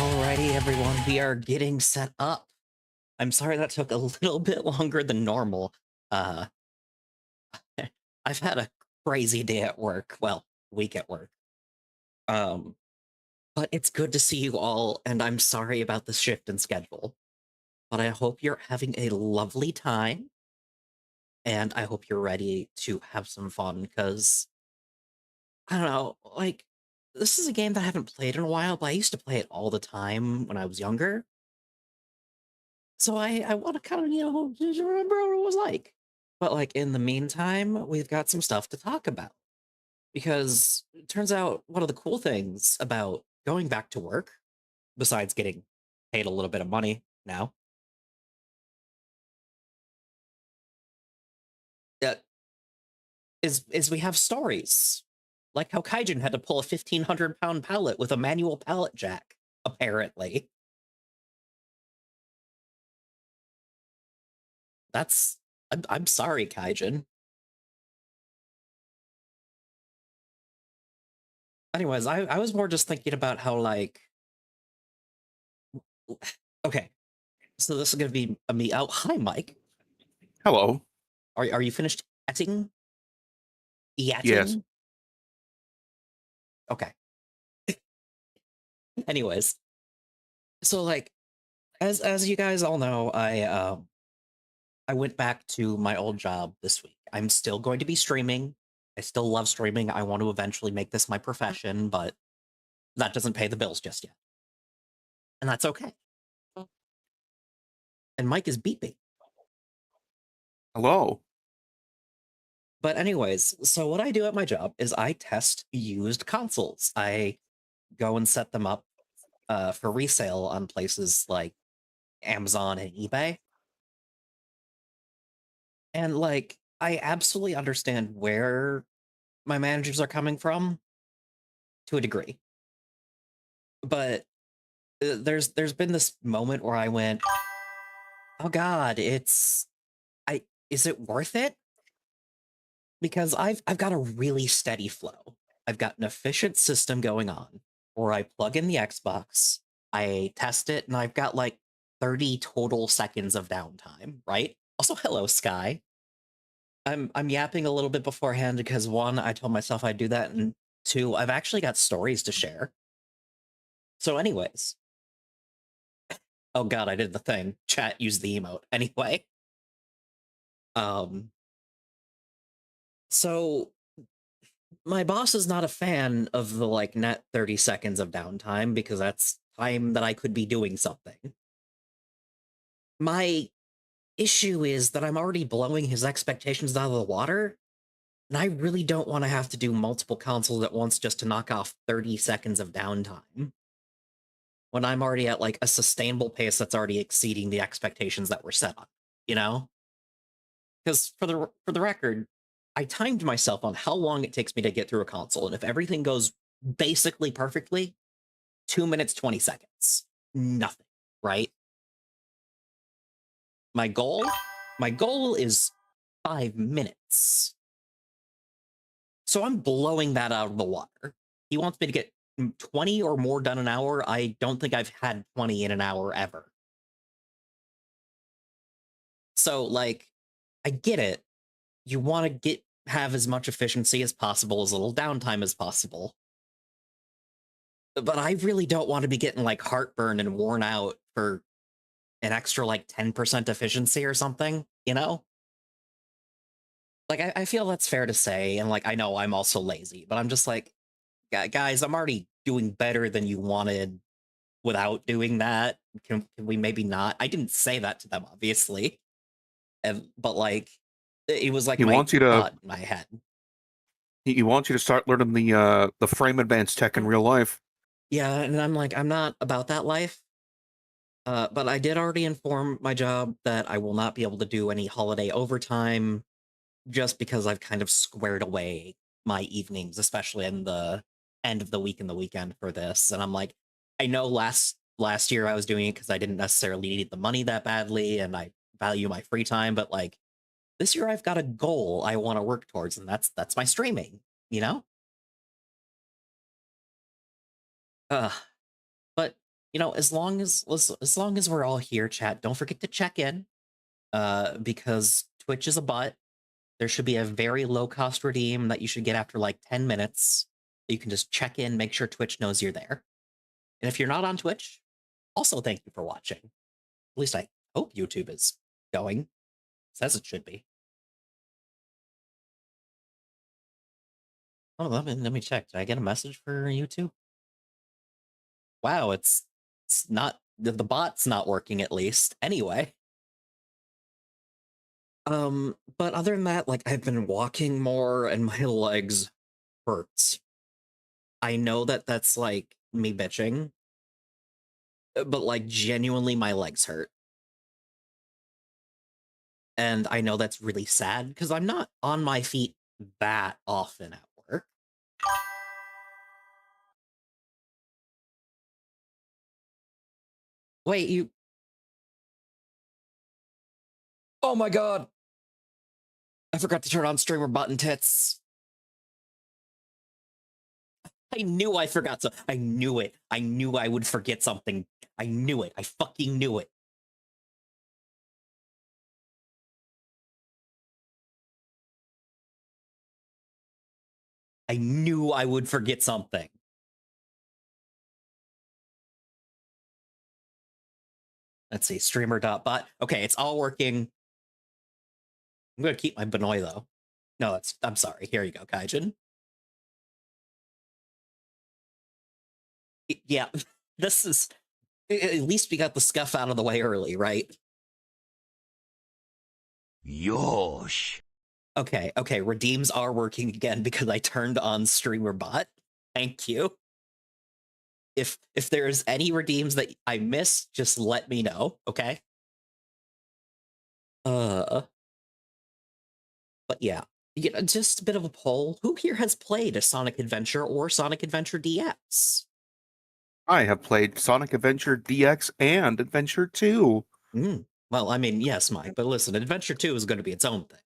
Alrighty, everyone, we are getting set up. I'm sorry that took a little bit longer than normal. Uh, I've had a crazy day at work. Well, week at work. Um, but it's good to see you all, and I'm sorry about the shift in schedule. But I hope you're having a lovely time, and I hope you're ready to have some fun, because, I don't know, like, this is a game that I haven't played in a while, but I used to play it all the time when I was younger. So I want to kind of, just remember what it was like. But like in the meantime, we've got some stuff to talk about because it turns out one of the cool things about going back to work, besides getting paid a little bit of money now, uh, is we have stories. Like how Kaijin had to pull a 1,500-pound pallet with a manual pallet jack, apparently. That's I'm sorry, Kaijin. Anyways, I was more just thinking about how like okay, so this is gonna be a me. Oh, hi, Mike. Hello. Are you finished yatting? Yes. Yatting? Okay. Anyways, so like as you guys all know, I went back to my old job this week. I'm still going to be streaming. I still love streaming. I want to eventually make this my profession, but that doesn't pay the bills just yet. And that's okay. And Mike is beeping. Hello. But anyways, so what I do at my job is I test used consoles. I go and set them up for resale on places like Amazon and eBay. And like, I absolutely understand where my managers are coming from to a degree. But there's been this moment where I went, "Oh god, it's I is it worth it?" Because I've got a really steady flow. I've got an efficient system going on where I plug in the Xbox, I test it, and I've got like 30 total seconds of downtime, right? Also, hello, Sky. I'm yapping a little bit beforehand because one, I told myself I'd do that, and two, I've actually got stories to share. So, anyways, oh god, I did the thing. Chat used the emote. Anyway, um, so my boss is not a fan of the like net 30 seconds of downtime because that's time that I could be doing something. My issue is that I'm already blowing his expectations out of the water, and I really don't want to have to do multiple consoles at once just to knock off 30 seconds of downtime when I'm already at like a sustainable pace that's already exceeding the expectations that were set on, you know? Because for the record, I timed myself on how long it takes me to get through a console, and if everything goes basically perfectly, 2 minutes 20 seconds, nothing, right? My goal, my goal is 5 minutes, so I'm blowing that out of the water. He wants me to get 20 or more done an hour. I don't think I've had 20 in an hour ever. So like, I get it. You want to have as much efficiency as possible, as little downtime as possible. But I really don't want to be getting like heartburn and worn out for an extra like 10% efficiency or something, you know? Like I feel that's fair to say. And like I know I'm also lazy, but I'm just like, Guys, I'm already doing better than you wanted without doing that. Can we maybe not?" I didn't say that to them, obviously. But like it was like He my wants you to thought in my head. he wants you to start learning the frame advance tech in real life. Yeah, and I'm like, I'm not about that life. But I did already inform my job that I will not be able to do any holiday overtime just because I've kind of squared away my evenings, especially in the end of the week and the weekend for this. And I'm like, I know last year I was doing it because I didn't necessarily need the money that badly and I value my free time, but like this year I've got a goal I want to work towards, and that's my streaming, you know? Uh, but you know, as long as we're all here, chat, don't forget to check in. Because Twitch is a bot. There should be a very low cost redeem that you should get after like 10 minutes. You can just check in, make sure Twitch knows you're there. And if you're not on Twitch, also thank you for watching. At least I hope YouTube is going. Says it should be. Oh, let me check. Did I get a message for YouTube? Wow, it's not the bot's not working at least. Anyway. But other than that, like I've been walking more and my legs hurts. I know that that's like me bitching, but like genuinely my legs hurt. And I know that's really sad because I'm not on my feet that often at work. Wait, you. Oh my god! I forgot to turn on streamer button tits. I knew I forgot to. I knew it. I knew I would forget something. I knew it. I fucking knew it. I knew I would forget something. Let's see, streamer.bot. Okay, it's all working. I'm gonna keep my Benoit though. No, I'm sorry. Here you go, Kaijin. Yeah, this is. At least we got the scuff out of the way early, right? Yosh. Okay, redeems are working again because I turned on streamer bot. Thank you. If there's any redeems that I missed, just let me know, okay? But yeah. Just a bit of a poll. Who here has played a Sonic Adventure or Sonic Adventure DX? I have played Sonic Adventure DX and Adventure 2. Well, I mean, yes, Mike, but listen, Adventure 2 is going to be its own thing.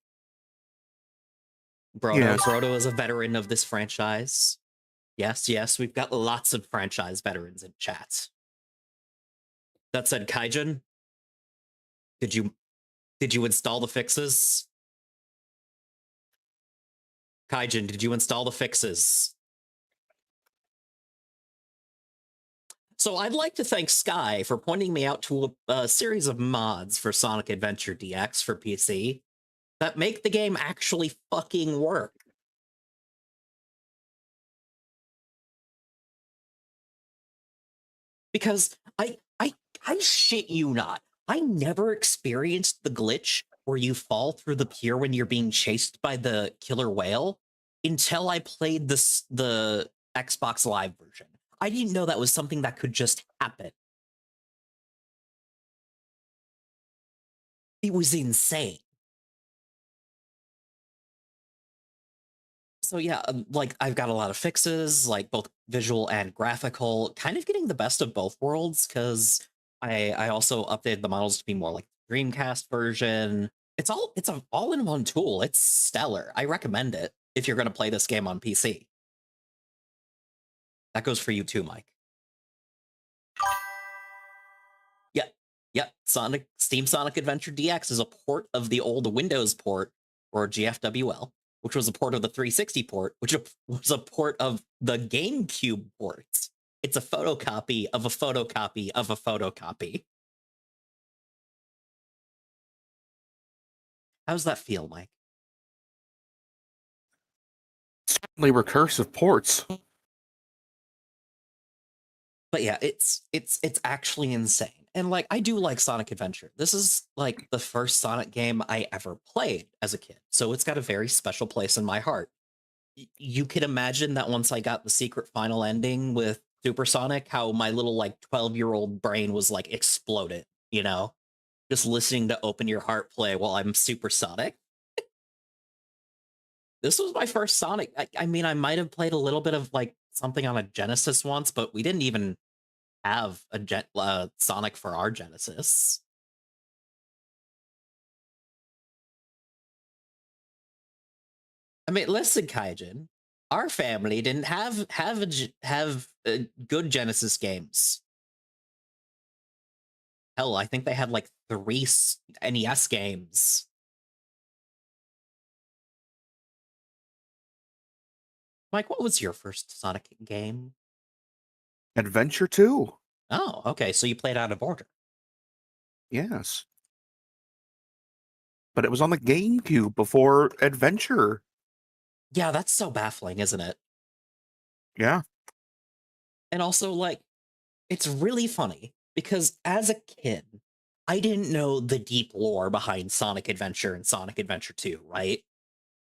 Brodo, Yes. Brodo is a veteran of this franchise. Yes, we've got lots of franchise veterans in chat. That said, Kaijin, did you install the fixes? Kaijin, did you install the fixes? So I'd like to thank Sky for pointing me out to a series of mods for Sonic Adventure DX for PC that make the game actually fucking work. Because I shit you not, I never experienced the glitch where you fall through the pier when you're being chased by the killer whale until I played the Xbox Live version. I didn't know that was something that could just happen. It was insane. So yeah, like I've got a lot of fixes, like both visual and graphical, kind of getting the best of both worlds because I also updated the models to be more like the Dreamcast version. It's an all-in-one tool. It's stellar. I recommend it if you're going to play this game on PC. That goes for you too, Mike. Yeah, Steam Sonic Adventure DX is a port of the old Windows port, or GFWL, which was a port of the 360 port, which was a port of the GameCube ports. It's a photocopy of a photocopy of a photocopy. How's that feel, Mike? Certainly recursive ports. But yeah, it's actually insane. And like I do like Sonic Adventure. This is like the first Sonic game I ever played as a kid. So it's got a very special place in my heart. You can imagine that once I got the secret final ending with Supersonic, how my little like 12-year-old brain was like exploded, you know? Just listening to Open Your Heart play while I'm Supersonic. This was my first Sonic. I mean, I might have played a little bit of like something on a Genesis once, but we didn't even have a Sonic for our Genesis. I mean, listen, Kaijin, our family didn't have good Genesis games. Hell, I think they had like 3 NES games. Mike, what was your first Sonic game? Adventure 2. Oh, okay. So you played out of order. Yes. But it was on the GameCube before Adventure. Yeah, that's so baffling, isn't it? Yeah. And also, like, it's really funny because as a kid, I didn't know the deep lore behind Sonic Adventure and Sonic Adventure 2, right?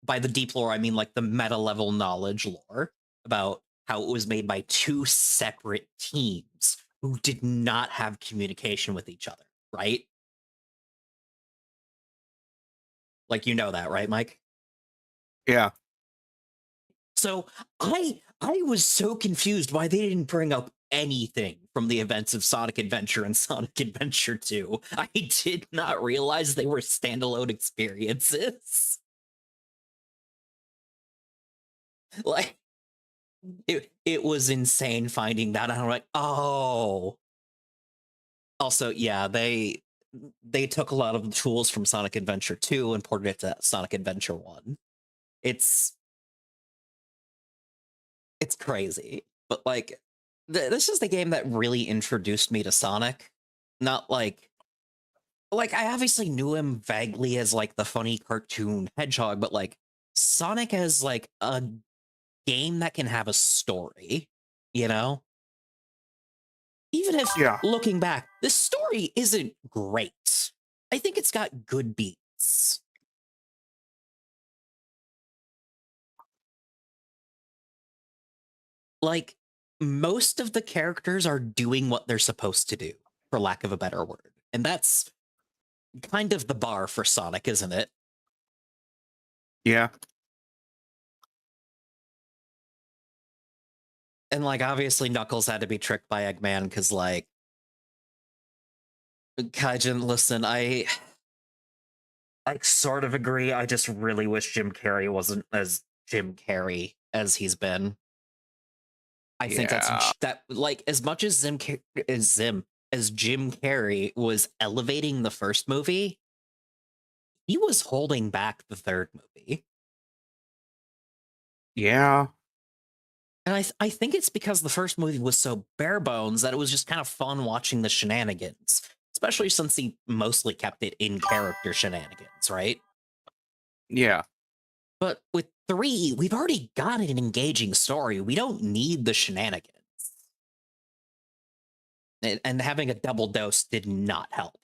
By the deep lore, I mean like the meta level knowledge lore about how it was made by 2 separate teams who did not have communication with each other, right? Like, you know that, right, Mike? Yeah. So I was so confused why they didn't bring up anything from the events of Sonic Adventure and Sonic Adventure 2. I did not realize they were standalone experiences. Like it was insane finding that. And I'm like, oh. Also, yeah, they took a lot of the tools from Sonic Adventure 2 and ported it to Sonic Adventure 1. It's crazy. But like this is the game that really introduced me to Sonic. Not like I obviously knew him vaguely as like the funny cartoon hedgehog, but like Sonic as like a game that can have a story, you know? Even if Yeah. looking back, this story isn't great. I think it's got good beats. Like most of the characters are doing what they're supposed to do, for lack of a better word. And that's kind of the bar for Sonic, isn't it? Yeah. And like obviously Knuckles had to be tricked by Eggman because like Kaijin, listen, I sort of agree. I just really wish Jim Carrey wasn't as Jim Carrey as he's been. I think that's Yeah. that like as much as as Jim Carrey was elevating the first movie, he was holding back the third movie. Yeah. And I think it's because the first movie was so bare bones that it was just kind of fun watching the shenanigans, especially since he mostly kept it in character shenanigans, right? Yeah. But with 3, we've already got an engaging story. We don't need the shenanigans. And having a double dose did not help.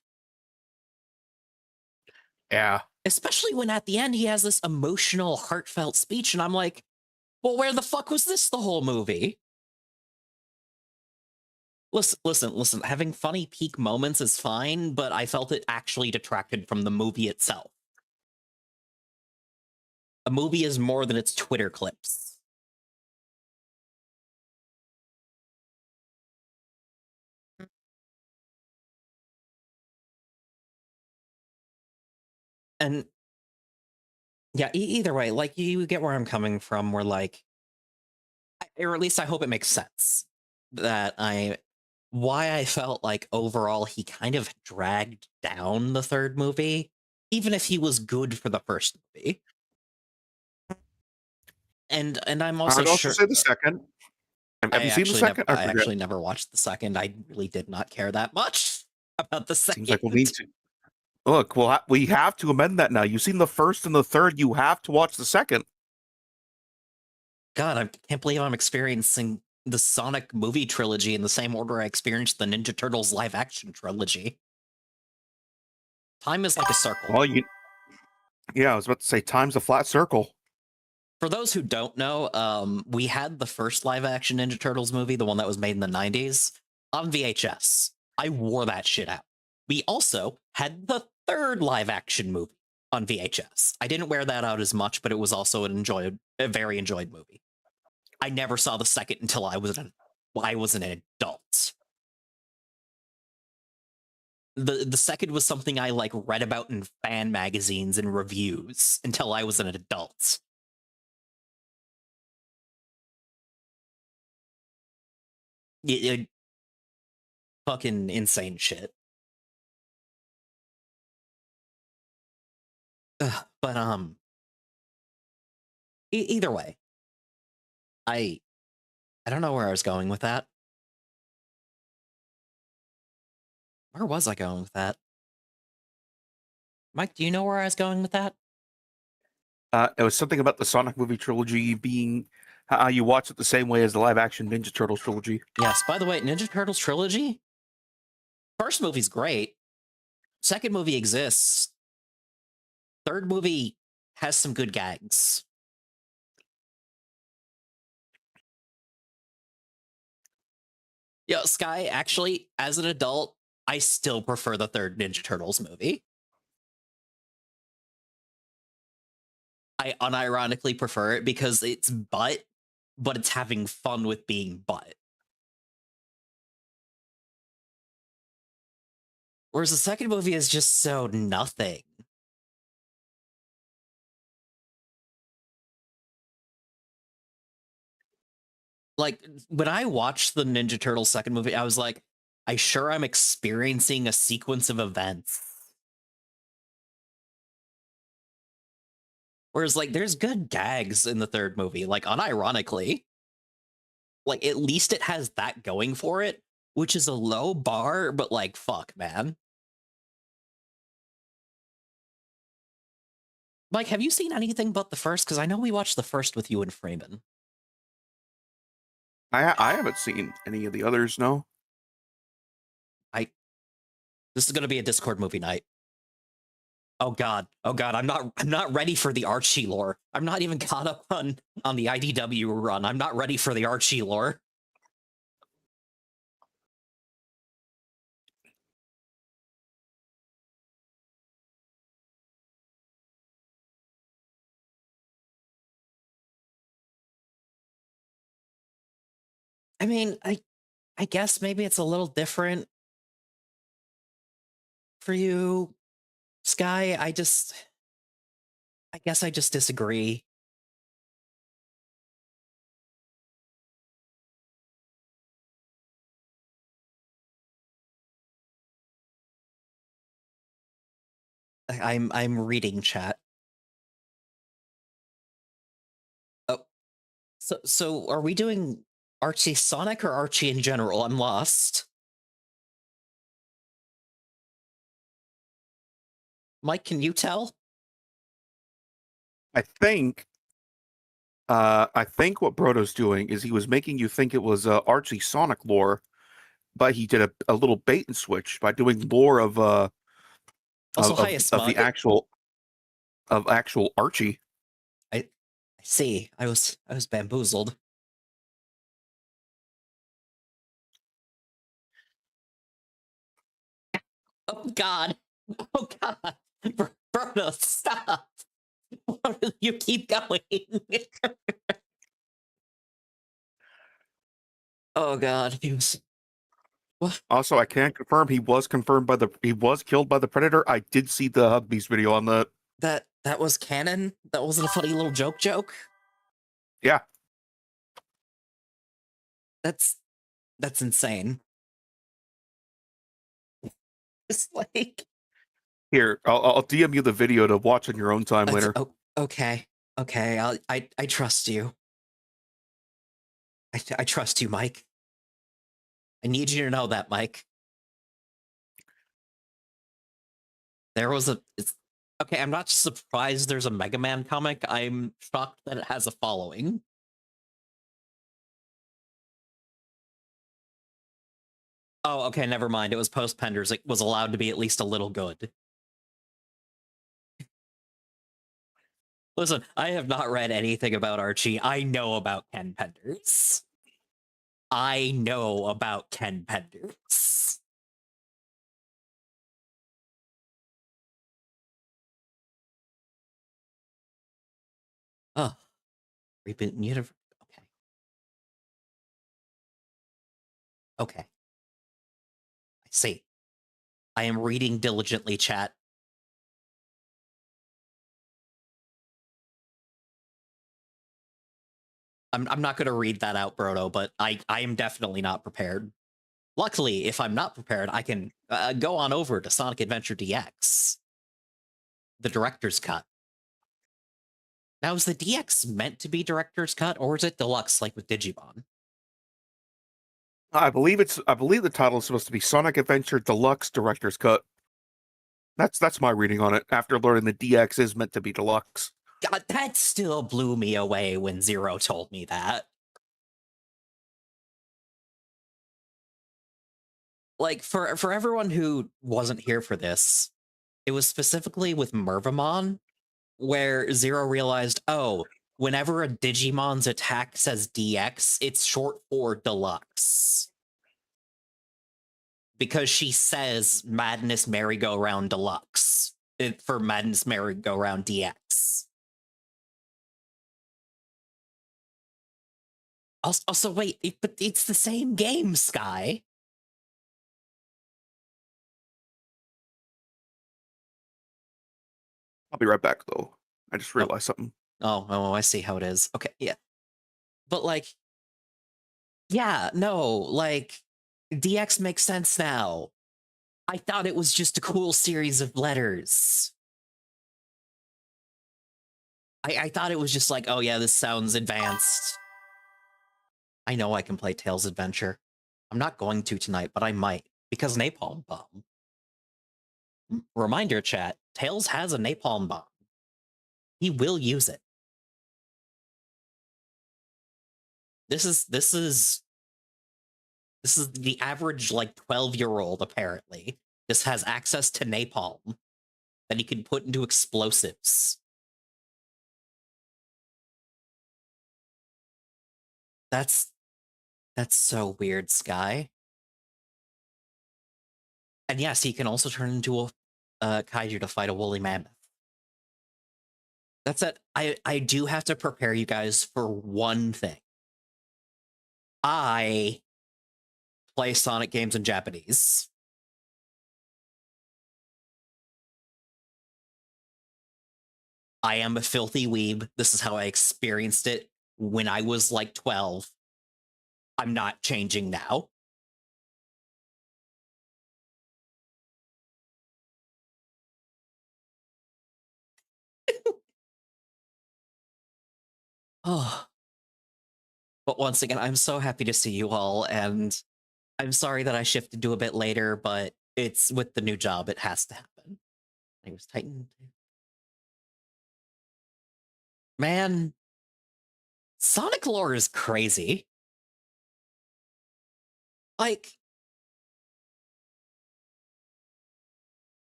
Yeah. Especially when at the end he has this emotional, heartfelt speech, and I'm like, well, where the fuck was this the whole movie? Listen, having funny peak moments is fine, but I felt it actually detracted from the movie itself. A movie is more than its Twitter clips. And yeah, either way, like you get where I'm coming from, where like, or at least I hope it makes sense that why I felt like overall he kind of dragged down the third movie, even if he was good for the first movie. And I'm also I'd also sure say the second. Have you seen the second? I I forget. actually never watched the second. I really did not care that much about the Seems second. like we'll need to. Look, we have to amend that now. You've seen the first and the third. You have to watch the second. God, I can't believe I'm experiencing the Sonic movie trilogy in the same order I experienced the Ninja Turtles live action trilogy. Time is like a circle. Well, yeah, I was about to say time's a flat circle. For those who don't know, we had the first live action Ninja Turtles movie, the one that was made in the 90s, on VHS. I wore that shit out. We also had the third live action movie on VHS. I didn't wear that out as much, but it was also a very enjoyed movie. I never saw the second until I was an adult. The second was something I like read about in fan magazines and reviews until I was an adult. Fucking insane shit. But either way, I I don't know where I was going with that. Where was I going with that? Mike, do you know where I was going with that? It was something about the Sonic movie trilogy being how you watch it the same way as the live action Ninja Turtles trilogy. Yes, by the way, Ninja Turtles trilogy, first movie's great. Second movie exists. Third movie has some good gags. Yo, Sky, actually, as an adult, I still prefer the third Ninja Turtles movie. I unironically prefer it because it's but it's having fun with being but. Whereas the second movie is just so nothing. Like, when I watched the Ninja Turtles second movie, I was like, I'm experiencing a sequence of events. Whereas, like, there's good gags in the third movie, like, unironically. Like, at least it has that going for it, which is a low bar, but, like, fuck, man. Mike, have you seen anything but the first? Because I know we watched the first with you and Freeman. I haven't seen any of the others, no. This is going to be a Discord movie night. Oh god, I'm not ready for the Archie lore. I'm not even caught up on the IDW run. I'm not ready for the Archie lore. I mean, I guess maybe it's a little different for you, Sky. I guess I just disagree. I'm reading chat. Oh, so are we doing Archie Sonic or Archie in general? I'm lost. Mike, can you tell? I think what Brodo's doing is he was making you think it was Archie Sonic lore, but he did a little bait and switch by doing lore of Also, of, hi, of the actual Archie. I see. I was bamboozled. Oh god. Oh god. Bruno, stop. You keep going. Oh god. He was Also, I can confirm he was killed by the Predator. I did see the Hugbeast video on that. that was canon? That wasn't a funny little joke? Yeah. That's insane. It's like Here, I'll DM you the video to watch on your own time later. oh, okay. I trust you. I trust you, Mike. I need you to know that, Mike. There was okay, I'm not surprised there's a Mega Man comic. I'm shocked that it has a following. Oh, okay, never mind. It was post Penders. It was allowed to be at least a little good. Listen, I have not read anything about Archie. I know about Ken Penders. I know about Ken Penders. Oh, reboot universe. Okay. Okay. I see. I am reading diligently, chat. I'm not going to read that out, Brodo, but I am definitely not prepared. Luckily, if I'm not prepared, I can go on over to Sonic Adventure DX, the director's cut. Now, is the DX meant to be director's cut, or is it deluxe like with Digimon? I believe the title is supposed to be Sonic Adventure Deluxe Director's Cut. That's my reading on it. After learning the DX is meant to be deluxe. God, that still blew me away when Zero told me that. Like, for everyone who wasn't here for this, it was specifically with Mervamon, where Zero realized, oh, whenever a Digimon's attack says DX, it's short for Deluxe. Because she says Madness Merry-Go-Round Deluxe for Madness Merry-Go-Round DX. Also, wait, but it's the same game, Sky. I'll be right back though. I just realized something. Oh, I see how it is. Okay, yeah. But like, yeah, no, like, DX makes sense now. I thought it was just a cool series of letters. I thought it was just like, oh yeah, this sounds advanced. I know I can play Tails Adventure. I'm not going to tonight, but I might, because Napalm Bomb. Reminder, chat, Tails has a Napalm Bomb. He will use it. This is the average, like, 12-year-old, apparently. This has access to napalm that he can put into explosives. That's so weird, Sky. And yes, he can also turn into a kaiju to fight a woolly mammoth. That's it. I do have to prepare you guys for one thing. I play Sonic games in Japanese. I am a filthy weeb. This is how I experienced it when I was like 12. I'm not changing now. Oh. But once again, I'm so happy to see you all, and I'm sorry that I shifted to a bit later, but it's with the new job, it has to happen. It was Titan. Man, Sonic lore is crazy. Like,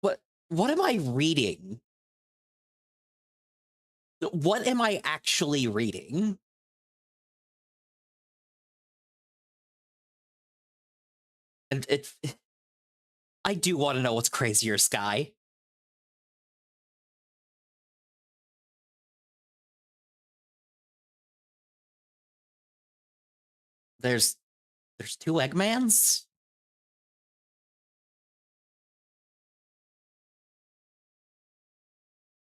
what am I reading? What am I actually reading? And I do want to know what's crazier, Sky. There's two Eggmans?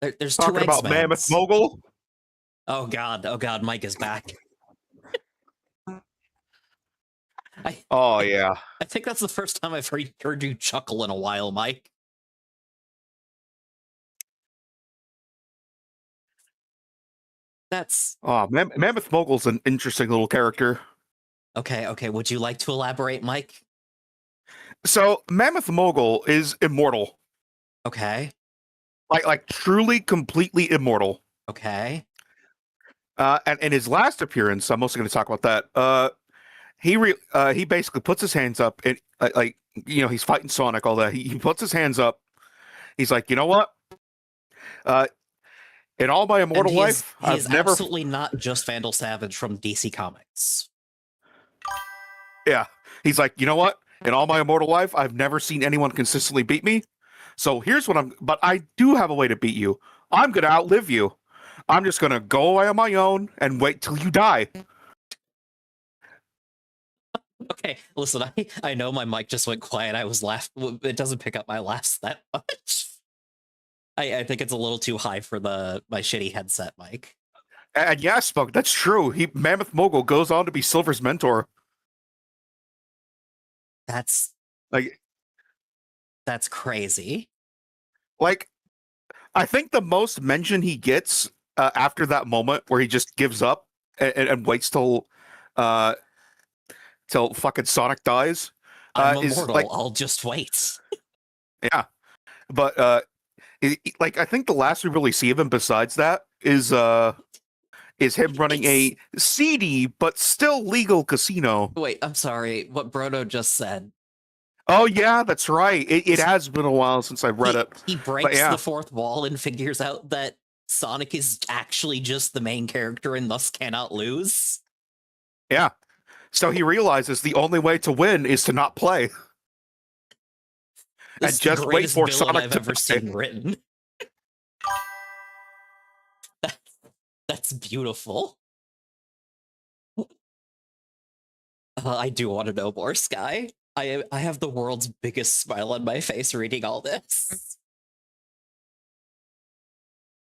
There's two Talking about Mammoth Eggsmans. Mogul. Oh god, Mike is back. Yeah. I think that's the first time I've heard you chuckle in a while, Mike. That's... Mammoth Mogul's an interesting little character. Okay, would you like to elaborate, Mike? So, Mammoth Mogul is immortal. Okay. Like truly, completely immortal. Okay. And in his last appearance, I'm also going to talk about that. He basically puts his hands up and he's fighting Sonic, all that. He puts his hands up. He's like, you know what? In all my immortal life, I've never absolutely not just Vandal Savage from DC Comics. Yeah, he's like, you know what? In all my immortal life, I've never seen anyone consistently beat me. So here's what but I do have a way to beat you. I'm gonna outlive you. I'm just gonna go away on my own and wait till you die. Okay, listen, I know my mic just went quiet. I was laughing. It doesn't pick up my laughs that much. I think it's a little too high for my shitty headset mic. And yeah, Spoke, that's true. Mammoth Mogul goes on to be Silver's mentor. That's crazy. Like, I think the most mention he gets after that moment where he just gives up and waits uh, till fucking Sonic dies I'm is immortal. like, I'll just wait. yeah. But like I think the last we really see of him besides that is him running It's a seedy but still legal casino. wait. I'm sorry. What Brodo just said. Oh yeah, that's right. It Is has been a while since I've read it, he but breaks yeah, the fourth wall and figures out that Sonic is actually just the main character and thus cannot lose. yeah. So he realizes the only way to win is to not play This and is the just wait greatest for villain Sonic I've to ever die. seen written. That's beautiful. I do want to know more, Sky. I have the world's biggest smile on my face reading all this.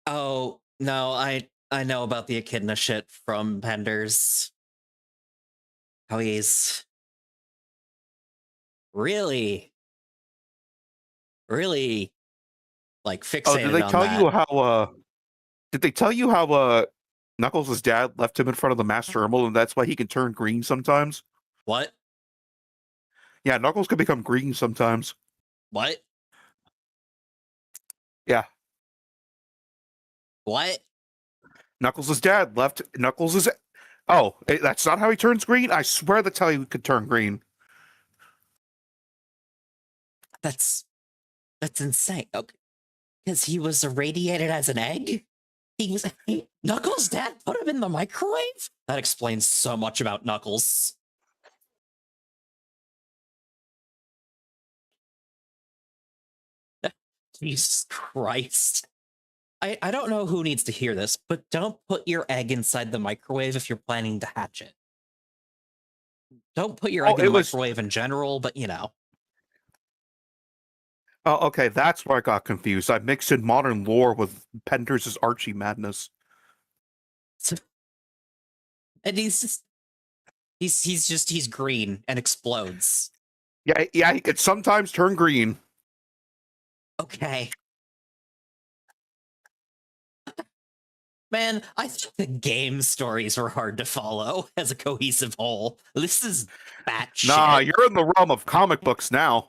Oh no, I know about the echidna shit from Penders. How he's really, really like Oh, did they fixated on tell that. you how? Did they tell you how? Knuckles' dad left him in front of the Master Emerald, and that's why he can turn green sometimes. What? Yeah, Knuckles can become green sometimes. What? Yeah, What? Knuckles' dad left Knuckles' Oh, that's not how he turns green? I swear that's how he could turn green. That's insane. Okay. Because he was irradiated as an egg? He was Knuckles' dad put him in the microwave? That explains so much about Knuckles. Jesus Christ. I don't know who needs to hear this, but don't put your egg inside the microwave if you're planning to hatch it. Don't put your Oh, egg in it the was. microwave in general, but you know. Oh, okay, that's where I got confused. I mixed in modern lore with Penders' Archie madness. So, and he's green and explodes. Yeah, yeah, he could sometimes turn green. Okay. Man, I thought the game stories were hard to follow as a cohesive whole. This is batshit. Nah, you're in the realm of comic books now.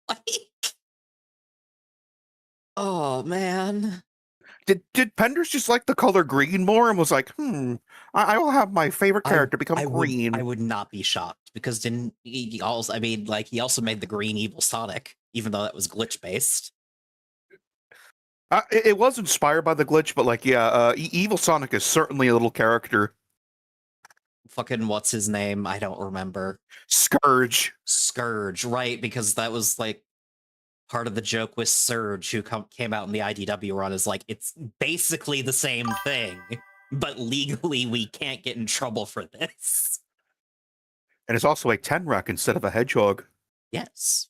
Like, oh man. Did Penders just like the color green more and was like, I will have my favorite character become I green. would not be shocked because didn't he also, I mean, like he also made the green evil Sonic, even though that was glitch based. It was inspired by the glitch, but like, yeah, Evil Sonic is certainly a little character. Fucking what's his name? I don't remember. Scourge. Scourge, right? Because that was like part of the joke with Surge, who came out in the IDW run, is like it's basically the same thing, but legally we can't get in trouble for this. And it's also a Tenrec instead of a hedgehog. Yes.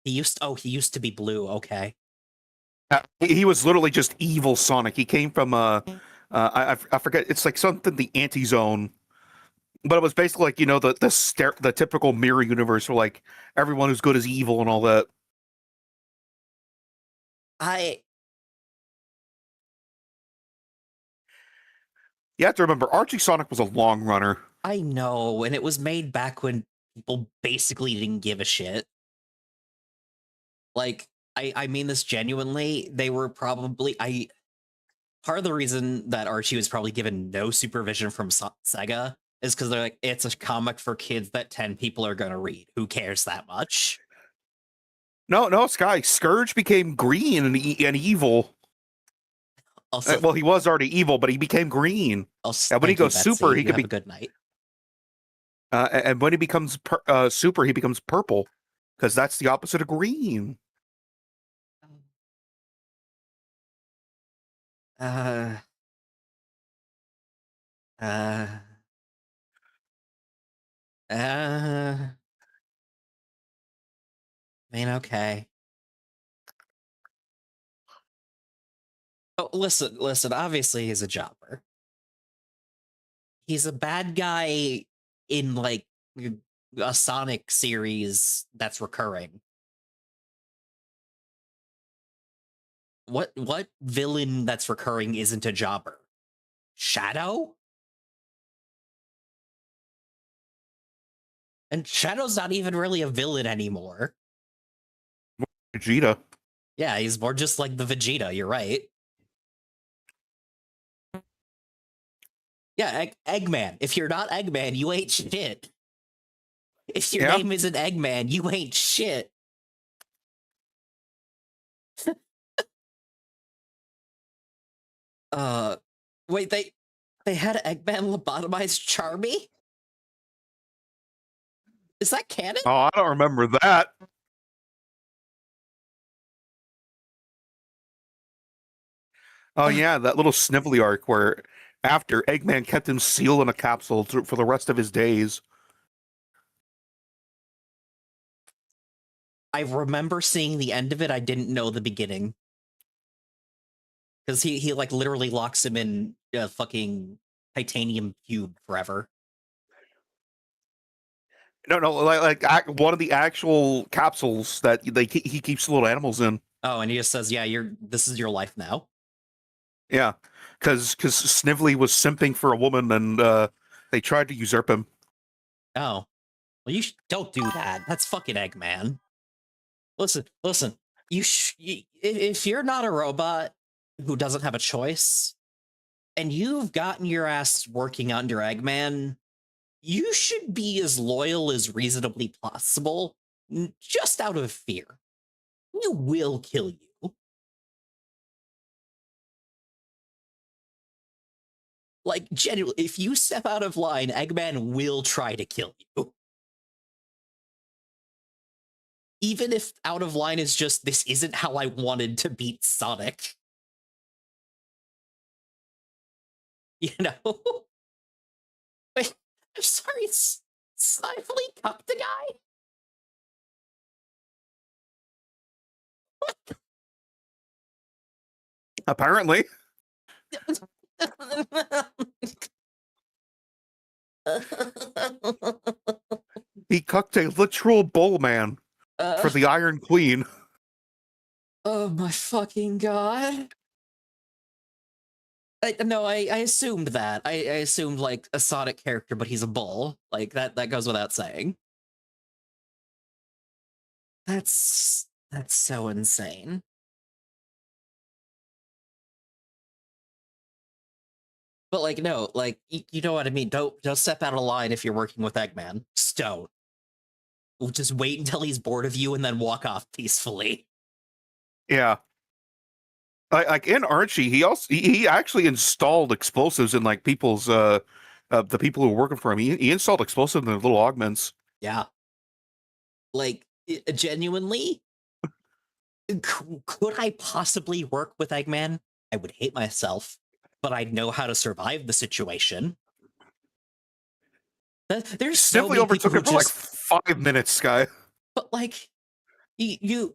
He used to be blue, okay. He was literally just Evil Sonic. He came from I forget. It's like something the Anti-Zone, but it was basically like the typical mirror universe where like everyone who's good is evil and all that. You have to remember, Archie Sonic was a long runner. I know, and it was made back when people basically didn't give a shit. Like, I mean this genuinely. They were probably part of the reason that Archie was probably given no supervision from Sega is because they're like, it's a comic for kids that 10 people are gonna read. Who cares that much? No, Sky. Scourge became green and evil. Also, Well, he was already evil, but he became green. also And when he thank you, goes super, Betsy. he You could have be. a good night. And when he becomes super, he becomes purple, because that's the opposite of green. Uh, uh, I mean, okay. Oh, listen. Obviously, he's a jobber. He's a bad guy in like a Sonic series that's recurring. What villain that's recurring isn't a jobber? Shadow? And Shadow's not even really a villain anymore. Vegeta. Yeah, he's more just like the Vegeta, you're right. Yeah, Eggman. If you're not Eggman, you ain't shit. If your Yeah. name isn't Eggman, you ain't shit. Wait, they had Eggman lobotomize Charmy? Is that canon? Oh, I don't remember that. Oh yeah, that little Snively arc where after Eggman kept him sealed in a capsule for the rest of his days. I remember seeing the end of it. I didn't know the beginning. Because he like literally locks him in a fucking titanium cube forever. No, one of the actual capsules that he keeps little animals in. Oh, and he just says, "Yeah, this is your life now." Yeah, because Snively was simping for a woman, and they tried to usurp him. Oh, well, don't do that. That's fucking Eggman. Listen. If you're not a robot who doesn't have a choice, and you've gotten your ass working under Eggman, you should be as loyal as reasonably possible, just out of fear. He will kill you. Like, genuinely, if you step out of line, Eggman will try to kill you. Even if out of line is just, this isn't how I wanted to beat Sonic. You know? Wait, I'm sorry, Snively cucked the guy? Apparently, he cucked a literal bull man for the Iron Queen. Oh my fucking god. I assumed that. I assumed like a Sonic character, but he's a bull. Like that goes without saying. That's so insane. But like no, like you know what I mean? Don't step out of line if you're working with Eggman. Just don't. We'll just wait until he's bored of you and then walk off peacefully. Yeah. Like in Archie, he actually installed explosives in like people's the people who were working for him. He installed explosives in their little augments. Yeah. Like genuinely, could I possibly work with Eggman? I would hate myself, but I'd know how to survive the situation. There's so Simply many people overtook who him for like just, 5 minutes, Sky. but like, you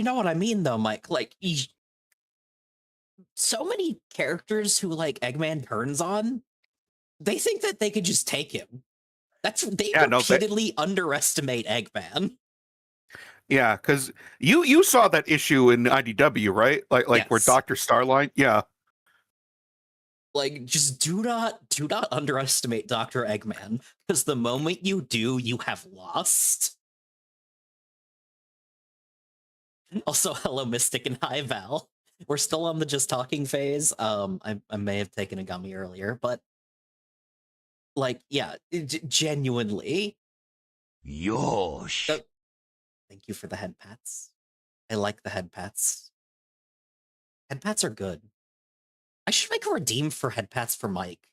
know what I mean, though, Mike. Like, so many characters who like Eggman turns on, they think that they could just take him. They repeatedly underestimate Eggman. Yeah, because you saw that issue in IDW, right? Like Yes. where Dr. Starlight, yeah. Like, just do not underestimate Dr. Eggman, because the moment you do, you have lost. Also, hello, Mystic and hi, Val. We're still on the just talking phase. I may have taken a gummy earlier, but like, yeah, genuinely. Yosh. Thank you for the head pats. I like the head pats. Head pats are good. I should make a redeem for head pats for Mike.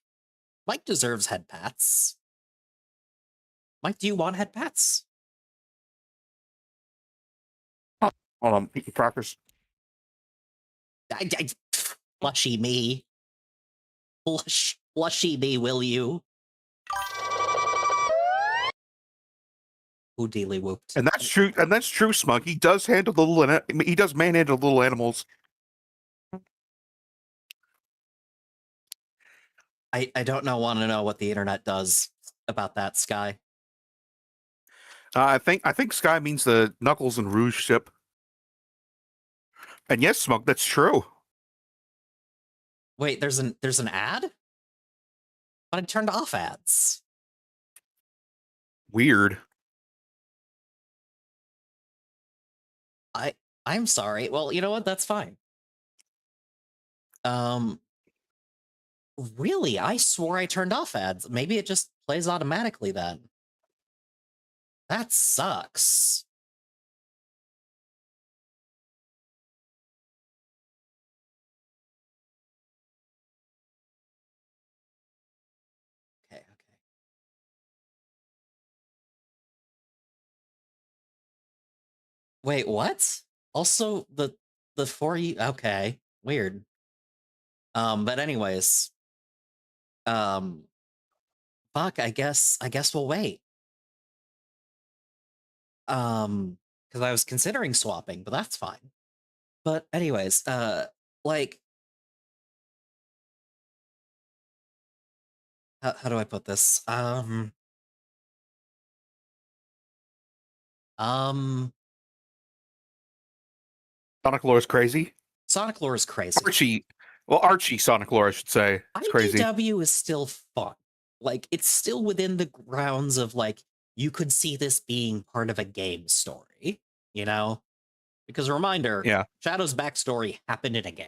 Mike deserves head pats. Mike, do you want head pats? Hold on, eat your crackers. Flushy me. Flushy me, will you? Who dealy whooped. And that's true. And that's true, Smug. He does handle he does manhandle little animals. I don't want to know what the internet does. about that, Sky? I think Sky means the Knuckles and Rouge ship. And yes, Smug, that's true. Wait, there's an ad? But I turned off ads. Weird. I'm sorry. Well, you know what? That's fine. Really? I swore I turned off ads. Maybe it just plays automatically then. That sucks. Okay, okay. Wait, what? Also, the for you, okay, weird. But anyways, um, fuck. I guess we'll wait. Because I was considering swapping, but that's fine. But anyways, like, how do I put this? Um, Sonic Lore is crazy. Sonic Lore is crazy. Archie Sonic Lore, I should say. It's crazy. IDW is still fun. Like, it's still within the grounds of, like, you could see this being part of a game story, you know? Because reminder, Yeah. Shadow's backstory happened in a game.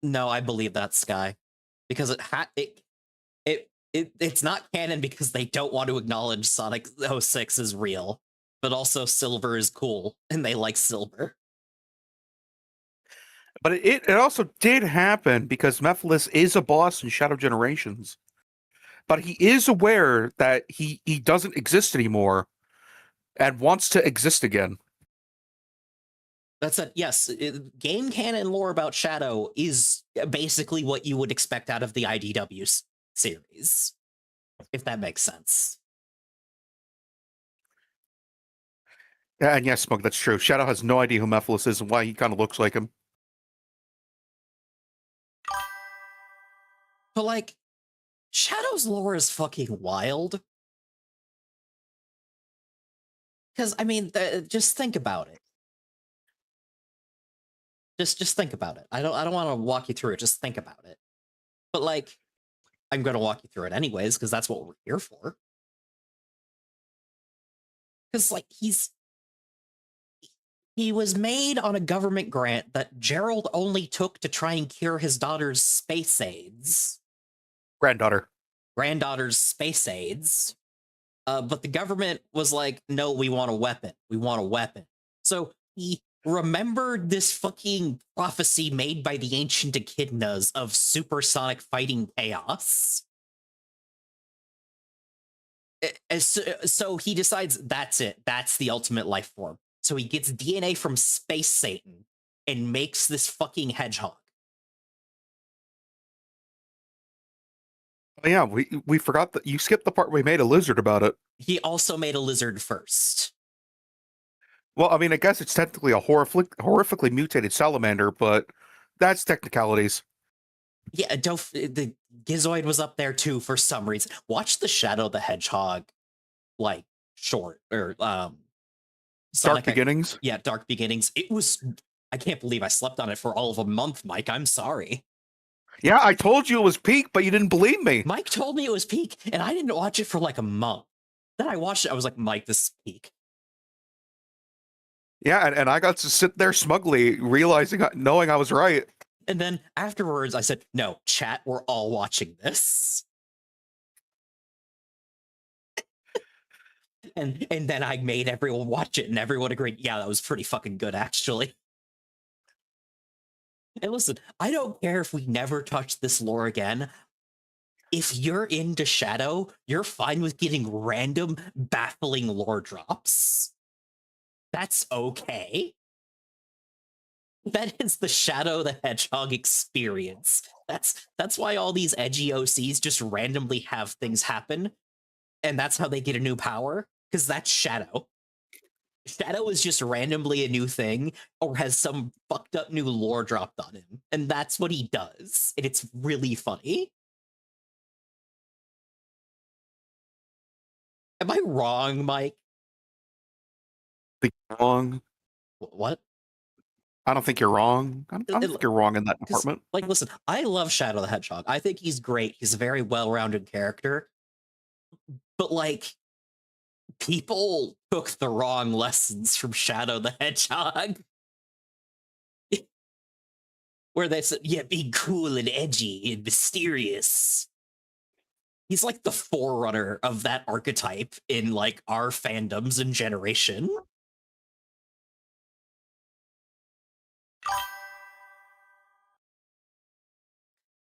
No, I believe that, Sky. Because it's not canon because they don't want to acknowledge Sonic 06 is real, but also Silver is cool, and they like Silver. But it also did happen because Mephiles is a boss in Shadow Generations. But he is aware that he doesn't exist anymore and wants to exist again. That's it. Yes, game canon lore about Shadow is basically what you would expect out of the IDW series, if that makes sense. Yeah, and yes, Smug, that's true. Shadow has no idea who Mephiles is and why he kind of looks like him. But like, Shadow's lore is fucking wild. Because I mean, just think about it. Just think about it. I don't want to walk you through it. Just think about it. But like, I'm going to walk you through it anyways because that's what we're here for. Because like he was made on a government grant that Gerald only took to try and cure his daughter's space AIDS. Granddaughter's space AIDS. But the government was like, no, we want a weapon. We want a weapon. So he remembered this fucking prophecy made by the ancient echidnas of supersonic fighting chaos. So he decides that's it. That's the ultimate life form. So he gets DNA from Space Satan and makes this fucking hedgehog. Oh, yeah, we forgot that you skipped the part where we made a lizard about it. He also made a lizard first. Well, I mean, I guess it's technically a horrifically mutated salamander, but that's technicalities. Yeah, the Gizoid was up there too for some reason. Watch the Shadow the Hedgehog, like, short, or Dark Beginnings? Yeah, Dark Beginnings. It was, I can't believe I slept on it for all of a month, Mike. I'm sorry. Yeah, I told you it was peak, but you didn't believe me. Mike told me it was peak, and I didn't watch it for like a month. Then I watched it, I was like, Mike, this is peak. Yeah, and I got to sit there smugly, knowing I was right. And then afterwards, I said, no, chat, we're all watching this. and then I made everyone watch it, and everyone agreed, yeah, that was pretty fucking good, actually. And listen, I don't care if we never touch this lore again. If you're into Shadow, you're fine with getting random, baffling lore drops. That's okay. That is the Shadow the Hedgehog experience. That's why all these edgy OCs just randomly have things happen, and that's how they get a new power, because that's Shadow. Shadow is just randomly a new thing or has some fucked up new lore dropped on him. And that's what he does. And it's really funny. Am I wrong, Mike? Think you're wrong. What? I don't think you're wrong. I don't think you're wrong in that 'Cause, department. like, listen, I love Shadow the Hedgehog. I think he's great. He's a very well-rounded character. But, like, people took the wrong lessons from Shadow the Hedgehog. Where they said, yeah, be cool and edgy and mysterious. He's like the forerunner of that archetype in like our fandoms and generation.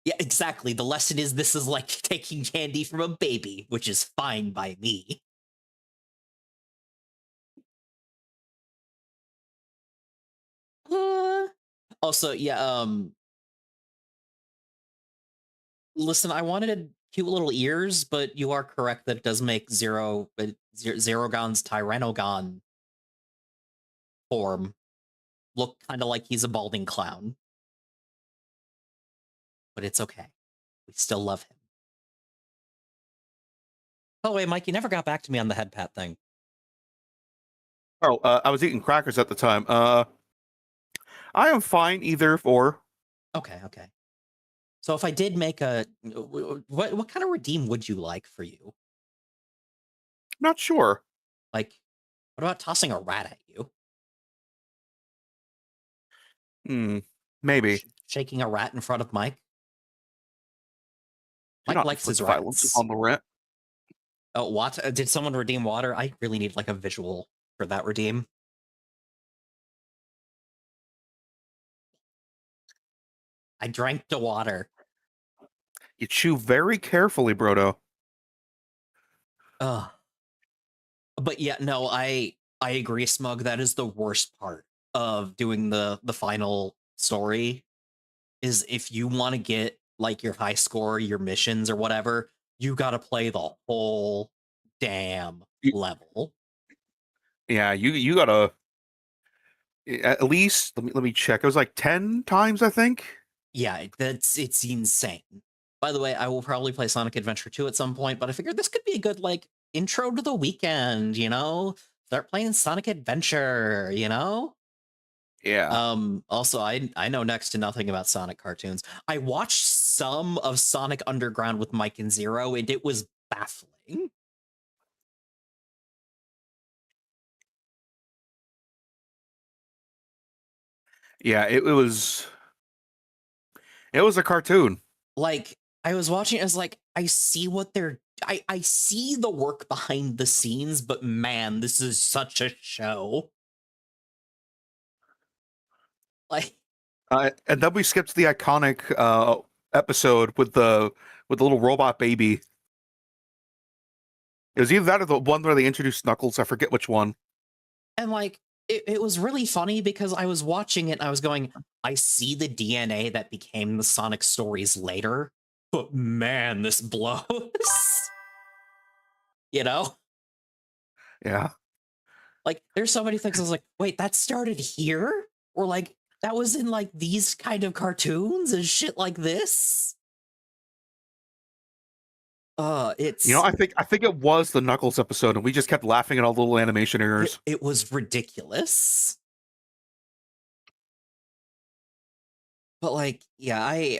Yeah, exactly. The lesson is this is like taking candy from a baby, which is fine by me. Uh, also, yeah, listen, I wanted cute little ears, but you are correct that it does make Zerogon's Tyrannogon form look kind of like he's a balding clown. But it's okay. We still love him. Oh, wait, Mike, you never got back to me on the head pat thing. Oh, I was eating crackers at the time. I am fine either or. Okay, okay. So if I did make a... What kind of redeem would you like for you? Not sure. Like, what about tossing a rat at you? Maybe. Shaking a rat in front of Mike? Do Mike not likes his inflict violence rats. upon the rat. Oh, what? Did someone redeem water? I really need like a visual for that redeem. I drank the water. You chew very carefully, Brodo. Ugh. But yeah, no, I agree, Smug. That is the worst part of doing the final story. Is if you want to get like your high score, your missions or whatever, you got to play the whole damn level. Yeah, you gotta at least let me check. It was like 10 times, I think. Yeah, it's insane. By the way, I will probably play Sonic Adventure 2 at some point, but I figured this could be a good like intro to the weekend, you know? Start playing Sonic Adventure, you know? Yeah. Also I know next to nothing about Sonic cartoons. I watched some of Sonic Underground with Mike and Zero, and it was baffling. Yeah, it was a cartoon. Like, I was watching it, I was like, I see what they're I see the work behind the scenes, but man, this is such a show. Like, And then we skipped the iconic episode with the little robot baby. It was either that or the one where they introduced Knuckles. I forget which one. and like it was really funny because I was watching it and I was going, I see the DNA that became the Sonic stories later, but man, this blows. You know? Yeah. Like, there's so many things I was like, wait, that started here? Or like, that was in like these kind of cartoons and shit like this? It's I think it was the Knuckles episode, and we just kept laughing at all the little animation errors. it was ridiculous. But like, yeah,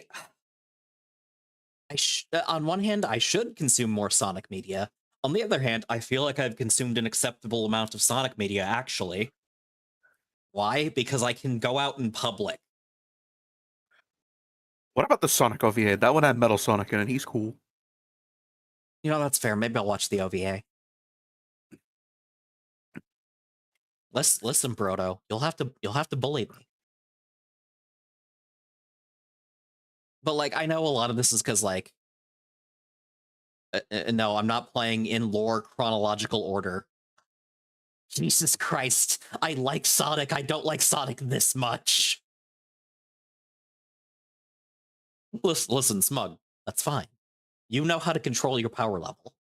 on one hand, I should consume more Sonic media. On the other hand, I feel like I've consumed an acceptable amount of Sonic media, actually. Why? Because I can go out in public. What about the Sonic OVA? That one had Metal Sonic in it. He's cool. You know, that's fair. Maybe I'll watch the OVA. Listen, Brodo, you'll have to bully me. But like, I know a lot of this is because like, no, I'm not playing in lore chronological order. Jesus Christ, I like Sonic. I don't like Sonic this much. Listen, Smug, that's fine. You know how to control your power level.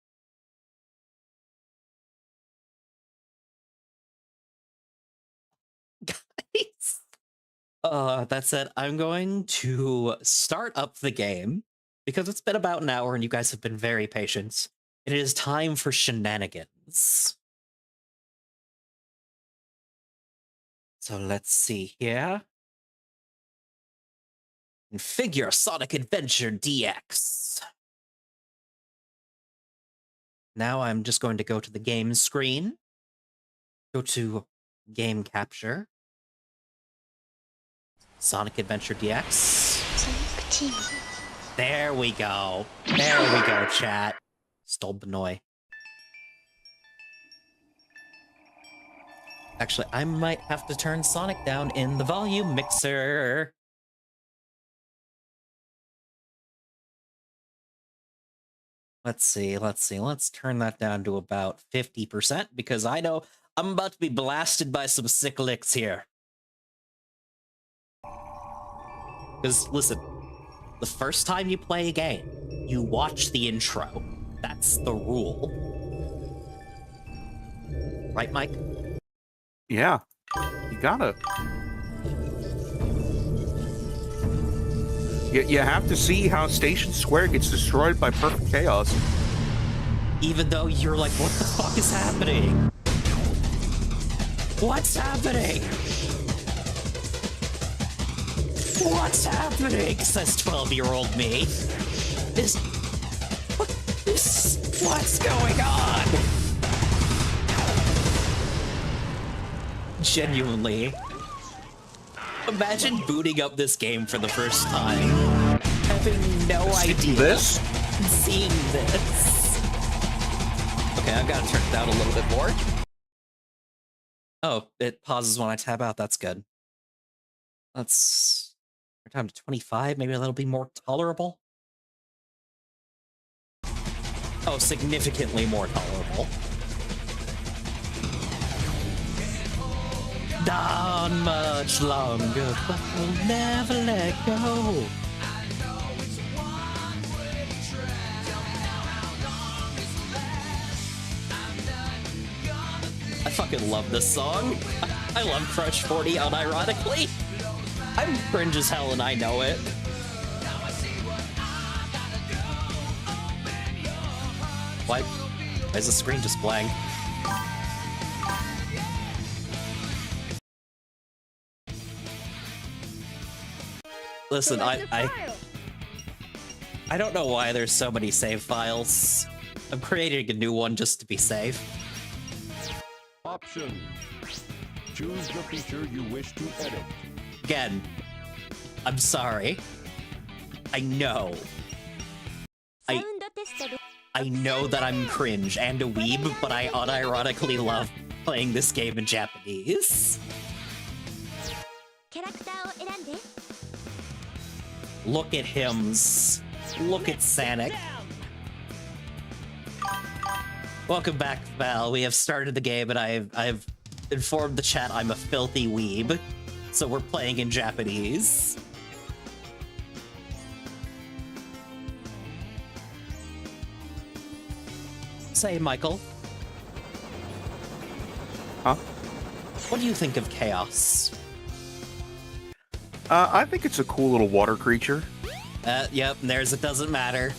That said, I'm going to start up the game because it's been about an hour and you guys have been very patient. It is time for shenanigans. So let's see here. Configure Sonic Adventure DX. Now I'm just going to go to the game screen. Go to Game Capture. Sonic Adventure DX. Sonic Team. There we go. There we go, chat. Stolbanoy. Actually, I might have to turn Sonic down in the volume mixer. Let's see. Let's turn that down to about 50% because I know I'm about to be blasted by some sick licks here. Because, listen, the first time you play a game, you watch the intro. That's the rule. Right, Mike? Yeah, you gotta. You have to see how Station Square gets destroyed by Perfect Chaos. Even though you're like, what the fuck is happening? What's happening? What's happening? Says 12-year-old me. What's going on? Genuinely. Imagine booting up this game for the first time, having no idea. This? Seeing this. Okay, I've got to turn it down a little bit more. Oh, it pauses when I tab out. That's good. Let's turn down to 25. Maybe that'll be more tolerable. Oh, significantly more tolerable. Not much longer, but we'll never let go. I fucking love this song. I love Crush 40 unironically. I'm cringe as hell and I know it. Why is the screen just blank? Listen, I don't know why there's so many save files. I'm creating a new one just to be safe. Option. Choose the feature you wish to edit. Again, I'm sorry. I know. I know that I'm cringe and a weeb, but I unironically love playing this game in Japanese. Look at Hims. Look at Sonic. Welcome back, Val. We have started the game, and I've informed the chat I'm a filthy weeb, so we're playing in Japanese. Say, Michael. Huh? What do you think of Chaos? I think it's a cool little water creature. Yep, there's it doesn't matter.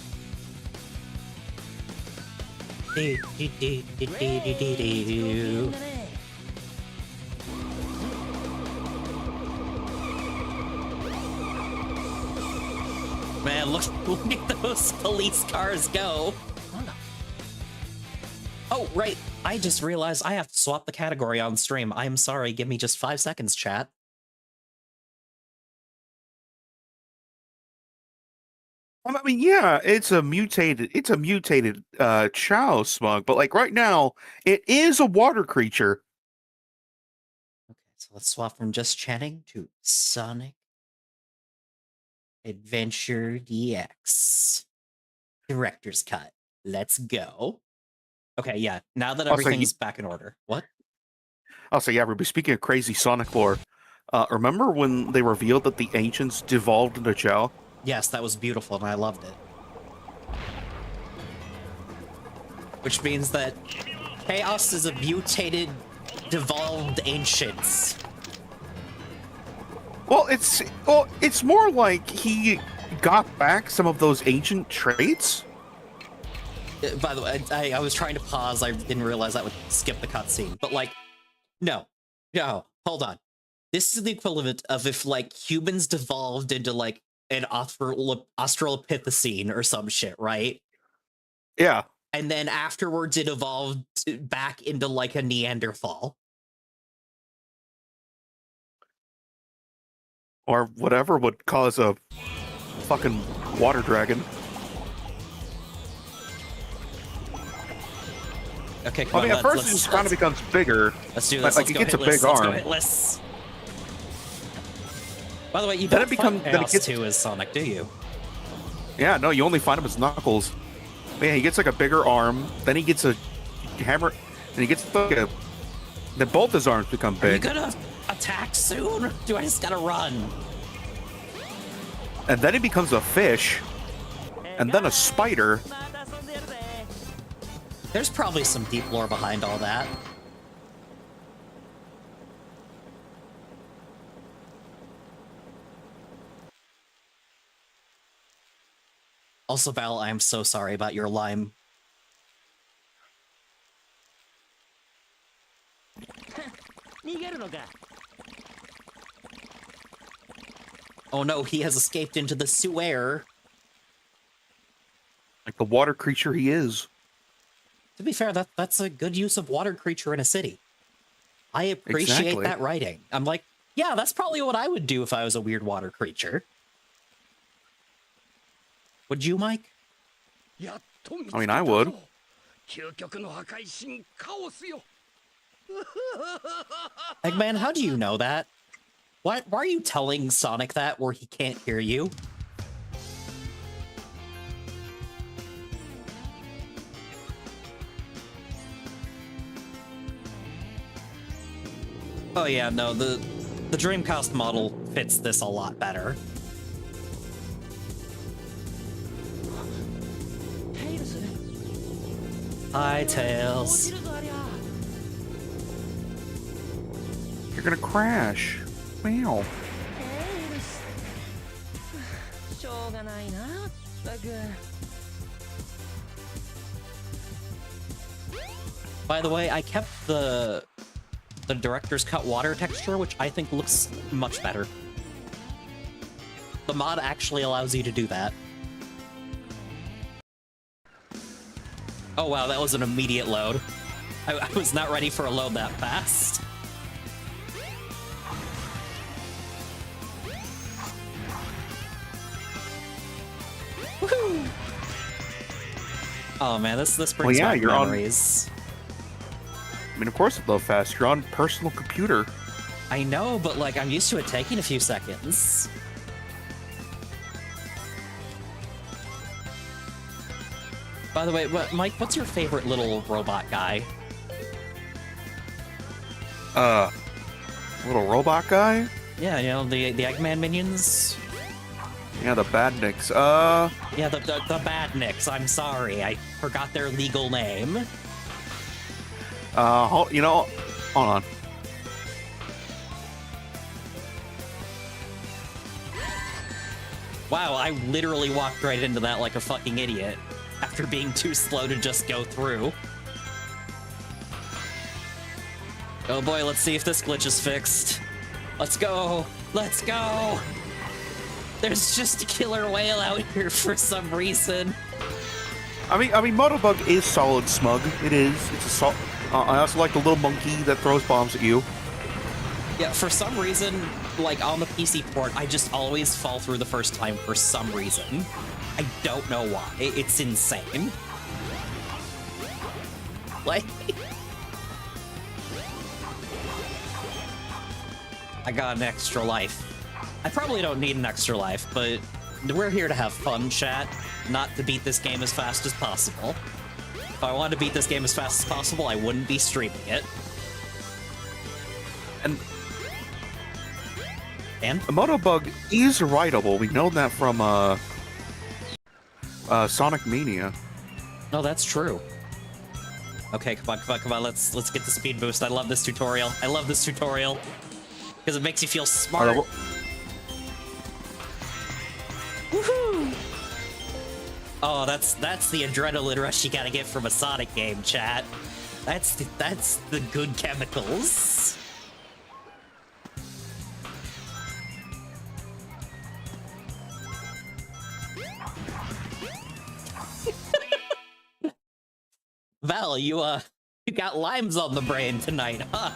Man, look at those police cars go. Oh, right. I just realized I have to swap the category on stream. I'm sorry. Give me just 5 seconds, chat. I mean, yeah, it's a mutated Chao Smug, but like right now, it is a water creature. Okay, so let's swap from just chatting to Sonic Adventure DX. Director's cut. Let's go. Okay, yeah, now that everything's back in order. What? I'll say, yeah, Ruby, speaking of crazy Sonic lore, remember when they revealed that the ancients devolved into Chao? Yes, that was beautiful, and I loved it. Which means that Chaos is a mutated, devolved ancients. it's more like he got back some of those ancient traits. By the way, I was trying to pause. I didn't realize that would skip the cutscene. But like, no, hold on. This is the equivalent of if like humans devolved into like an Australopithecine or some shit, right? Yeah. And then afterwards it evolved back into like a Neanderthal. Or whatever would cause a fucking water dragon. Okay, come I on, mean, at first it just kind of becomes bigger. Let's do this. Like, it gets a big arm. By the way, you Then don't it becomes- find then it Chaos gets- 2 as Sonic, do you? Yeah, no, you only find him as Knuckles. Man, he gets like a bigger arm. Then he gets a hammer, and he gets like a. Then both his arms become Are you big, gonna attack soon? Do I just gotta run? and then he becomes a fish, and then a spider. There's probably some deep lore behind all that. Also, Val, I am so sorry about your lime. Oh no, he has escaped into the sewer. Like the water creature he is. To be fair, that's a good use of water creature in a city. I appreciate Exactly. that writing. I'm like, yeah, that's probably what I would do if I was a weird water creature. Would you, Mike? I mean, I would. Eggman, how do you know that? Why are you telling Sonic that where he can't hear you? Oh yeah, no, the Dreamcast model fits this a lot better. Hi, Tails. You're gonna crash. Meow. By the way, I kept the director's cut water texture, which I think looks much better. The mod actually allows you to do that. Oh wow, that was an immediate load. I was not ready for a load that fast. Woohoo! Oh man, this brings yeah, back you're on- memories. I mean, of course it's low fast. You're on personal computer. I know, but like I'm used to it taking a few seconds. By the way, Mike, what's your favorite little robot guy? Little robot guy? Yeah, you know, the Eggman minions? Yeah, the Badniks. Yeah, the Badniks, I'm sorry, I forgot their legal name. You know, hold on. Wow, I literally walked right into that like a fucking idiot after being too slow to just go through. Oh boy, let's see if this glitch is fixed. Let's go! Let's go! There's just a killer whale out here for some reason. I mean, Motobug is solid smug. It is. It's a I also like the little monkey that throws bombs at you. Yeah, for some reason, like on the PC port, I just always fall through the first time for some reason. I don't know why. It's insane. Like... I got an extra life. I probably don't need an extra life, but we're here to have fun, chat, not to beat this game as fast as possible. If I wanted to beat this game as fast as possible, I wouldn't be streaming it. And And? Motobug is writable. We know that from Sonic Mania. No, that's true. Okay, come on, let's get the speed boost. I love this tutorial. I love this tutorial. Because it makes you feel smart. Oh, that's the adrenaline rush you gotta get from a Sonic game, chat. That's the good chemicals. Val, you got limes on the brain tonight, huh?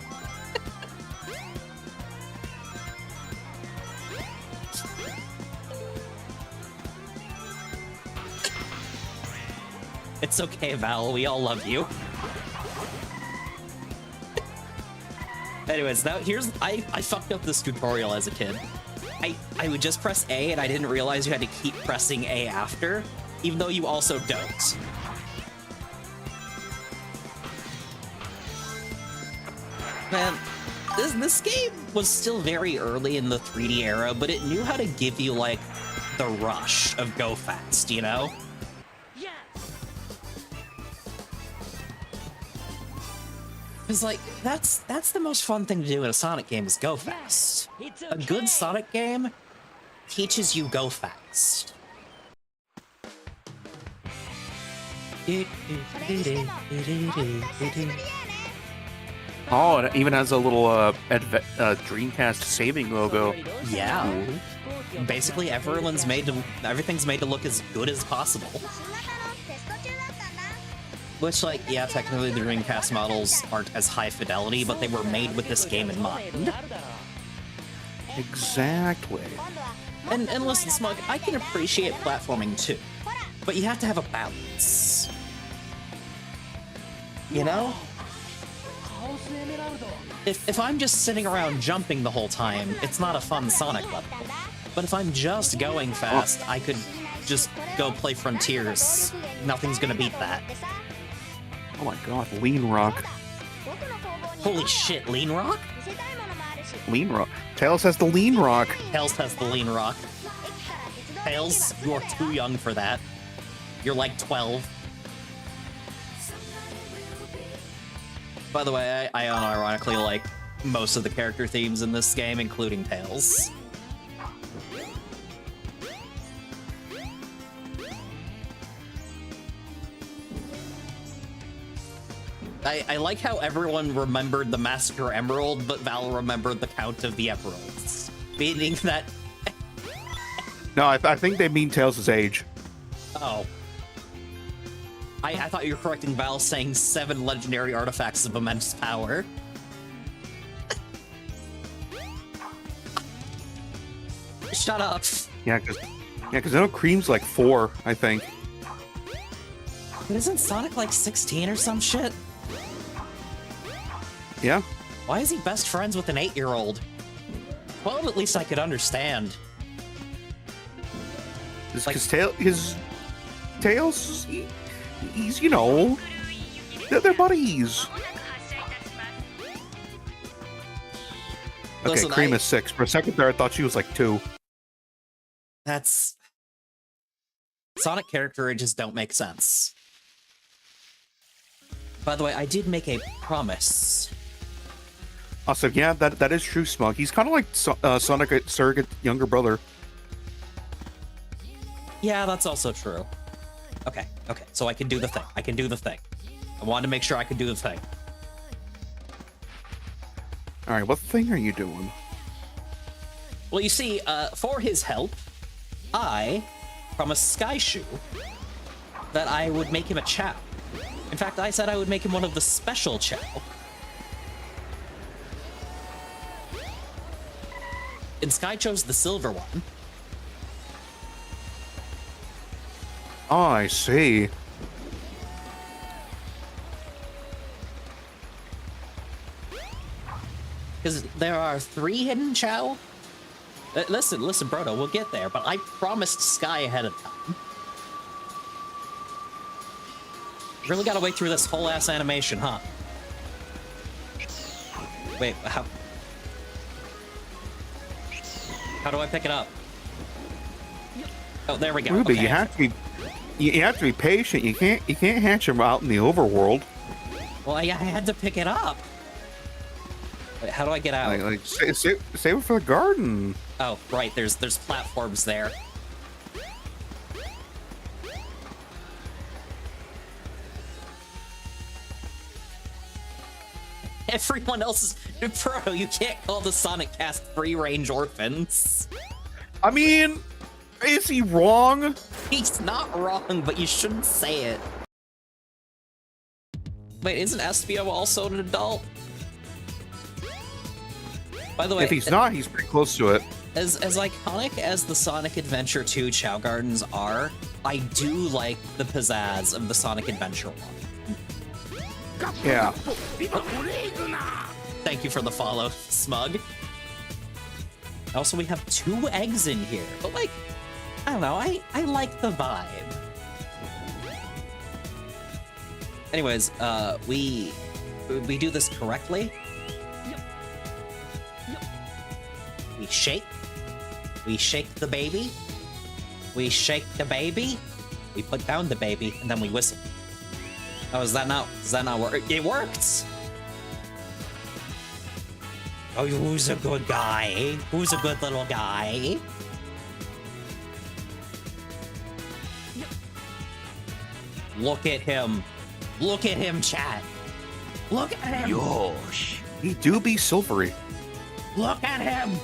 It's okay, Val. We all love you. Anyways, now here's... I fucked up this tutorial as a kid. I would just press A, and I didn't realize you had to keep pressing A after, even though you also don't. Man, this game was still very early in the 3D era, but it knew how to give you, like, the rush of go fast, you know? Because, like, that's the most fun thing to do in a Sonic game is go fast. A good Sonic game teaches you go fast. Oh, it even has a little Dreamcast saving logo. Yeah. Basically, everything's made to look as good as possible. Which, like, yeah, technically the Dreamcast models aren't as high fidelity, but they were made with this game in mind. Exactly. And listen, Smug, I can appreciate platforming too, but you have to have a balance. You know? If I'm just sitting around jumping the whole time, it's not a fun Sonic level. But if I'm just going fast, I could just go play Frontiers. Nothing's gonna beat that. Oh my god, Lean Rock. Holy shit, Lean Rock? Lean Rock. Tails has the Lean Rock. Tails has the Lean Rock. Tails, you are too young for that. You're like 12. By the way, I unironically like most of the character themes in this game, including Tails. I like how everyone remembered the Massacre Emerald, but Val remembered the Count of the Emeralds. Meaning that... No, I think they mean Tails' age. Oh. I thought you were correcting Val saying 7 legendary artifacts of immense power. Shut up. Yeah, because I know Cream's like 4, I think. But isn't Sonic like 16 or some shit? Yeah. Why is he best friends with an 8-year-old? 12 at least I could understand. Because Tails, he's, you know, they're buddies. Okay, Listen, Cream is 6. For a second there, I thought she was like 2. That's... Sonic character ages don't make sense. By the way, I did make a promise. Also, yeah, that is true, Smug. He's kind of like Sonic surrogate younger brother. Yeah, that's also true. Okay, so I can do the thing. I wanted to make sure I could do the thing. Alright, what thing are you doing? Well, you see, for his help, I promised Skyshoe that I would make him a Chao. In fact, I said I would make him one of the special Chao. And Sky chose the silver one. Oh, I see. Because there are 3 hidden Chao. Listen, Brodo, we'll get there, but I promised Sky ahead of time. Really gotta wait through this whole ass animation, huh? Wait, how do I pick it up? Oh, there we go. Ruby, okay. you have to be patient. You can't hatch him out in the overworld. Well, I had to pick it up. Wait, how do I get out? Save it for the garden. Oh, right. There's platforms there. Everyone else is... Bro, you can't call the Sonic cast free-range orphans. I mean, is he wrong? He's not wrong, but you shouldn't say it. Wait, isn't Espio also an adult? By the way, If he's not, he's pretty close to it. as iconic as the Sonic Adventure 2 Chow Gardens are, I do like the pizzazz of the Sonic Adventure 1. Yeah. Thank you for the follow, Smug. Also, we have 2 eggs in here, but like, I don't know, I like the vibe. Anyways, we do this correctly. We shake the baby, we put down the baby, and then we whistle. Oh, does that not work? It worked! Oh, who's a good guy? Who's a good little guy? Look at him. Look at him, chat. Look at him. Yosh. He do be silvery. Look at him.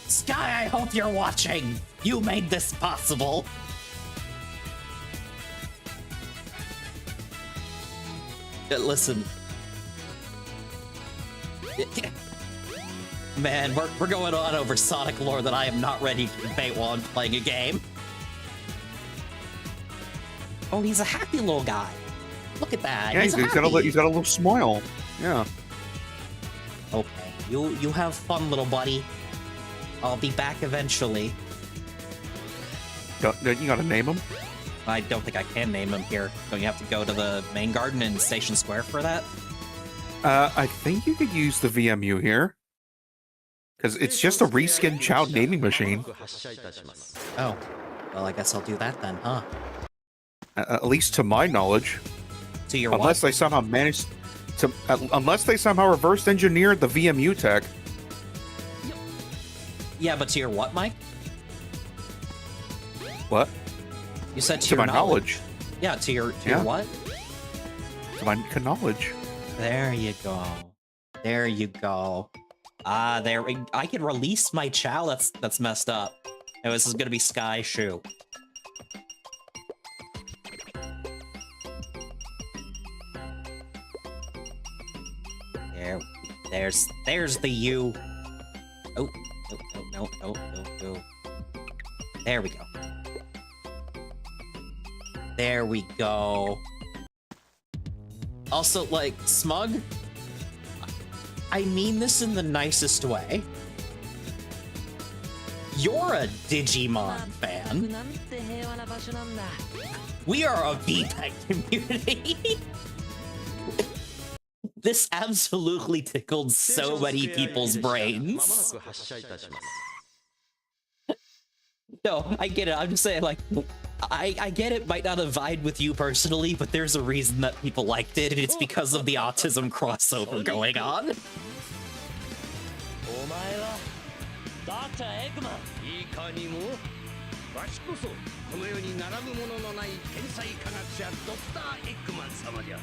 Sky, I hope you're watching. You made this possible. Listen. Man, we're going on over Sonic lore that I am not ready to debate while I'm playing a game. Oh, he's a happy little guy. Look at that. Yeah, he's got a little smile. Yeah. Okay, you have fun, little buddy. I'll be back eventually. Don't you gotta name him? I don't think I can name him here. Don't you have to go to the main garden in Station Square for that? I think you could use the VMU here. Because it's just a reskin Chow naming machine. Oh, well, I guess I'll do that then, huh? At least to my knowledge. To your Unless what? they somehow managed to... unless they somehow reverse engineered the VMU tech. Yeah, but to your what, Mike? What? You said to To your my knowledge. Yeah, to your Yeah. what? To my knowledge. There you go. There you go. Ah, I can release my Chow that's messed up. Oh, this is gonna be Sky Shoe. There's the U. Oh, no. There we go. There we go. Also, like, Smug, I mean this in the nicest way. You're a Digimon fan. We are a VPEG community. This absolutely tickled so many people's brains. No, I get it. I'm just saying, like, I get it might not have vibed with you personally, but there's a reason that people liked it, and it's because of the autism crossover going on. お前はドクターエッグマンいかにもわしこそこの世に並ぶもののない天才科学者ドクターエッグマン様じゃ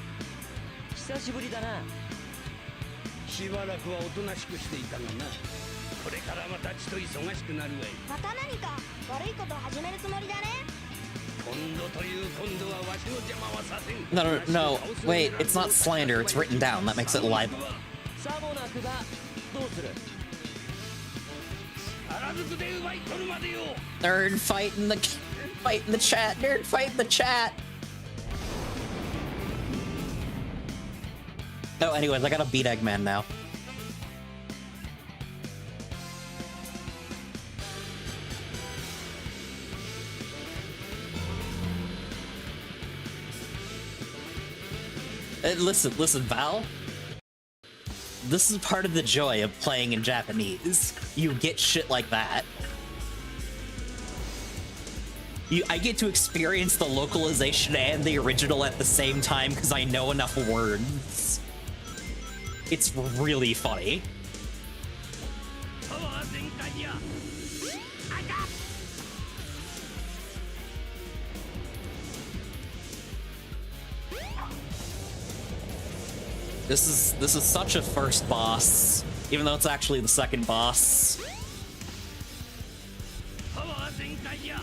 久しぶりだなしばらくはおとなしくしていたがなこれからまたちと忙しくなるわいまた何か悪いこと始めるつもりだね今度という今度はわしの邪魔はさせん No, wait, it's not slander, it's written down, that makes it libel. さもなくばどうする原宿で奪い取るまでよ Nerd fight in the chat, nerd fight in the chat. Oh, anyways, I gotta beat Eggman now. Listen, Val. This is part of the joy of playing in Japanese. You get shit like that. I get to experience the localization and the original at the same time because I know enough words. It's really funny. パワー全開やあかっ Oh, This is such a first boss, even though it's actually the second boss. パワー全開や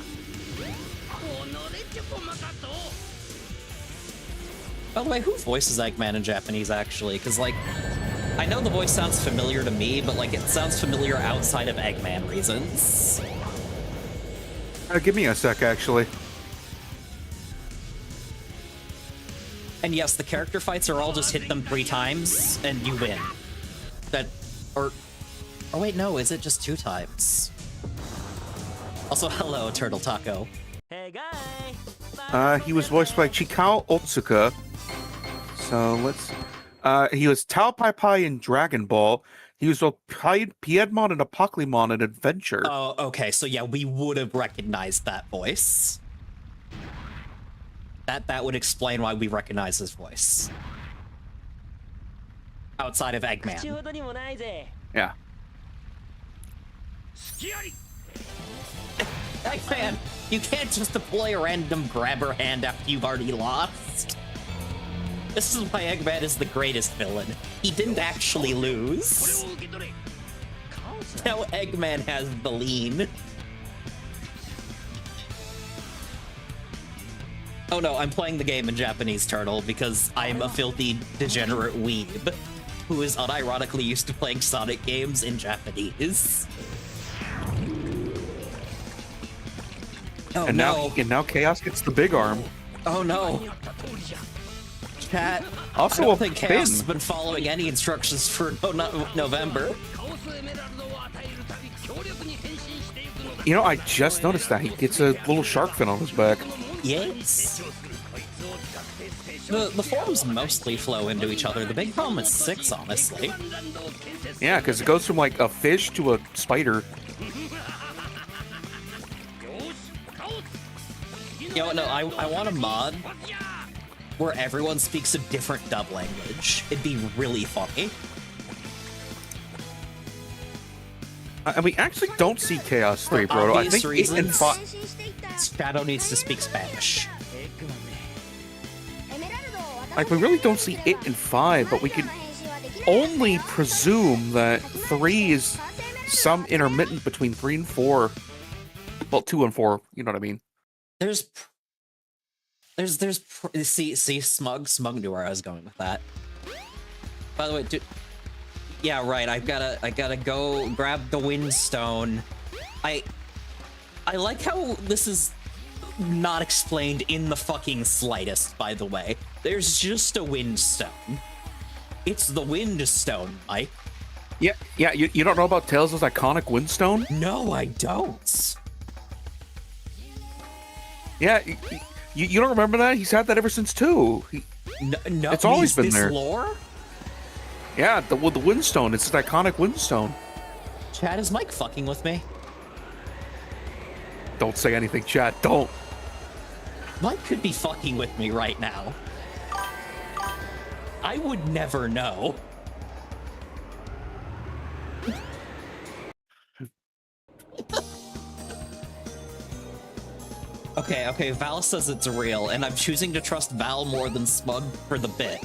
おのれちょこまかと By the way, who voices Eggman in Japanese, actually? Because, like, I know the voice sounds familiar to me, but, like, it sounds familiar outside of Eggman reasons. Give me a sec, actually. And yes, the character fights are all just hit them 3 times, and you win. Or wait, no, is it just 2 times? Also, hello, Turtle Taco. Hey guy He was voiced by Chikao Otsuka. So let's. He was Tao Pai Pai in Dragon Ball. He was Piedmon and Apocalypse in Adventure. Oh, okay, so yeah, we would have recognized that voice. That would explain why we recognize his voice. Outside of 口 Eggman. ほどにもないぜ Yeah. 隙あり Eggman, you can't just deploy a random grabber hand after you've already lost. This is why Eggman is the greatest villain. He didn't actually これ lose. を受け取れカオス Now Eggman has the lean. Oh no, I'm playing the game in Japanese, Turtle, because I'm a filthy, degenerate weeb who is unironically used to playing Sonic games in Japanese. Oh And no. now Chaos gets the big arm. Oh no. やった通りじゃ Chat, Also I a don't think Chaos has pin. been following any instructions for November. カオスエメラルドを与えるたび強力に変身していくのだ You know, I just noticed that he gets a little shark fin on his back. Yes. 成長するこいつを使ってステーション The forms mostly flow into each other. The big problem is 6, honestly. ワンランドを建設 Yeah, because it goes from like a fish to a spider. よしカオス Yo, no, I want a mod where everyone speaks a different dub language. It'd be really funny. And we actually don't see Chaos 3, For bro. I obvious think 8 and reasons. 5. 変身していった Shadow needs to speak Spanish. エッグマンねエメラルドを渡 Like, we really don't see 8 and 5, but we can only presume that 3 is some intermittent between 3 and 4. Well, 2 and 4, you know what I mean? See, Smug knew where I was going with that. By the way, dude, yeah, right, I gotta go grab the Windstone. I like how this is not explained in the fucking slightest, by the way. There's just a Windstone. It's the Windstone, Mike. Yeah, you don't know about Tails' iconic Windstone? No, I don't. Yeah, you don't remember that? He's had that ever since 2. No, It's always been this there. lore? Yeah, the Windstone. It's an iconic Windstone. Chad, is Mike fucking with me? Don't say anything, chat. Don't. Mike could be fucking with me right now. I would never know. Okay, Val says it's real, and I'm choosing to trust Val more than Smug for the bit.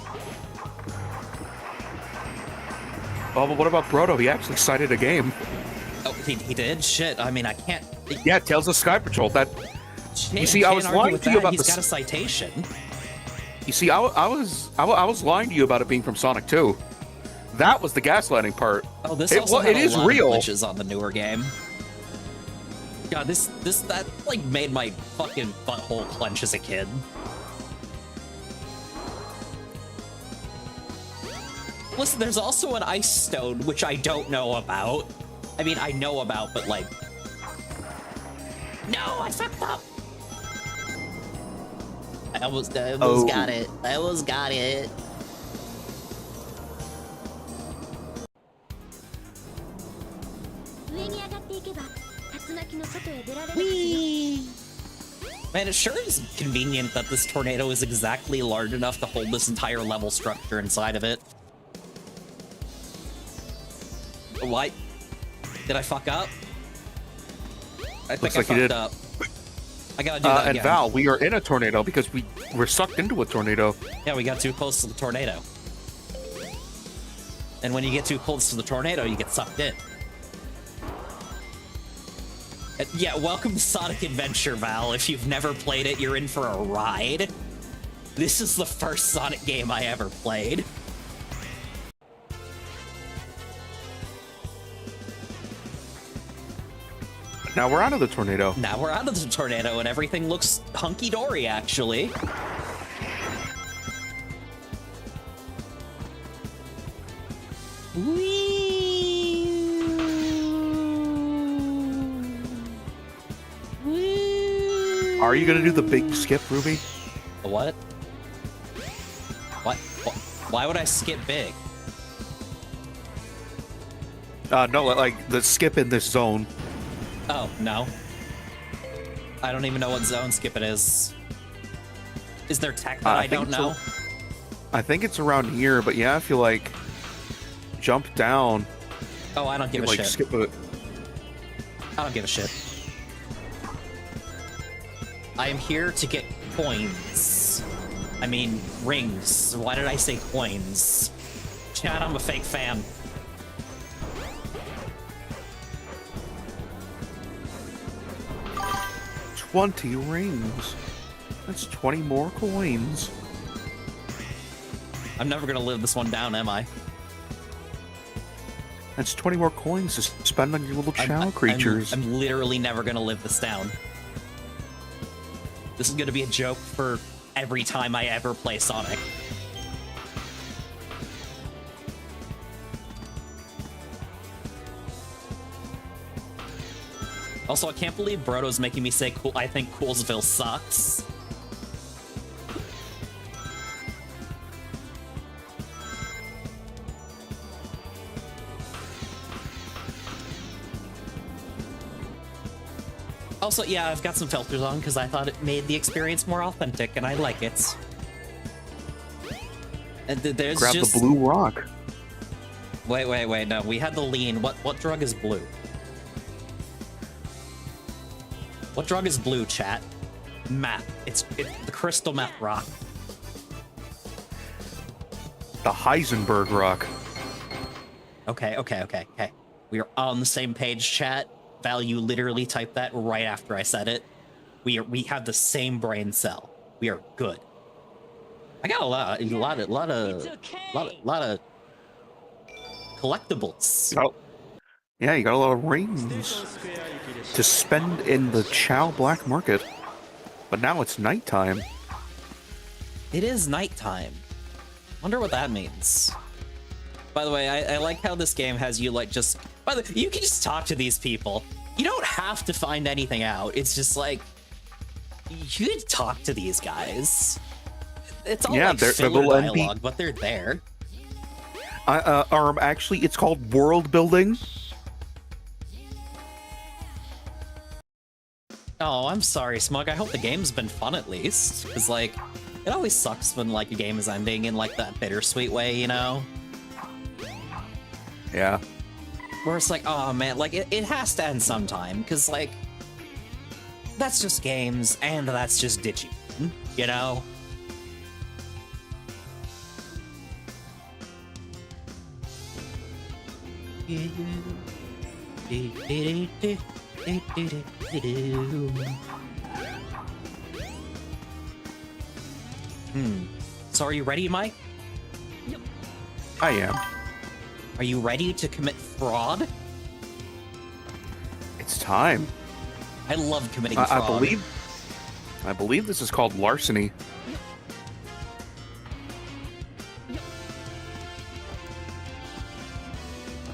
Oh, but what about Brodo? He actually cited a game. Oh, he did? Shit, I mean, I can't... Yeah, Tails of Sky Patrol. That Shit, You see, I was can't argue lying with to you that. about He's this- got a citation. you see, I was lying to you about it being from Sonic 2. That was the gaslighting part. Oh, this It also wa- had it a is lot real. of glitches on the newer game. God, that like made my fucking butthole clench as a kid. Listen, there's also an ice stone, which I don't know about. I mean, I know about, but like... No, I fucked up! I almost Oh. got it. I almost got it. Man, it sure is convenient that this tornado is exactly large enough to hold this entire level structure inside of it. What? Did I fuck up? I think Looks I like you fucked did. up. I gotta do that And again. Val, we are in a tornado because we were sucked into a tornado. Yeah, we got too close to the tornado. And when you get too close to the tornado, you get sucked in. Yeah, welcome to Sonic Adventure, Val. If you've never played it, you're in for a ride. This is the first Sonic game I ever played. Now we're out of the tornado. Now we're out of the tornado and everything looks hunky-dory, actually. Are you gonna do the big skip, Ruby? The what? What? Why would I skip big? No, like the skip in this zone. Oh, no. I don't even know what zone skip it is. Is there tech that I don't know? I think it's around here, but yeah, if you like jump down, Oh, I don't give a like shit. skip it. I don't give a shit. I am here to get coins. I mean, rings. Why did I say coins? Chad, I'm a fake fan. $20 rings. That's 20 more coins. I'm never gonna live this one down, am I? That's 20 more coins to spend on your little chow creatures. I'm literally never gonna live this down. This is gonna be a joke for every time I ever play Sonic. Also, I can't believe Brodo's making me say cool. I think Coolsville sucks. Also, yeah, I've got some filters on because I thought it made the experience more authentic, and I like it. And there's Grab just... the blue rock. Wait, no, we had the lean. What drug is blue? What drug is blue, chat? Meth. It's the crystal meth rock. The Heisenberg rock. Okay. We are on the same page, chat. Val, you literally typed that right after I said it. We have the same brain cell. We are good. I got a lot of collectibles. Oh. Yeah, you got a lot of rings to spend in the Chow Black Market. But now it's nighttime. It is nighttime. Wonder what that means. By the way, I like how this game has you like just... By the way, you can just talk to these people. You don't have to find anything out. It's just like... You can talk to these guys. It's all like they're filler little dialogue, but they're there. Actually, it's called world building. Oh, I'm sorry, Smug. I hope the game's been fun at least. Because, like, it always sucks when, like, a game is ending in, like, that bittersweet way, you know? Yeah. Where it's like, oh, man, like, it has to end sometime. Because, like, that's just games, and that's just ditchy, you know? So are you ready, Mike? I am. Are you ready to commit fraud? It's time. I love committing fraud. I believe this is called larceny.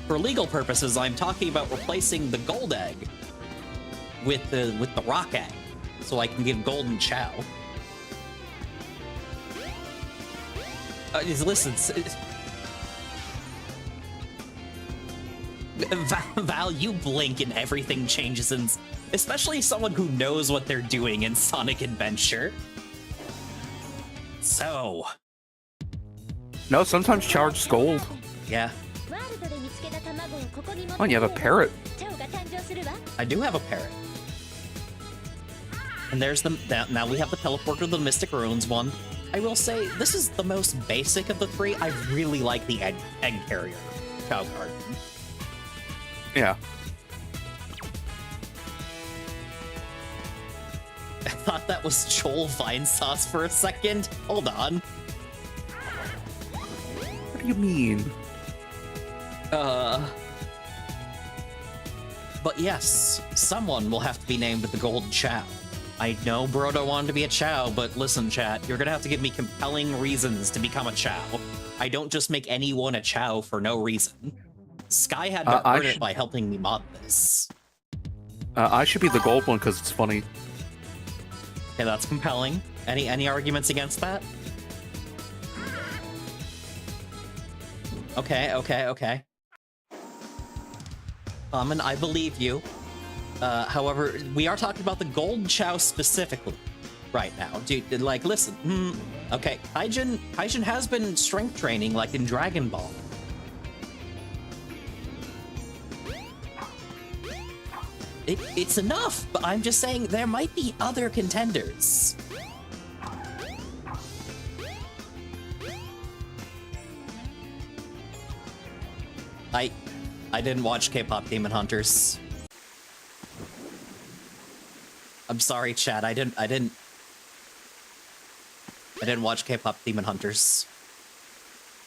For legal purposes, I'm talking about replacing the gold egg with the rock egg, so I can give golden chow. Listen, Val, you blink and everything changes, and especially someone who knows what they're doing in Sonic Adventure. So, No, sometimes Chow are just gold. yeah, ワールドで見つけた卵をここに持って Oh, you have a parrot. チャオが誕生するわ I do have a parrot. And there's the now we have the teleporter, the Mystic Ruins one. I will say, this is the most basic of the three. I really like the egg carrier Chao Garden. Yeah. I thought that was Joel Vinesauce for a second. Hold on. What do you mean? But yes, someone will have to be named the Gold Chao. I know Brodo wanted to be a Chao, but listen, chat, you're gonna have to give me compelling reasons to become a Chao. I don't just make anyone a Chao for no reason. Sky had to earn it by helping me mod this. I should be the gold one because it's funny. Okay, that's compelling. Any arguments against that? Okay. And I believe you. However, we are talking about the Gold Chao specifically right now. Dude, like, listen. Okay, Kaijin has been strength training, like in Dragon Ball. It's enough, but I'm just saying there might be other contenders. I didn't watch K-pop Demon Hunters. I'm sorry, chat. I didn't watch K-pop Demon Hunters.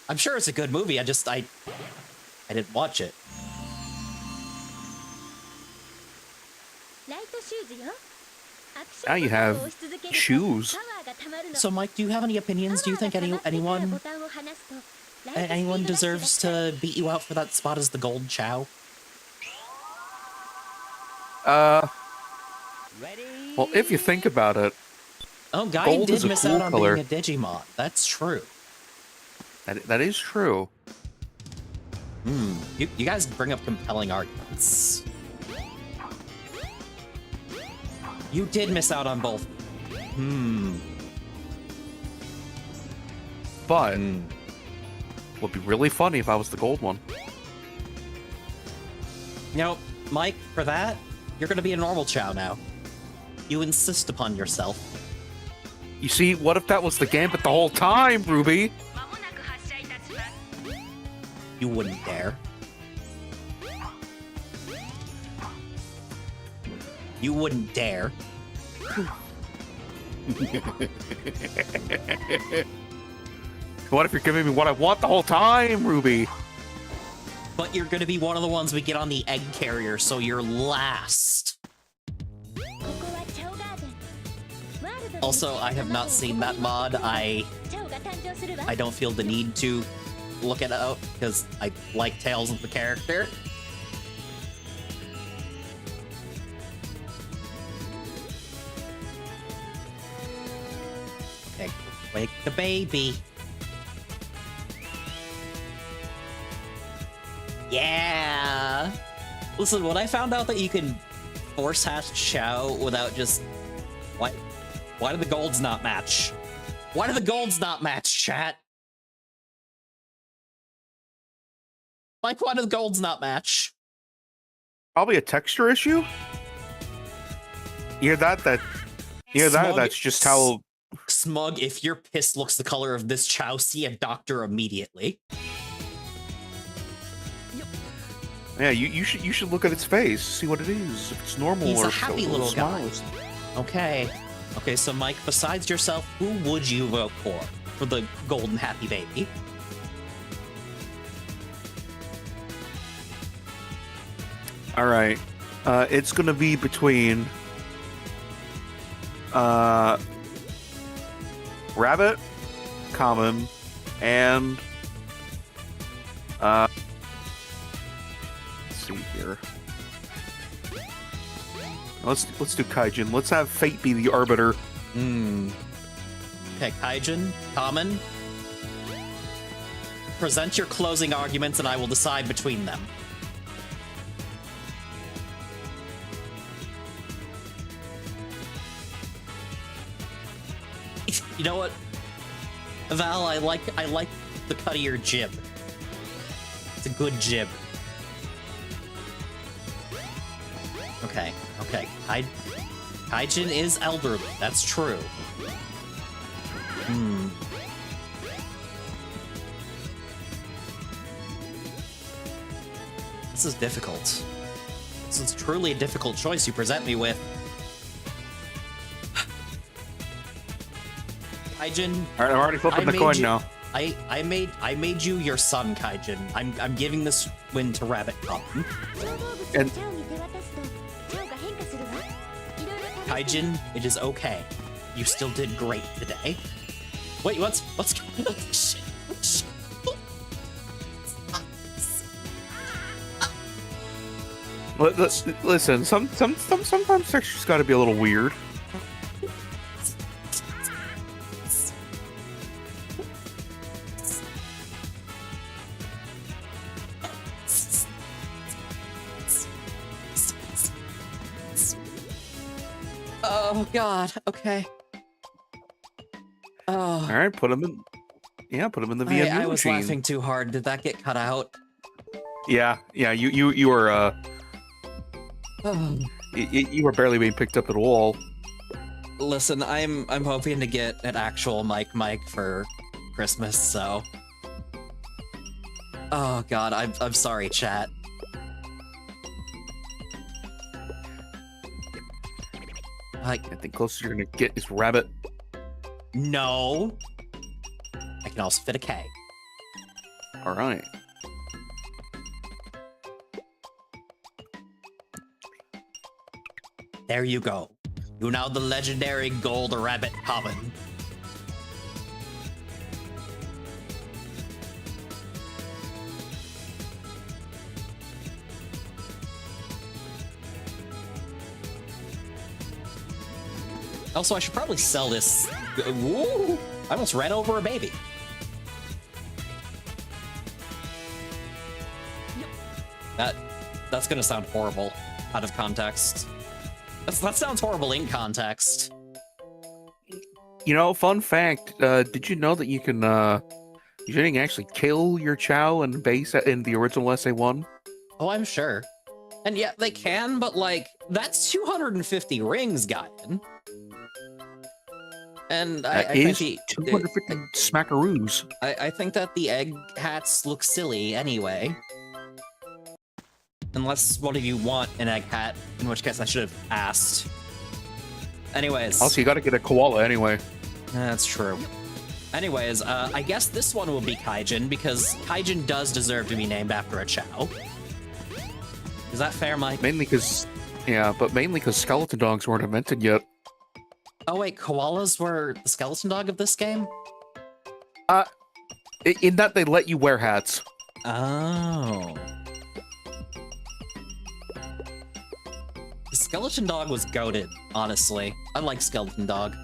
I'm sure it's a good movie. I didn't watch it. Now you have shoes. So, Mike, do you have any opinions? Do you think anyone deserves to beat you out for that spot as the Gold Chao? Well, if you think about it, Oh, Guy gold did is a miss cool out on color. being a Digimon. That's true. that is true. You guys bring up compelling arguments. You did miss out on both. But it would be really funny if I was the gold one. You know, Mike, for that, you're gonna be a normal Chao now. You insist upon yourself. You see, what if that was the Gambit the whole time, Ruby? You wouldn't dare. You wouldn't dare. What if you're giving me what I want the whole time, Ruby? But you're gonna be one of the ones we get on the egg carrier, so you're last. Also, I have not seen that mod. I don't feel the need to look it up because I like Tails of the character. Okay, wake the baby. Yeah! Listen, when I found out that you can force hatch Chao without just... Why do the golds not match? Why do the golds not match, chat? Like, why do the golds not match? Probably a texture issue. You hear that? That's just how. Smug, if your piss looks the color of this Chao, see a doctor immediately. Yeah, you should look at its face, see what it is. If it's normal He's or a happy little guy. smiles. Okay, so Mike, besides yourself, who would you vote for the golden happy baby? All right, it's gonna be between Rabbit, Common, and let's see here. Let's do Kaijin. Let's have Fate be the arbiter. Okay, Kaijin, Common. Present your closing arguments and I will decide between them. You know what? Val, I like the cut of your jib. It's a good jib. Okay. Kaijin is elderly, that's true. Hmm. This is difficult. This is truly a difficult choice you present me with. Kaijin, All right, I'm already flipping the made coin you- now. I made you your son, Kaijin. I'm giving this win to Rabbit Common. 小動物をチ And- ャオに手渡すとチャオが変化するわいろいろ試して Kaijin, it is okay. You still did great today. Wait, what's shit? Shit. Listen, sometimes texture's got to be a little weird. Oh God. Okay. Oh, All right, put him in. Yeah, put him in the VMU I was machine. laughing too hard. Did that get cut out? Yeah, you were Oh. you were barely being picked up at all. Listen, I'm hoping to get an actual mic for Christmas. So. Oh God, I'm sorry, chat. Like, I think closest you're gonna get is Rabbit. no. I can also fit a K. All right. There you go. You're now the legendary Gold Rabbit Common. Also, I should probably sell this. Ooh, I almost ran over a baby. That's gonna sound horrible out of context. That sounds horrible in context. You know, fun fact. Did you know that you can actually kill your Chow in base in the original SA1? Oh, I'm sure. And yeah, they can, but like, that's 250 rings, Gaiden. And I That think is the, 250 smackaroos. I think that the egg hats look silly anyway. Unless one of you want an egg hat, in which case I should have asked. Anyways. Also, you got to get a koala anyway. That's true. Anyways, I guess this one will be Kaijin, because Kaijin does deserve to be named after a Chow. Is that fair, Mike? Mainly because skeleton dogs weren't invented yet. Oh wait, koalas were the skeleton dog of this game? In that they let you wear hats. Oh. The skeleton dog was goated, honestly. I like skeleton dog.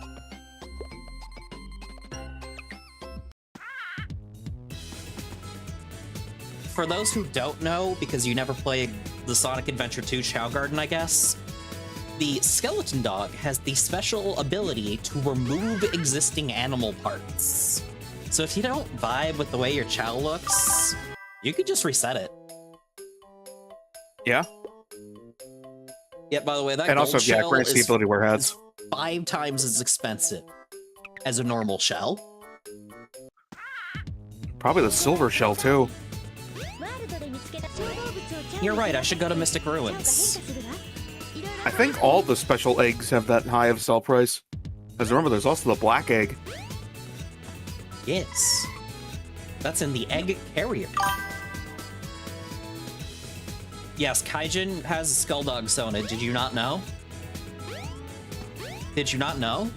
For those who don't know, because you never played the Sonic Adventure 2 Chow Garden, I guess, the skeleton dog has the special ability to remove existing animal parts. So if you don't vibe with the way your Chow looks, you could just reset it. Yeah. Yeah, by the way, that And gold also, shell grants the is ability to wear hats. 5 times as expensive as a normal shell. Probably the silver shell too. ワールドで見つけた小動物をチャオ You're に right, 手 I 渡 should す go to と Mystic チャオが変化 Ruins. するわいろいろ I think all the special eggs have that high of sell price. Because remember, there's also the black egg. Yes. That's in the egg carrier. Yes, Kaijin has a Skulldog Sona. Did you not know? Did you not know?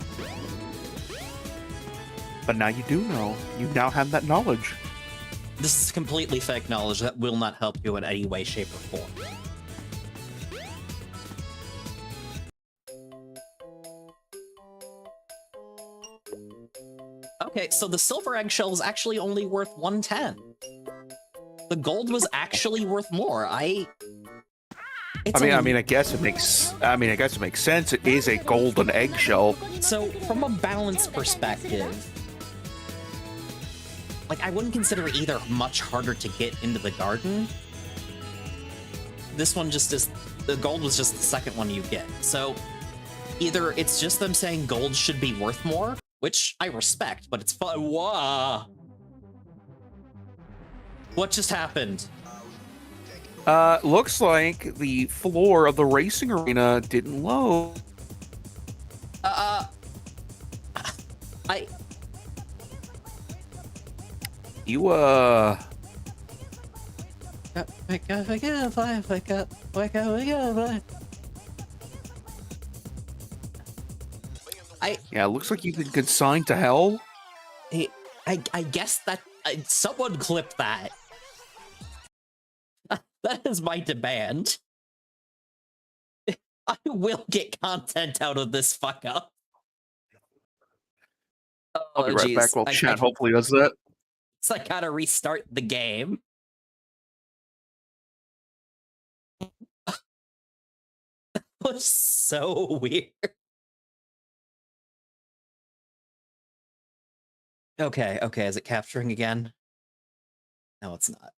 But now you do know. You now have that knowledge. This is completely fake knowledge that will not help you in any way, shape, or form. Okay, so the silver eggshell is actually only worth 110. The gold was actually worth more. I guess it makes sense. It is a golden eggshell. So, from a balance perspective, like, I wouldn't consider either much harder to get into the garden. This one just is, the gold was just the second one you get. So, either it's just them saying gold should be worth more, which I respect, but it's fun. Whoa! What just happened? Looks like the floor of the racing arena didn't load. I You, wake up, wake up, wake up, wake up, wake up, wake up. Yeah, it looks like you've been consigned to hell. I guess that someone clipped that. That is my demand. I will get content out of this fuck up. I'll be right jeez. back while chat hopefully does that. So I gotta restart the game. That was so weird. Okay, is it capturing again? No, it's not.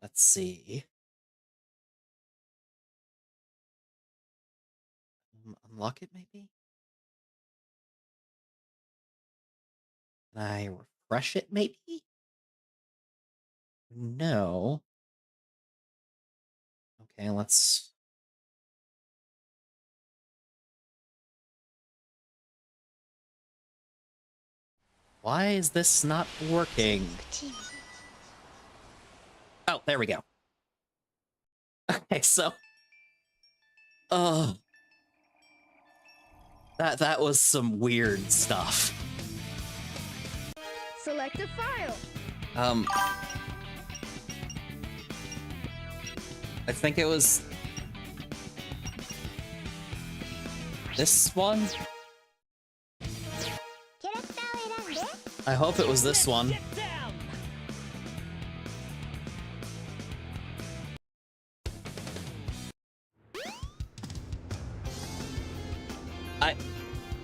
Let's see. Unlock it, maybe? Can I refresh it, maybe? No. Okay, let's... Why is this not working? Oh, there we go. Okay, so... That was some weird stuff. Select a file. I think it was... this one? I hope it was this one.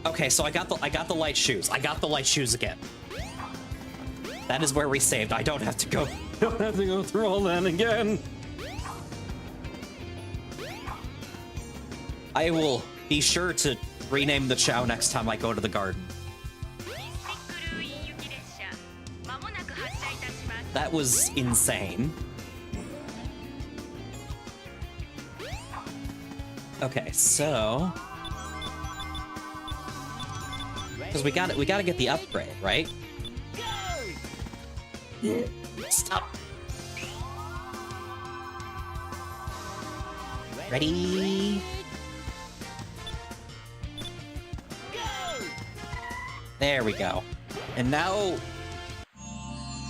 Okay, so I got the light shoes. I got the light shoes again. That is where we saved. I don't have to go. Don't have to go through all that again. I will be sure to rename the Chow next time I go to the garden. That was insane. Okay, so... because we gotta get the upgrade, right? Stop. Ready? There we go. And now...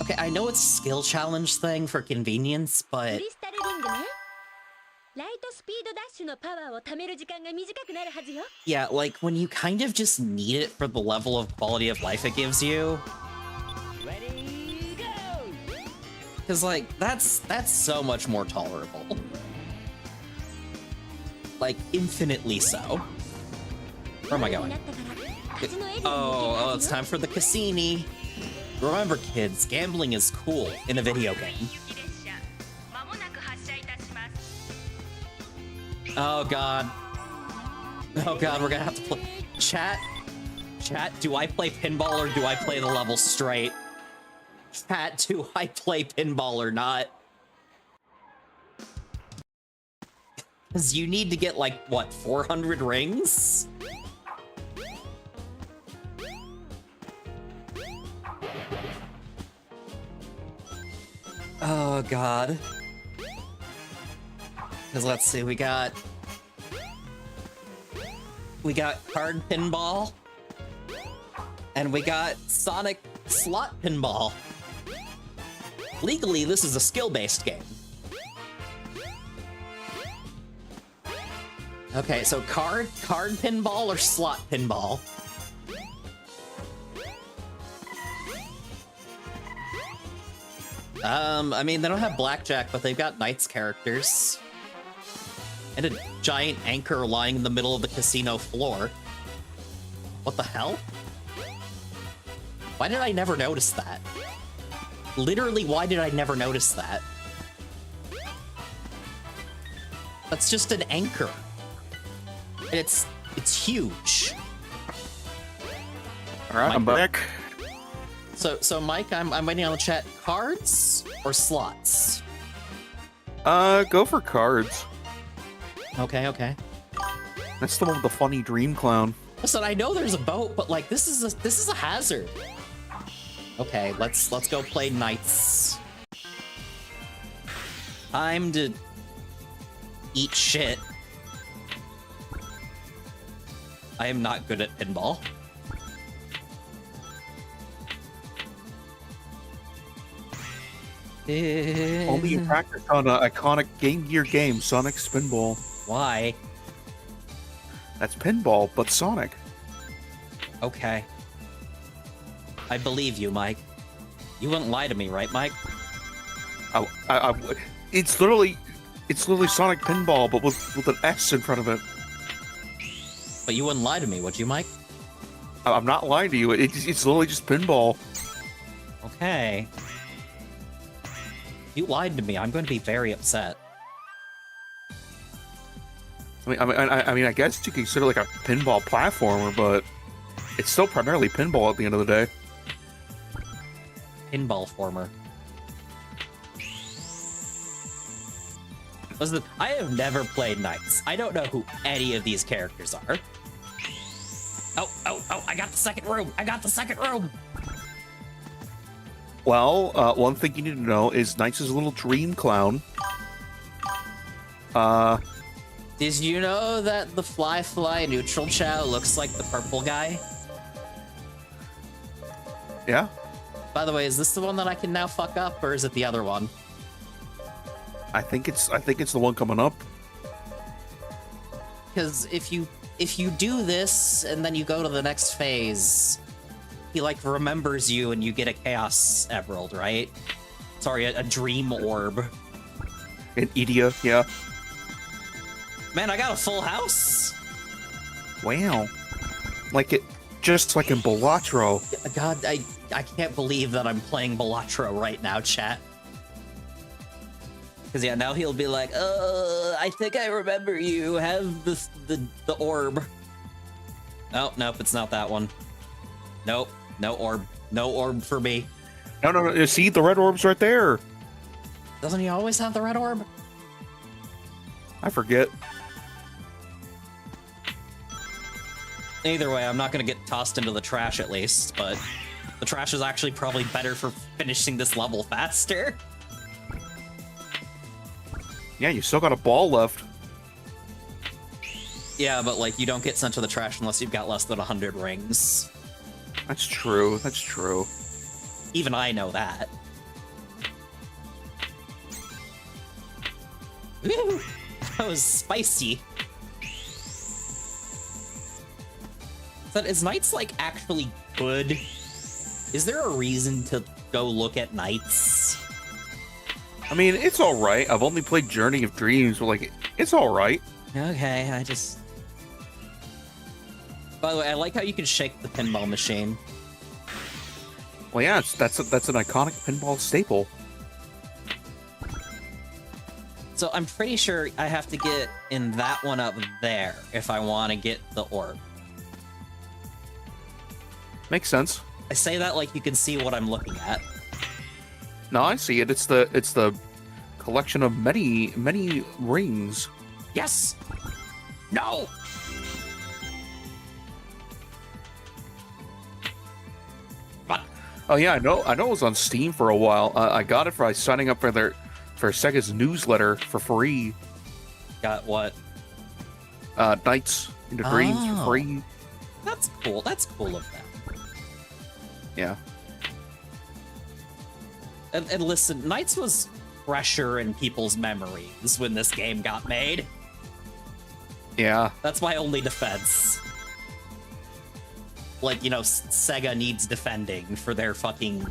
okay, I know it's a skill challenge thing for convenience, but... yeah, like, when you kind of just need it for the level of quality of life it gives you. Because, like, that's so much more tolerable. Like, infinitely so. Where am I going? Oh, it's time for the Cassini. Remember, kids, gambling is cool in a video game. Oh god. Oh god, we're gonna have to play... Chat, do I play pinball or do I play the level straight? Chat, do I play pinball or not? Because you need to get, like, what, 400 rings? Oh god. Because let's see, we got card pinball, and we got Sonic slot pinball. Legally, this is a skill-based game. Okay, so card pinball or slot pinball? I mean, they don't have blackjack, but they've got Knights characters. And a giant anchor lying in the middle of the casino floor. What the hell? Why did I never notice that? Literally, why did I never notice that? That's just an anchor. And it's huge. All right, I'm back. So Mike, I'm waiting on the chat. Cards or slots? Go for cards. Okay. That's the one with the funny dream clown. Listen, I know there's a boat, but like this is a hazard. Okay, let's go play knights. Time to eat shit. I am not good at pinball. Only you practice on an iconic Game Gear game, Sonic Spinball. Why? That's pinball, but Sonic. Okay. I believe you, Mike. You wouldn't lie to me, right, Mike? It's literally Sonic Pinball, but with an S in front of it. But you wouldn't lie to me, would you, Mike? I'm not lying to you. It's literally just pinball. Okay. You lied to me. I'm going to be very upset. I mean, I guess you could consider it like a pinball platformer, but it's still primarily pinball at the end of the day. Pinball former. Listen, I have never played Knights. I don't know who any of these characters are. Oh, I got the second room. Well, one thing you need to know is Knights is a little dream clown. Did you know that the Fly neutral Chow looks like the purple guy? Yeah. By the way, is this the one that I can now fuck up, or is it the other one? I think it's the one coming up. Because if you do this and then you go to the next phase, he like remembers you and you get a Chaos Emerald, right? Sorry, a Dream Orb. In Edea, yeah. Man, I got a full house. Wow. Like it, just like in Balatro. God, I can't believe that I'm playing Balatro right now, chat. Because yeah, now he'll be like, I think I remember you. Have the orb. Oh, nope, it's not that one. Nope, no orb. No orb for me. No. See, the red orb's right there. Doesn't he always have the red orb? I forget. Either way, I'm not going to get tossed into the trash at least, but the trash is actually probably better for finishing this level faster. Yeah, you still got a ball left. Yeah, but like, you don't get sent to the trash unless you've got less than 100 rings. That's true. That's true. Even I know that. Woo! That was spicy. Is Knights like actually good? Is there a reason to go look at Knights? I mean, it's all right. I've only played Journey of Dreams, but like, it's all right. Okay, I just. By the way, I like how you can shake the pinball machine. Well, yeah, that's an iconic pinball staple. So I'm pretty sure I have to get in that one up there if I want to get the orb. Makes sense. I say that like you can see what I'm looking at. No, I see it. It's the collection of many rings. Yes! No! But Oh yeah, I know it was on Steam for a while. I got it by signing up for Sega's newsletter for free. got what? Nights into Dreams for Oh. free. That's cool. That's cool of them. Yeah. And listen, Knights was fresher in people's memories when this game got made. Yeah. That's my only defense. Like, you know, Sega needs defending for their fucking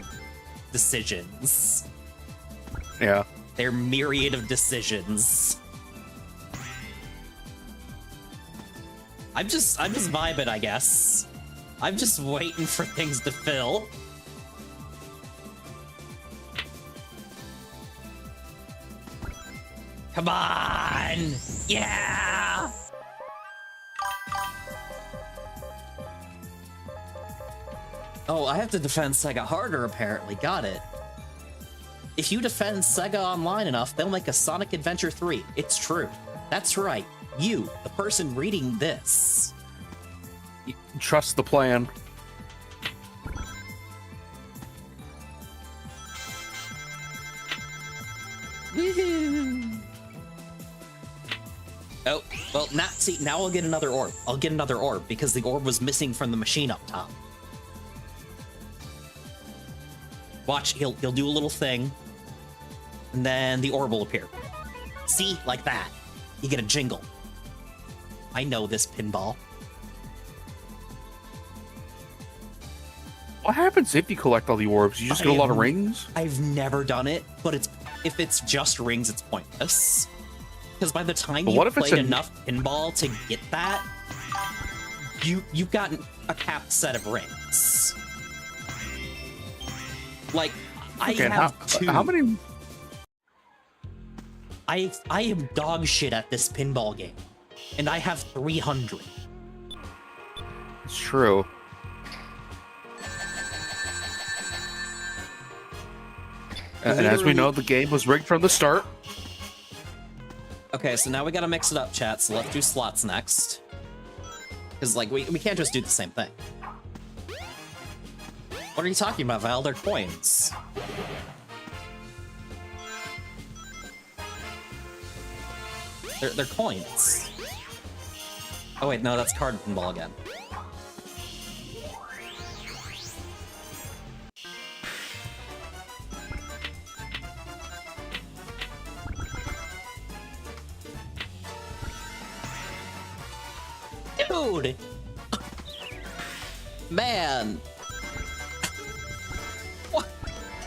decisions. Yeah. Their myriad of decisions. I'm just vibing, I guess. I'm just waiting for things to fill. Come on! Yeah! Oh, I have to defend Sega harder, apparently. Got it. If you defend Sega Online enough, they'll make a Sonic Adventure 3. It's true. That's right. You, the person reading this. Trust the plan. Oh, well, now I'll get another orb. I'll get another orb because the orb was missing from the machine up top. Watch, he'll do a little thing, and then the orb will appear. See? Like that. You get a jingle. I know this pinball. What happens if you collect all the orbs? You just get a lot of rings? I've never done it, but if it's just rings, it's pointless. Because by the time you've played enough pinball to get that, you've gotten a capped set of rings. Like, I have two. How many? I am dog shit at this pinball game, and I have 300. It's true. And as we know, the game was rigged from the start. Okay, so now we gotta mix it up, chat, so let's do slots next. Because, like, we can't just do the same thing. What are you talking about, Val? They're coins. They're coins. Oh wait, no, that's card pinball again. Dude! Man!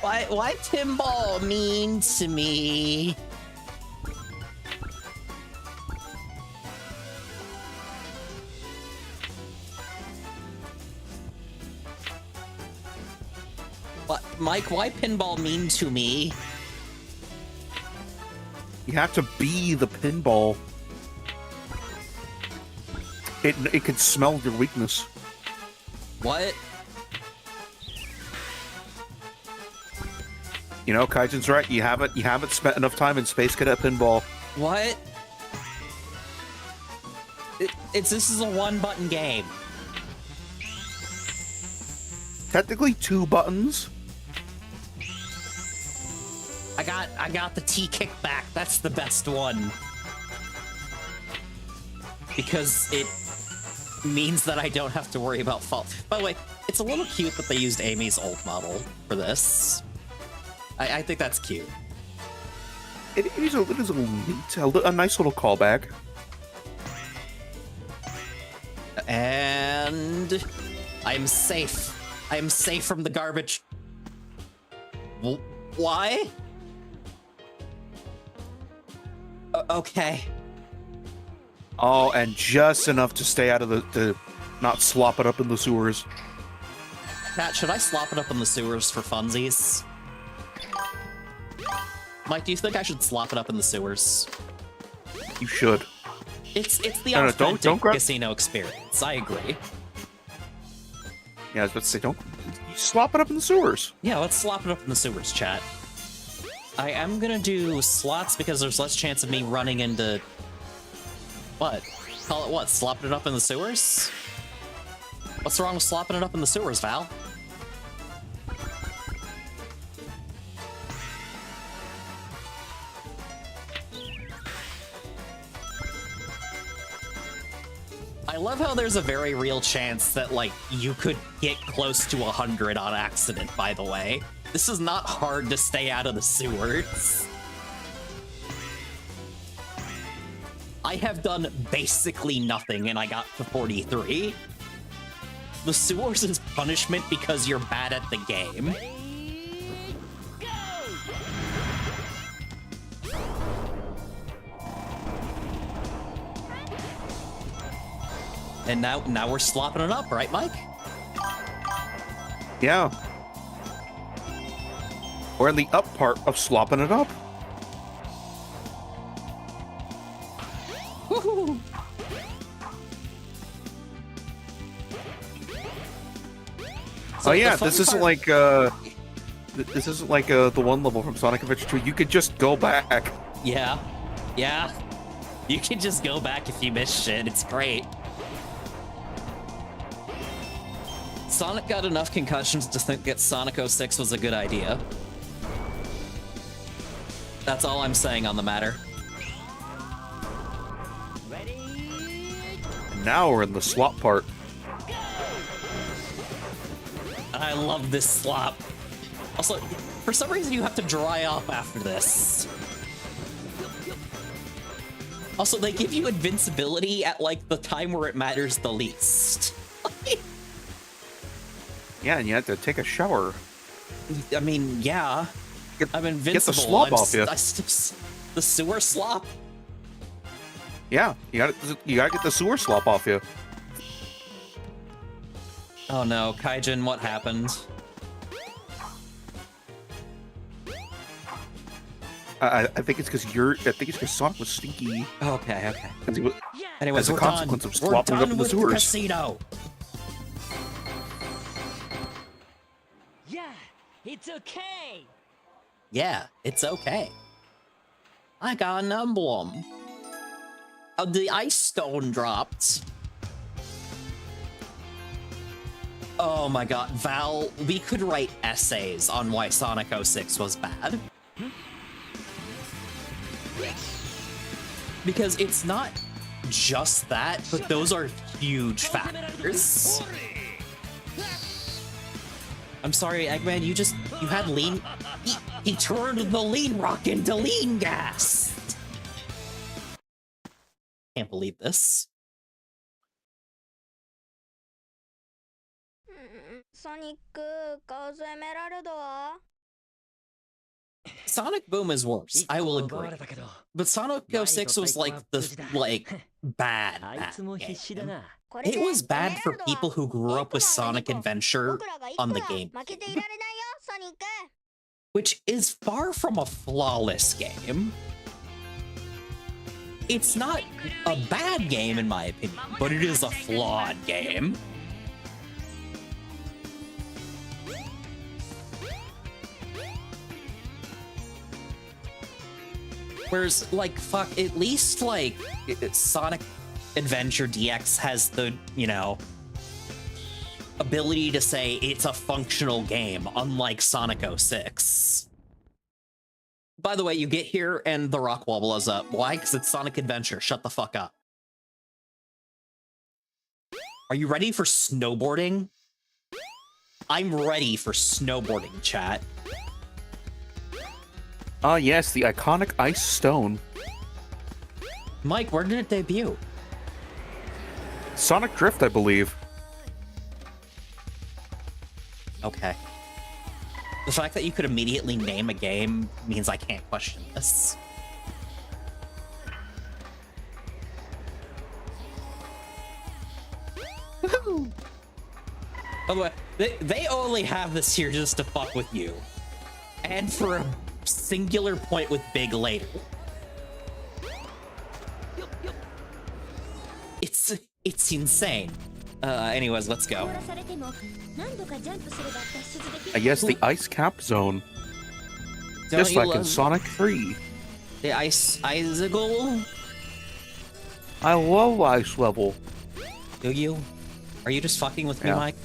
Why pinball mean to me? What, Mike, why pinball mean to me? You have to be the pinball. It can smell your weakness. What? You know, Kaijin's right. You haven't spent enough time in Space Cadet Pinball. What? This is a one-button game. Technically 2 buttons. I got the T kickback. That's the best one. Because it means that I don't have to worry about fault. By the way, it's a little cute that they used Amy's old model for this. I think that's cute. It is a neat, a nice little callback. And I'm safe. I am safe from the garbage. Why? Okay. Oh, and just enough to stay out of the not slop it up in the sewers. Pat, should I slop it up in the sewers for funsies? Mike, do you think I should slop it up in the sewers? You should. It's the No, authentic don't casino experience. I agree. Yeah, I was about to say, don't you slop it up in the sewers. Yeah, let's slop it up in the sewers, chat. I am gonna do slots because there's less chance of me running into... What? Call it what? Slopping it up in the sewers? What's wrong with slopping it up in the sewers, Val? I love how there's a very real chance that, like, you could get close to 100 on accident, by the way. This is not hard to stay out of the sewers. I have done basically nothing and I got to 43. The sewers is punishment because you're bad at the game. And now we're slopping it up, right, Mike? Yeah. We're in the up part of slopping it up. Woohoo! So Oh the yeah, fun this isn't part- like this isn't like the one level from Sonic Adventure 2. You could just go back. Yeah. Yeah. You can just go back if you miss shit. It's great. Sonic got enough concussions to think that Sonic 06 was a good idea. That's all I'm saying on the matter. And now we're in the slot part. I love this slop. Also, for some reason you have to dry off after this. Also, they give you invincibility at like the time where it matters the least. Yeah, and you have to take a shower. I mean, yeah. Get- I'm invincible. slop off you. The sewer slop? Yeah, you gotta get the sewer slop off you. Oh no, Kaijin, what happened? I think it's because Sonic was stinky. Okay, okay. 'Cause he was- Anyways, As a we're consequence done. of We're slopping up done in the with the sewers. casino. Yeah, it's okay. Yeah, it's okay. I got an emblem. Oh, the ice stone dropped. Oh my god, Val, we could write essays on why Sonic 06 was bad. Because it's not just that, but those are huge factors. I'm sorry, Eggman, you had lean... He turned the lean rock into lean gas! Can't believe this. ソニック、カオスエメラルドは Sonic Boom is worse, I will agree. But Sonic 06 was like bad game. これで It was bad エメラ for ルドは people who grew up with Sonic Adventure 僕らがいく on the ら game, 負けていられないよ、ソニック。 which is far from a flawless game. It's not a bad game in my opinion, but it is a flawed game. Whereas, like, fuck, at least, like, Sonic Adventure DX has the, you know, ability to say it's a functional game, unlike Sonic 06. By the way, you get here and the rock wall blows up. Why? Because it's Sonic Adventure. Shut the fuck up. Are you ready for snowboarding? I'm ready for snowboarding, chat. Ah, yes, the iconic Ice Stone. Mike, where did it debut? Sonic Drift, I believe. Okay. The fact that you could immediately name a game means I can't question this. Woohoo! By the way, they only have this here just to fuck with you. And for a singular point with Big later. It's insane. Anyways, let's go. 凍らされても何度かジャンプすれば脱出できる。 Yes, the Ice Cap Zone. Don't Just you like in love Sonic 3. the icicle? I love Ice Level. Do you? Are you just fucking with me, Yeah. Mike?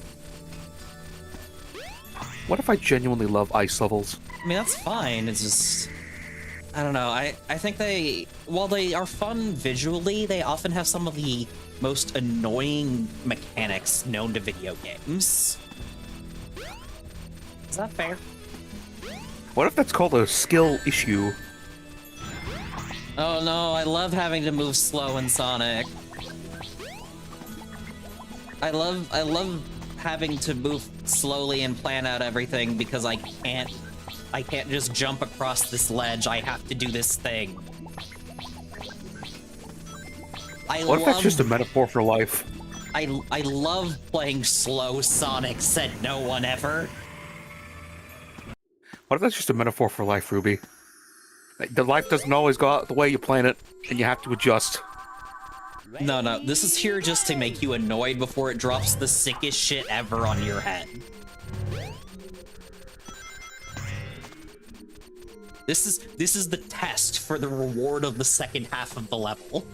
What if I genuinely love Ice Levels? I mean, that's fine. It's just... I don't know. I think they... While they are fun visually, they often have some of the most annoying mechanics known to video games. Is that fair? What if that's called a skill issue? Oh no, I love having to move slow in Sonic. I love having to move slowly and plan out everything because I can't just jump across this ledge. I have to do this thing. What if that's just a metaphor for life? I love playing slow Sonic, said no one ever. What if that's just a metaphor for life, Ruby? The life doesn't always go out the way you plan it, and you have to adjust. No, no, this is here just to make you annoyed before it drops the sickest shit ever on your head. This is the test for the reward of the second half of the level.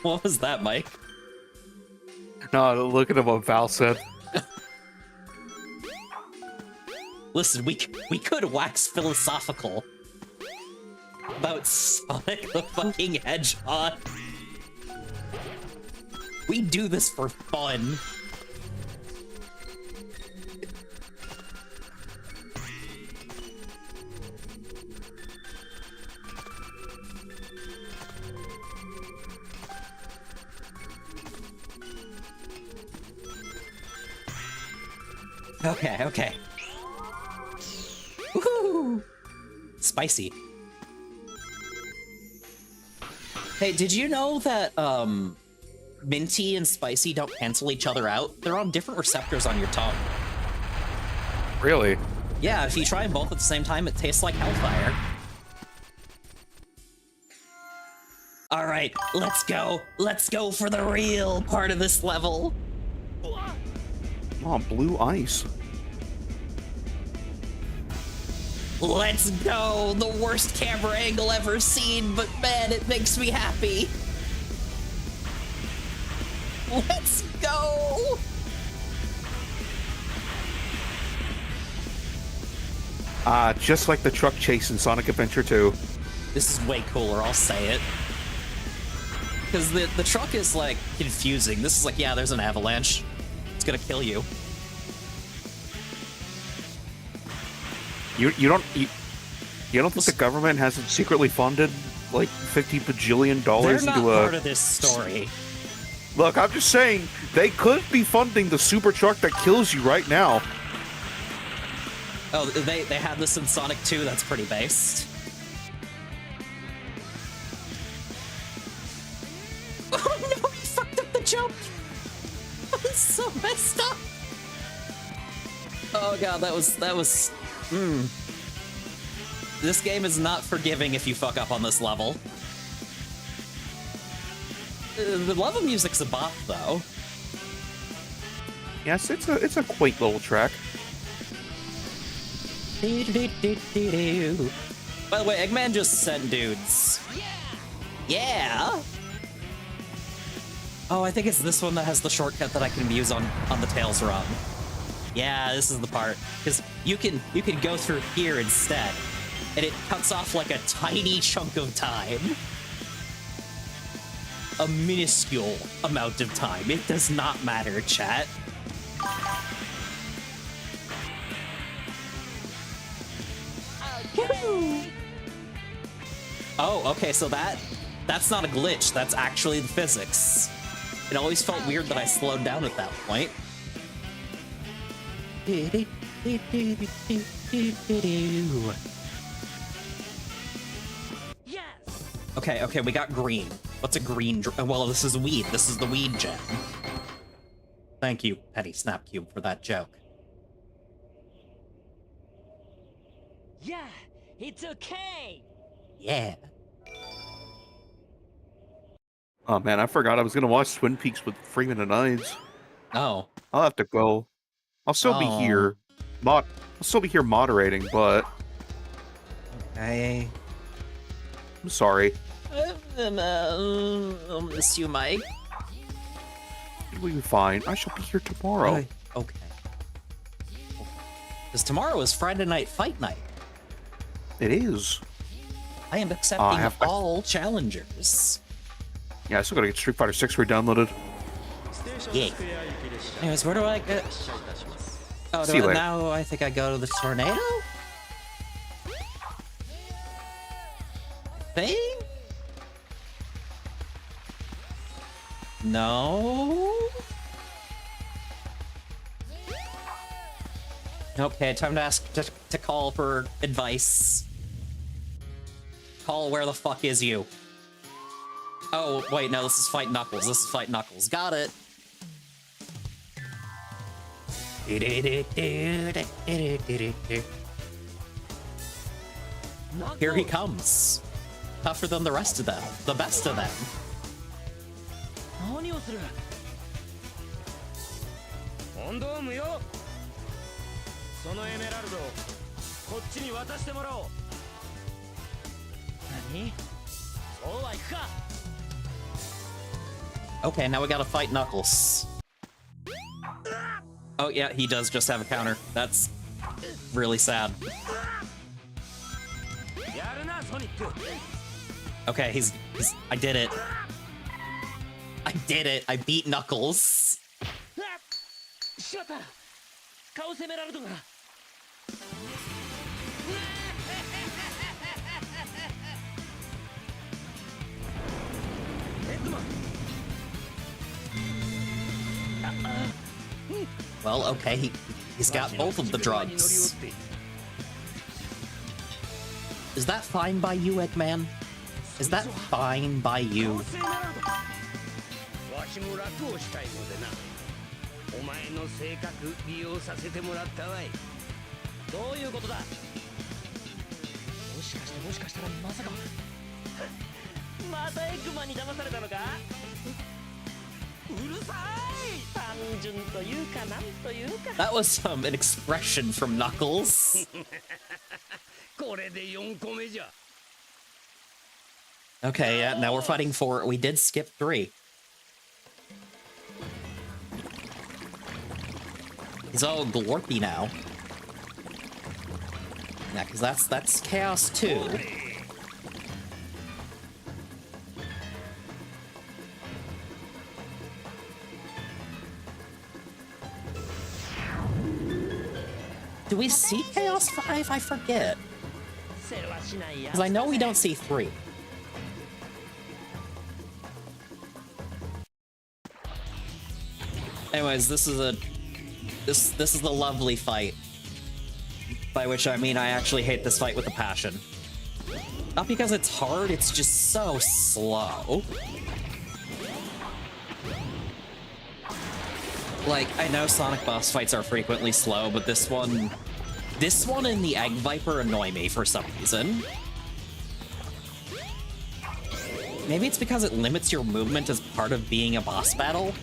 What was that, Mike? No, look at what Val said. Listen, we could wax philosophical about Sonic the fucking Hedgehog. We do this for fun. Okay, okay. Woohoo! Spicy. Hey, did you know that minty and spicy don't cancel each other out? They're on different receptors on your tongue. Really? Yeah, if you try them both at the same time, it tastes like hellfire. All right, let's go. Let's go for the real part of this level. Oh, blue ice. Let's go! The worst camera angle ever seen, but man, it makes me happy. Let's go! Just like the truck chase in Sonic Adventure 2. This is way cooler, I'll say it. Because the truck is, like, confusing. This is like, yeah, there's an avalanche. It's gonna kill you. You don't think the government hasn't secretly funded like $50 bajillion They're not into a part of this story. Look, I'm just saying they could be funding the super truck that kills you right now. Oh, they had this in Sonic 2, that's pretty based. Oh no, he fucked up the jump! That's so messed up! Oh god, that was... This game is not forgiving if you fuck up on this level. The level music's a bop, though. Yes, it's a quaint little track. By the way, Eggman just sent dudes. Yeah! Oh, I think it's this one that has the shortcut that I can use on the Tails run. Yeah, this is the part. Because you can go through here instead. And it cuts off like a tiny chunk of time. A minuscule amount of time. It does not matter, chat. Oh, okay, so that's not a glitch. That's actually the physics. It always felt weird that I slowed down at that point. Okay, we got green. What's a green? Well, this is weed. This is the weed gem. Thank you, Petty Snapcube, for that joke. Yeah, it's okay. Yeah. Oh man, I forgot I was gonna watch Twin Peaks with Freeman and Ides. Oh. I'll have to go. I'll still be here. I'll still be here moderating, but Okay. I'm sorry. I'll miss you, Mike. We'll be fine. I shall be here tomorrow. Okay. Because tomorrow is Friday Night Fight Night. It is. I am accepting all challengers. Yeah, I still gotta get Street Fighter 6 re-downloaded. Yeah. Anyways, where do I go? Oh, See you later. Now I think I go to the tornado? Thing? No? Okay, time to ask to call for advice. Call, where the fuck is you? Oh, wait, no, this is Fight Knuckles. This is Fight Knuckles. Got it. Here he comes. Tougher than the rest of them. The best of them. 何をするコンドームよそのエメラルドをこっちに渡してもらおう何そうはいくか Okay, now we gotta fight Knuckles. Oh yeah, he does just have a counter. That's really sad. やるなソニック Okay, he's I did it. I did it. I beat Knuckles. しまったカオスエメラルドがエッグマン Well, okay, he's got both of the drugs. Is that fine by you, Eggman? Is that fine by you? わしも楽をしたいのでなお前の性格利用させてもらったわいどういうことだもしかしたらまさかまたエッグマンに騙されたのかうるさい単純というかなんというか That was an expression from Knuckles. これで4個目じゃ Okay, yeah, now we're fighting 4. We did skip 3. He's all glorpy now. Yeah, because that's Chaos 2. Do we see Chaos 5? I forget. 世話しないや Because I know we don't see 3. Anyways, this is a lovely fight. By which I mean I actually hate this fight with a passion. Not because it's hard, it's just so slow. Like, I know Sonic boss fights are frequently slow, but this one and the Egg Viper annoy me for some reason. Maybe it's because it limits your movement as part of being a boss battle?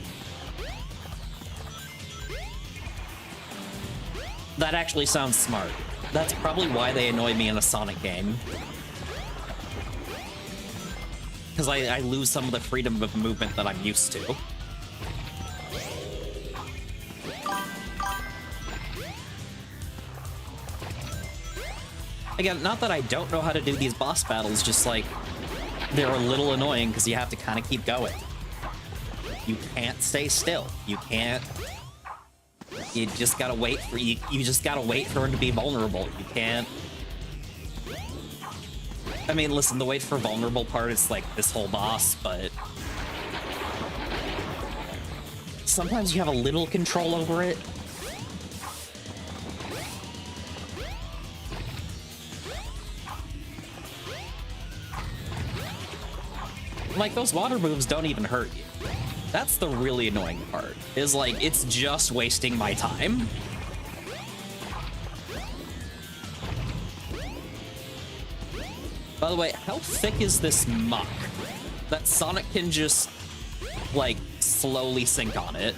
That actually sounds smart. That's probably why they annoy me in a Sonic game. Because I lose some of the freedom of movement that I'm used to. Again, not that I don't know how to do these boss battles, just like, they're a little annoying because you have to kind of keep going. You can't stay still. You can't... You just gotta wait for you just gotta wait for him to be vulnerable. You can't. I mean, listen, the wait for vulnerable part is like this whole boss, but sometimes you have a little control over it. Like, those water moves don't even hurt you. That's the really annoying part, is like, it's just wasting my time. By the way, how thick is this muck that Sonic can just, like, slowly sink on it?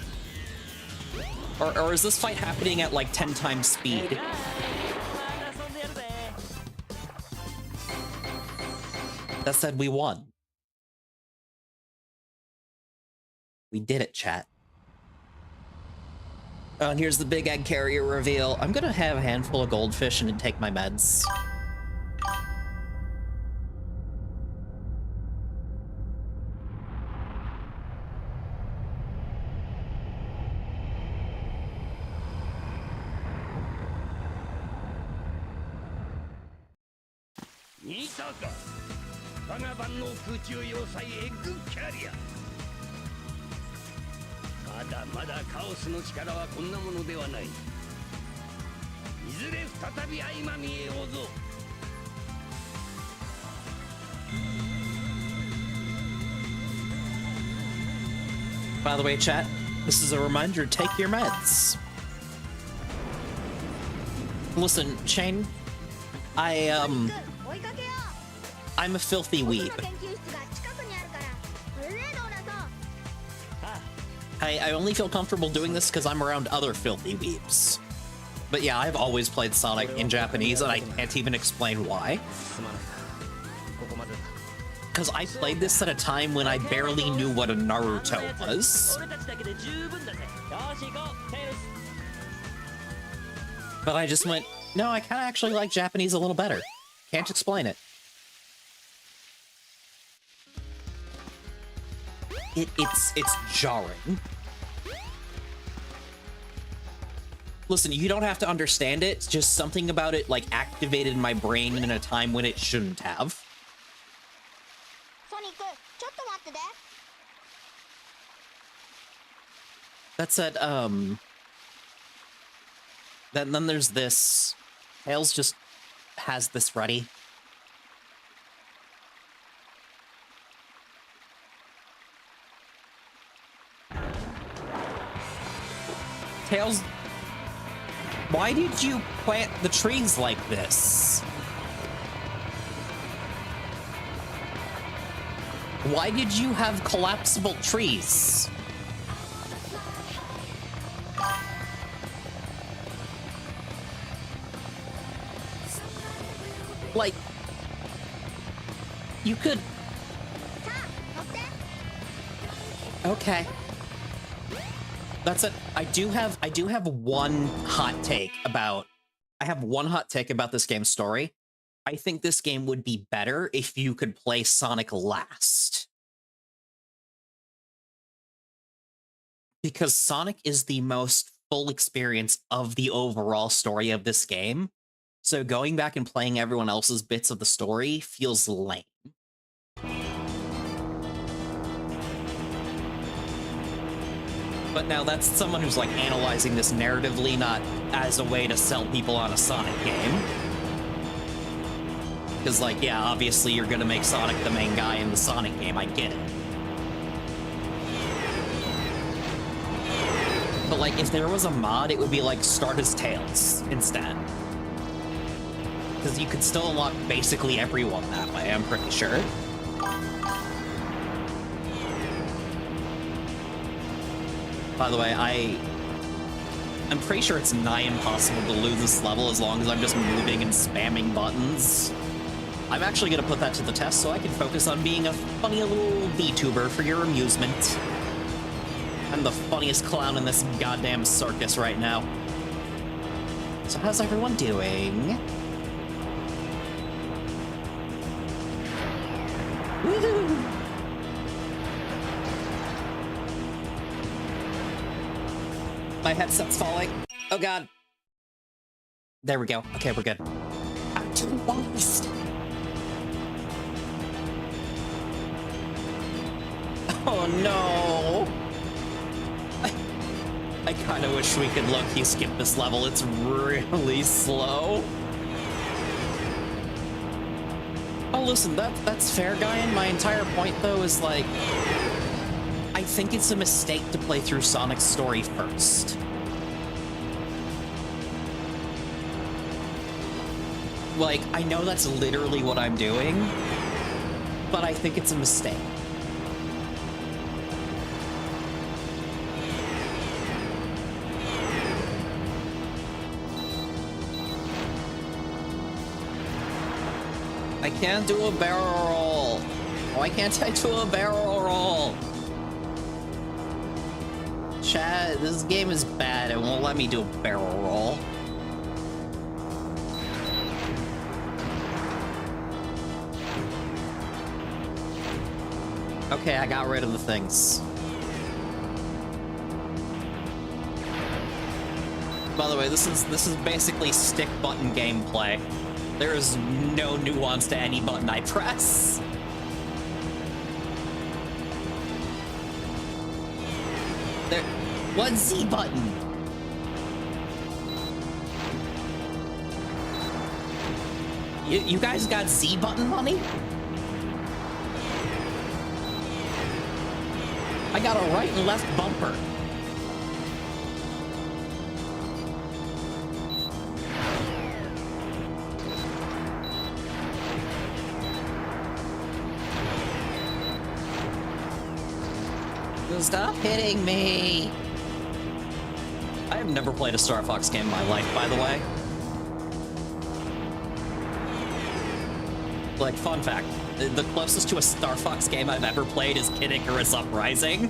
Or is this fight happening at, like, 10 times speed? That said, we won. We did it, chat. Oh, and here's the big egg carrier reveal. I'm gonna have a handful of goldfish and then take my meds. Carrier. まだまだカオスの力はこんなものではない。いずれ再び相まみえようぞ。By the way, chat, this is a reminder, take your meds. Listen, Shane, 追いかけよ I'm a filthy う。僕 weeb. の研究室が近くにあるから。それでドーナさん。 I only feel comfortable doing this because I'm around other filthy weebs. But yeah, I've always played Sonic in Japanese, and I can't even explain why. すまないここまでだ Because I played this at a time when I barely knew what a Naruto was. 俺たちだけで十分だぜよし行こうテイルス But I just went, no, I kind of actually like Japanese a little better. Can't explain it. It's jarring. Listen, you don't have to understand it. It's just something about it, like, activated my brain in a time when it shouldn't have. ソニック、ちょっと待ってて。 That said, then there's this. Tails just has this ready. Tails, why did you plant the trees like this? Why did you have collapsible trees? Like, you could. さあ、乗って。 Okay. That's it. I do have one hot take about. I have one hot take about this game's story. I think this game would be better if you could play Sonic last. Because Sonic is the most full experience of the overall story of this game. So going back and playing everyone else's bits of the story feels lame. But now that's someone who's like analyzing this narratively, not as a way to sell people on a Sonic game. Because, like, yeah, obviously you're gonna make Sonic the main guy in the Sonic game, I get it. But, like, if there was a mod, it would be like start as Tails instead. Because you could still unlock basically everyone that way, I'm pretty sure. By the way, I'm pretty sure it's nigh impossible to lose this level as long as I'm just moving and spamming buttons. I'm actually gonna put that to the test so I can focus on being a funny little VTuber for your amusement. I'm the funniest clown in this goddamn circus right now. So how's everyone doing? Woohoo! My headset's falling. Oh god. There we go. Okay, we're good. Out to the west. Oh no. I kind of wish we could low-key skip this level. It's really slow. Oh, listen, that's fair, Guyan. My entire point, though, is like, I think it's a mistake to play through Sonic's story first. Like, I know that's literally what I'm doing, but I think it's a mistake. I can't do a barrel roll. Why can't I do a barrel roll? Chat, this game is bad. It won't let me do a barrel roll. Okay, I got rid of the things. By the way, this is basically stick button gameplay. There is no nuance to any button I press. There, what Z button? You guys got Z button money? I got a right and left bumper. Stop hitting me! I have never played a Star Fox game in my life, by the way. Like, fun fact, the closest to a Star Fox game I've ever played is Kid Icarus Uprising.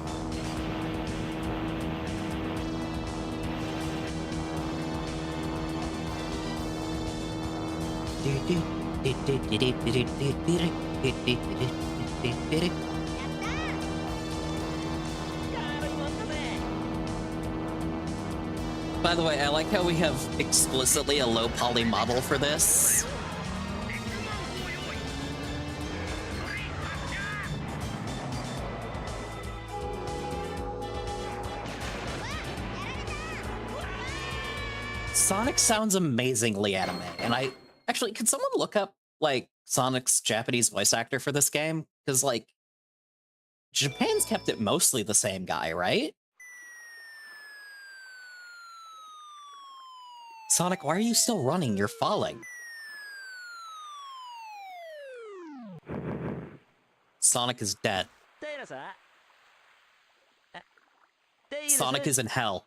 By the way, I like how we have explicitly a low poly model for this. Sonic sounds amazingly anime, and I actually, could someone look up like Sonic's Japanese voice actor for this game? Because like, Japan's kept it mostly the same guy, right? Sonic, why are you still running? You're falling. Sonic is dead. Sonic is in hell.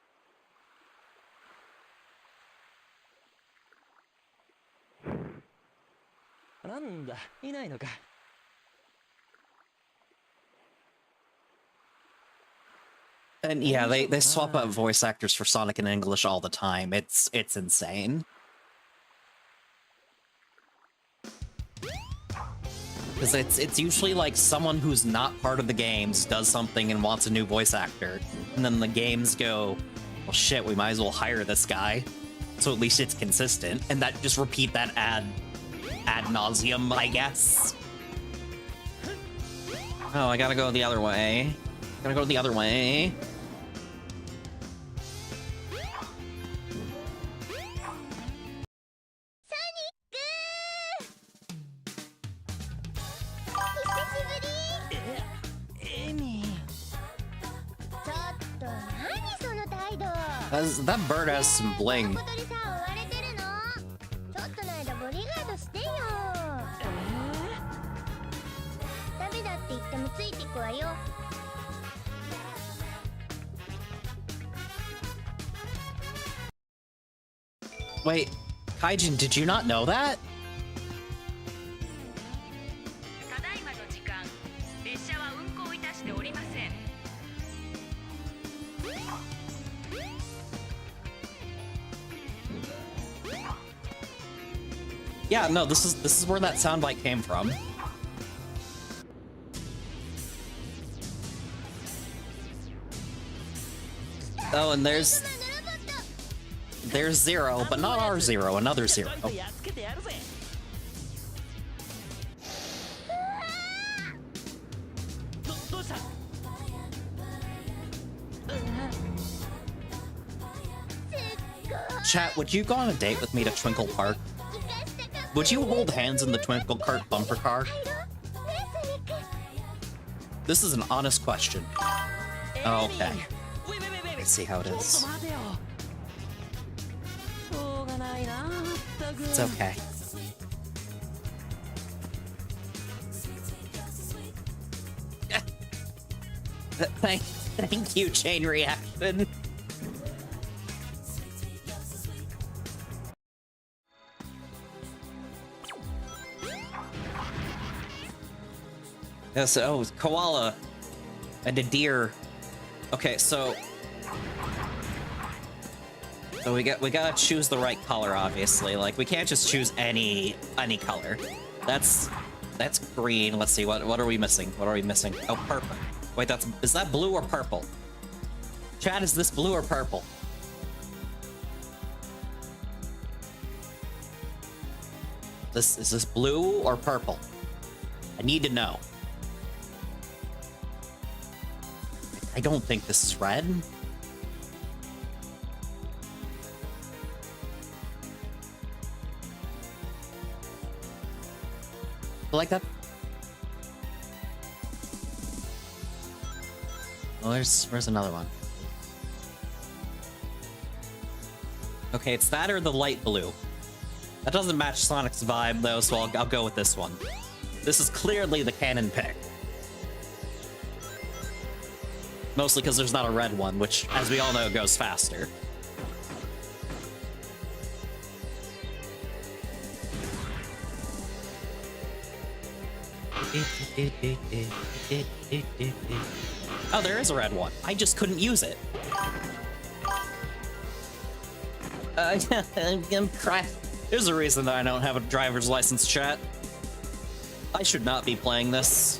And yeah, they swap out voice actors for Sonic in English all the time. It's insane. Because it's usually like someone who's not part of the games does something and wants a new voice actor, and then the games go, well shit, we might as well hire this guy, so at least it's consistent, and that just repeat that ad nauseum, I guess. Oh, I gotta go the other way. Gotta go the other way. That bird has some bling. Wait, Kaijin, did you not know that? Yeah, no, this is where that soundbite came from. Oh, and there's Zero, but not our Zero, another Zero. Chat, would you go on a date with me to Twinkle Park? Would you hold hands in the Twinkle Cart bumper car? This is an honest question. Oh, okay. Let's see how it is. It's okay. Thank you, Chain Reaction. Yes, oh, koala and a deer. Okay, so we gotta choose the right color, obviously. Like, we can't just choose any color. That's green. Let's see, what are we missing? What are we missing? Oh, purple. Wait, is that blue or purple? Chat, is this blue or purple? Is this blue or purple? I need to know. I don't think this is red. Like that? Well, where's another one? Okay, it's that or the light blue. That doesn't match Sonic's vibe though, so I'll go with this one. This is clearly the canon pick. Mostly because there's not a red one, which, as we all know, goes faster. Oh, there is a red one. I just couldn't use it. I'm crying. There's a reason that I don't have a driver's license, chat. I should not be playing this.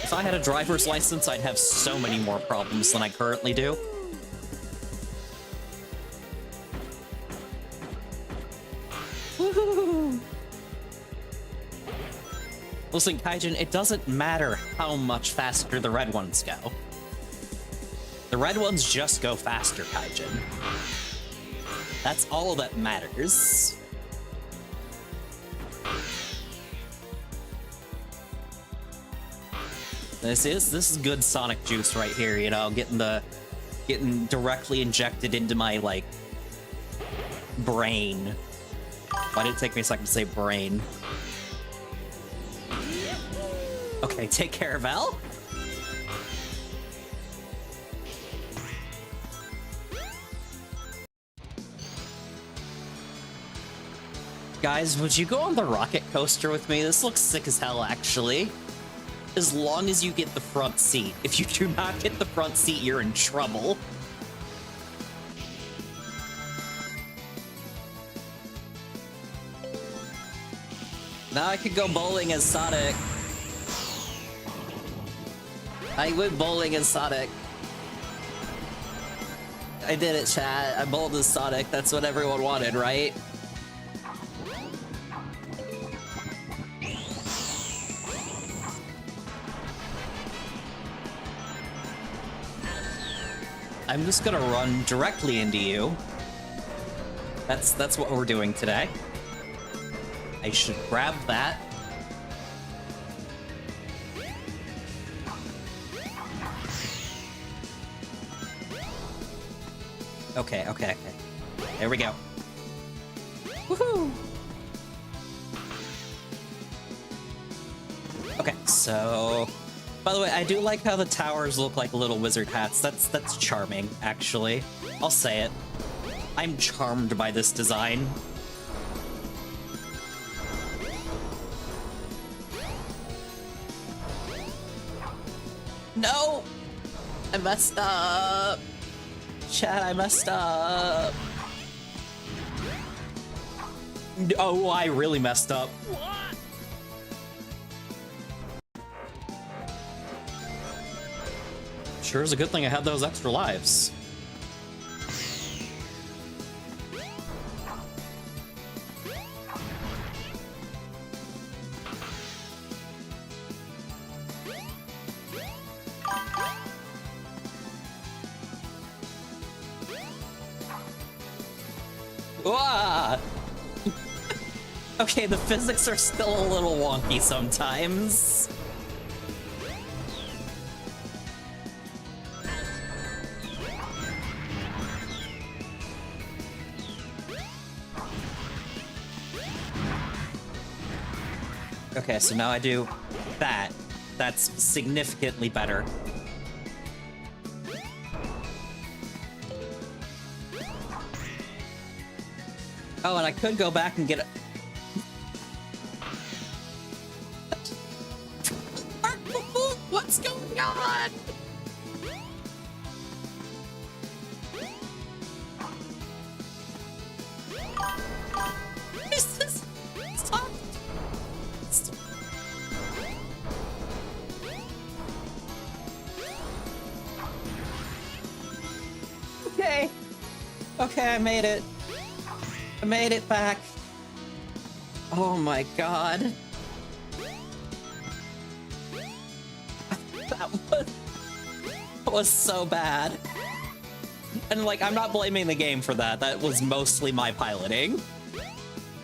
If I had a driver's license, I'd have so many more problems than I currently do. Woohoo! Listen, Kaijin, it doesn't matter how much faster the red ones go. The red ones just go faster, Kaijin. That's all that matters. This is good Sonic juice right here, you know, getting directly injected into my, like, brain. Why did it take me a second to say brain? Okay, take care, Val. Guys, would you go on the rocket coaster with me? This looks sick as hell, actually. As long as you get the front seat. If you do not get the front seat, you're in trouble. Now I could go bowling as Sonic. I went bowling as Sonic. I did it, chat. I bowled as Sonic. That's what everyone wanted, right? I'm just gonna run directly into you. That's what we're doing today. I should grab that. Okay. There we go. Woohoo! Okay, so... By the way, I do like how the towers look like little wizard hats. That's charming, actually. I'll say it. I'm charmed by this design. No! I messed up! Chat, I messed up! Oh, I really messed up. Sure is a good thing I had those extra lives. Wah! Okay, the physics are still a little wonky sometimes. Okay, so now I do that. That's significantly better. Oh, and I could go back and get it. What's going on? This is... Stop. Okay. Okay, I made it. I made it back. Oh my god. That was so bad. And like, I'm not blaming the game for that. That was mostly my piloting.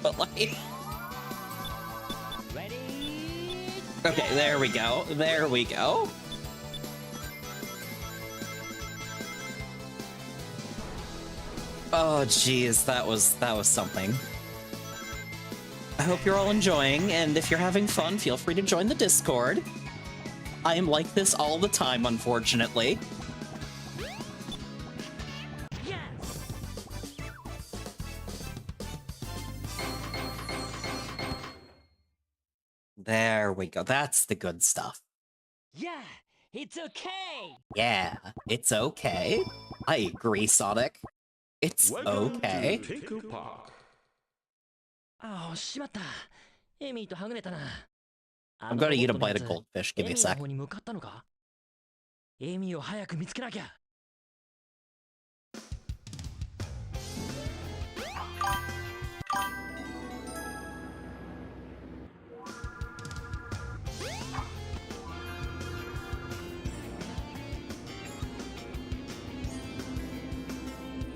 But like... Okay, there we go. There we go. Oh geez, that was something. I hope you're all enjoying, and if you're having fun, feel free to join the Discord. I am like this all the time, unfortunately. There we go. That's the good stuff. Yeah, it's okay. Yeah, it's okay. I agree, Sonic. It's okay. Tinku Park. ああ、しまった。エミーとはぐれたな。 I'm gonna eat a bite of goldfish. Give me a エミーの sec. 方に向かったのか？エミーを早く見つけなきゃ。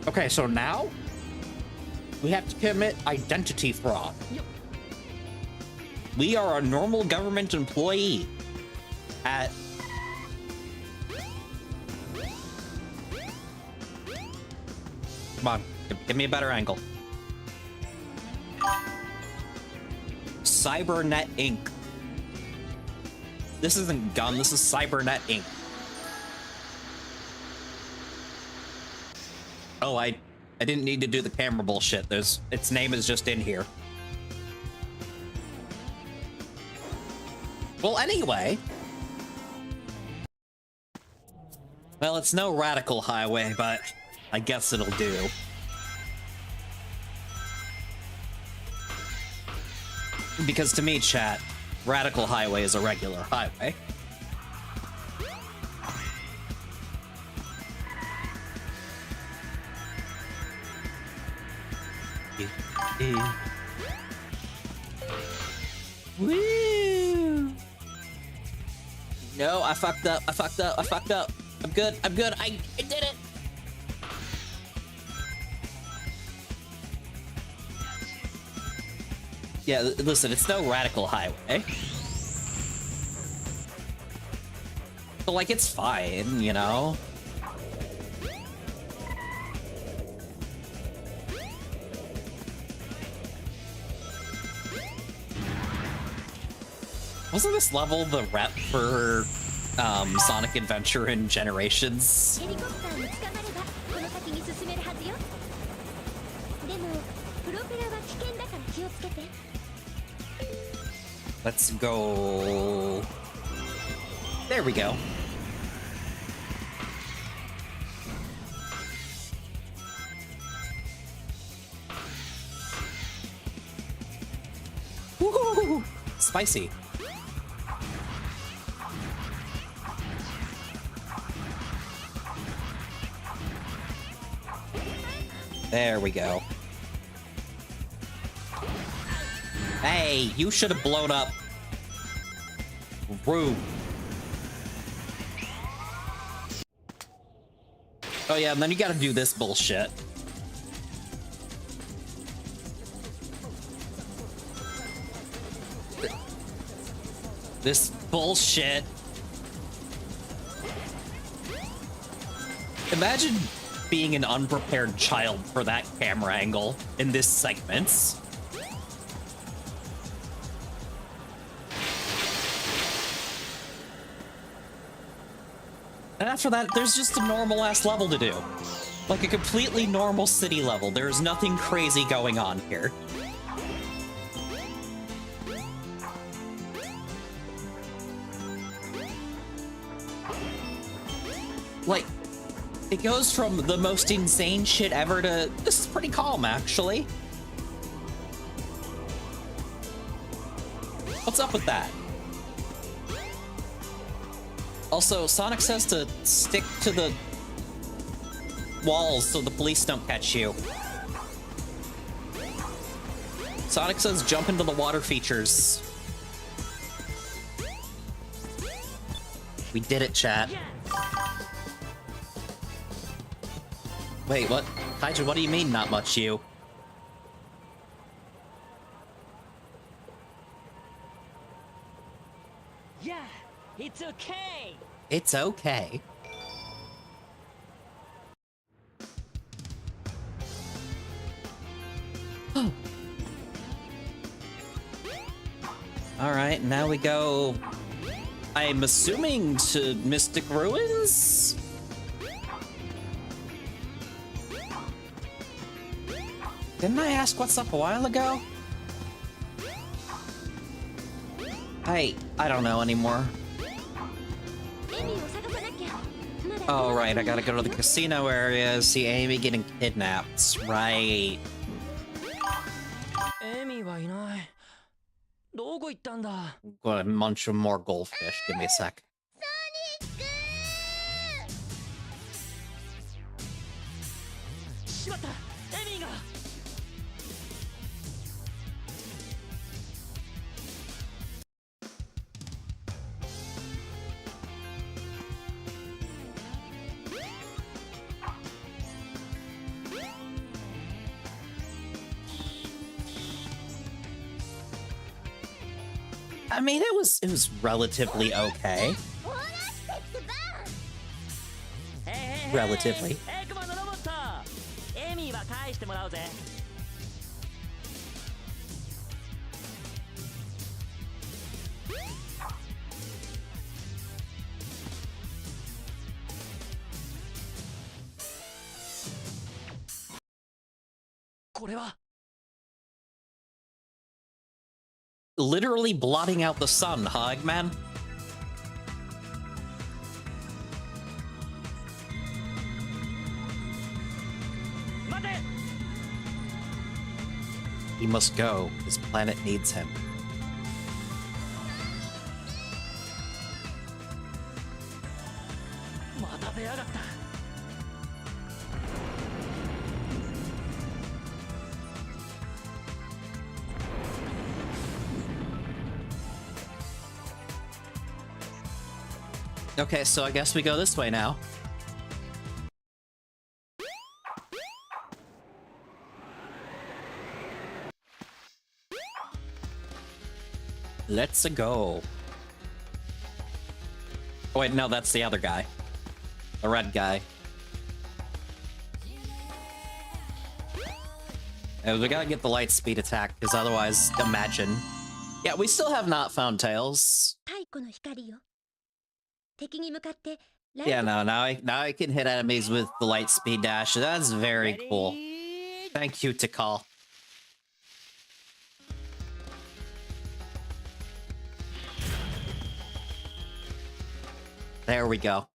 Okay, so now we have to commit identity fraud. Yep. We are a normal government employee at... Come on, give me a better angle. Cybernet Inc. This isn't GUN, this is Cybernet Inc. Oh, I didn't need to do the camera bullshit. Its name is just in here. Well, anyway. Well, it's no Radical Highway, but I guess it'll do. Because to me, chat, Radical Highway is a regular highway. Woo! No, I fucked up. I fucked up. I fucked up. I'm good. I'm good. I did it. Yeah, listen, it's no Radical Highway. But, like, it's fine, you know? Wasn't this level the rep for Sonic Adventure in Generations? ヘリコプターに捕まればこの先に進めるはずよ。でもプロペラは危険だから気をつけて。 Let's go. There we go. Woohoo! Spicy. There we go. Hey, you should have blown up. Rude. Oh yeah, and then you gotta do this bullshit. This bullshit. Imagine being an unprepared child for that camera angle in this segment. And after that, there's just a normal-ass level to do. Like a completely normal city level. There's nothing crazy going on here. Like, it goes from the most insane shit ever to this is pretty calm, actually. What's up with that? Also, Sonic says to stick to the walls so the police don't catch you. Sonic says jump into the water features. We did it, chat. Wait, what? Kaiju, what do you mean, not much you? Yeah, it's okay. It's okay. Alright, now we go... I'm assuming to Mystic Ruins? Didn't I ask what's up a while ago? I don't know anymore. エミを探さなきゃ。まだ Oh, right, I gotta go to the casino area, see Amy getting kidnapped. Right. エミはいない。どこ行ったんだ。 Gonna munch some more goldfish. Give me a sec. しまった。エミが。I mean, it was relatively okay. オーナーステックバーン。 Relatively. エクマのロボット。エミは返してもらうぜ。これは。 Literally blotting out the sun, huh, Eggman? 待て。 He must go. His planet needs him. また出やがった。 Okay, so I guess we go this way now. Let's go. Oh wait, no, that's the other guy. The red guy. We gotta get the light speed attack, because otherwise, imagine. Yeah, we still have not found Tails. 太古の光よ。敵に向かってライ Yeah, ト no, now I can hit enemies with the light speed dash. That's very cool. Thank you, Tikal. There we go.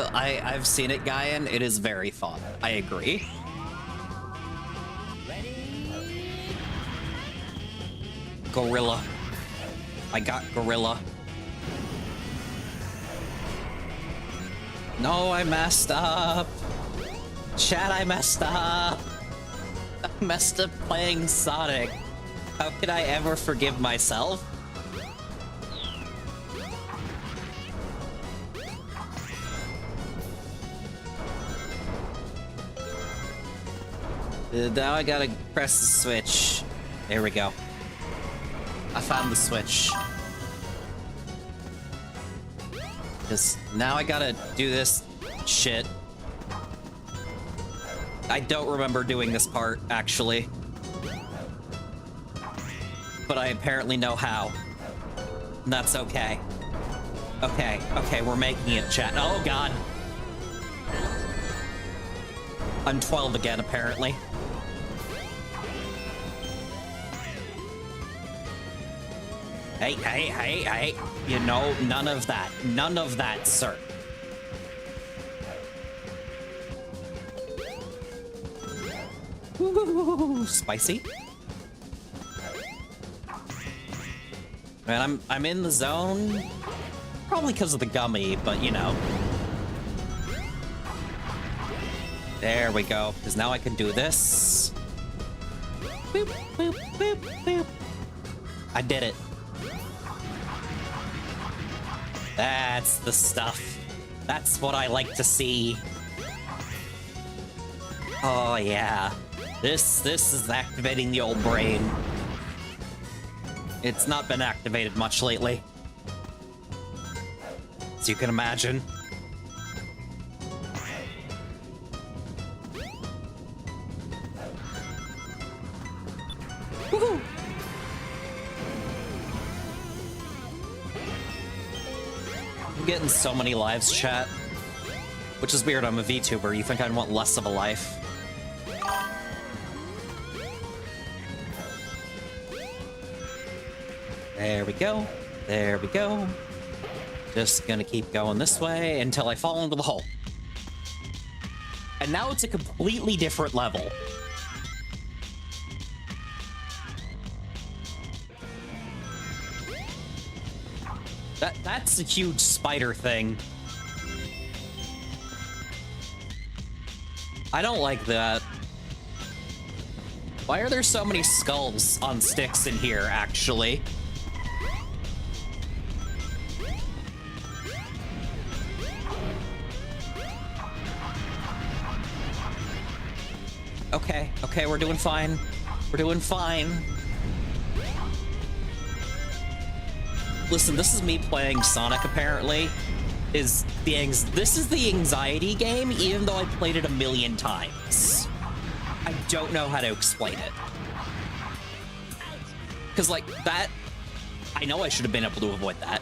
I've seen it, Guyan. It is very fun. I agree. Gorilla. I got Gorilla. No, I messed up. Chat, I messed up. I messed up playing Sonic. How could I ever forgive myself? Now I gotta press the switch. There we go. I found the switch. Because now I gotta do this shit. I don't remember doing this part, actually. But I apparently know how. And that's okay. Okay, we're making it, chat. Oh god. I'm 12 again, apparently. Hey. You know, none of that. None of that, sir. Ooh, spicy. Man, I'm in the zone. Probably because of the gummy, but you know. There we go, because now I can do this. Boop, boop, boop, boop. I did it. That's the stuff. That's what I like to see. Oh yeah. This is activating the old brain. It's not been activated much lately. as you can imagine. Woohoo! I'm getting so many lives, chat. Which is weird, I'm a VTuber. You think I'd want less of a life? There we go. There we go. Just gonna keep going this way until I fall into the hole. And now it's a completely different level. That's a huge spider thing. I don't like that. Why are there so many skulls on sticks in here, actually? Okay, we're doing fine. We're doing fine. Listen, this is me playing Sonic, apparently. This is the anxiety game, even though I played it a million times. I don't know how to explain it. Because, like, that... I know I should have been able to avoid that.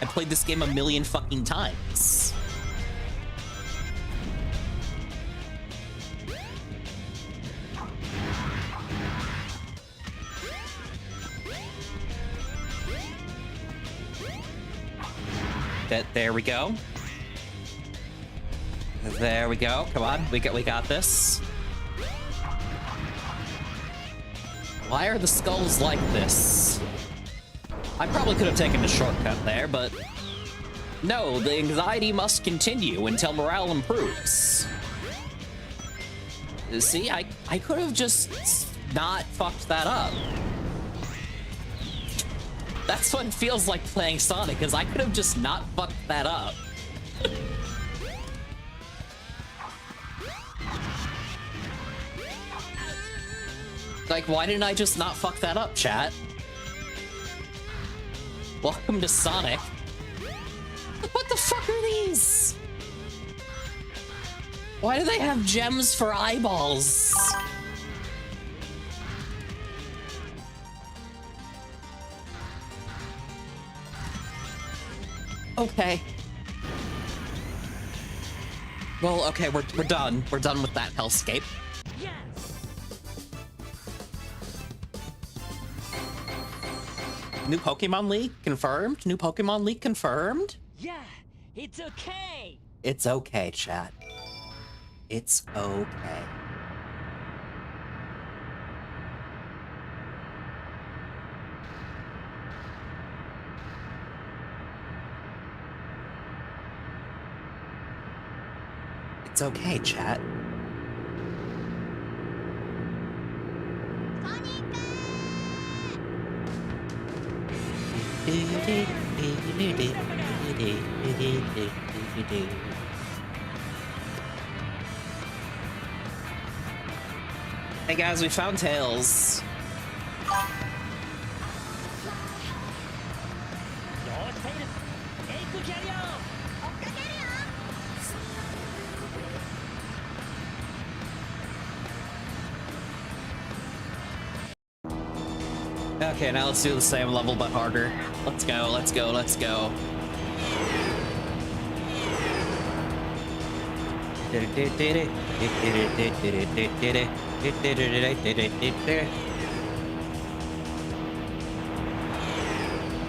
I played this game a million fucking times. There we go. There we go. Come on, we got this. Why are the skulls like this? I probably could have taken a shortcut there, but no, the anxiety must continue until morale improves. See, I could have just not fucked that up. That's what it feels like playing Sonic, is I could have just not fucked that up. Like, why didn't I just not fuck that up, chat? Welcome to Sonic. What the fuck are these? Why do they have gems for eyeballs? Okay. Well, okay, we're done. We're done with that hellscape. Yes. New Pokemon League confirmed? New Pokemon League confirmed? Yeah, it's okay. It's okay, chat. It's okay. It's okay, chat. Hey guys, we found Tails. Okay, now let's do the same level but harder. Let's go, let's go, let's go.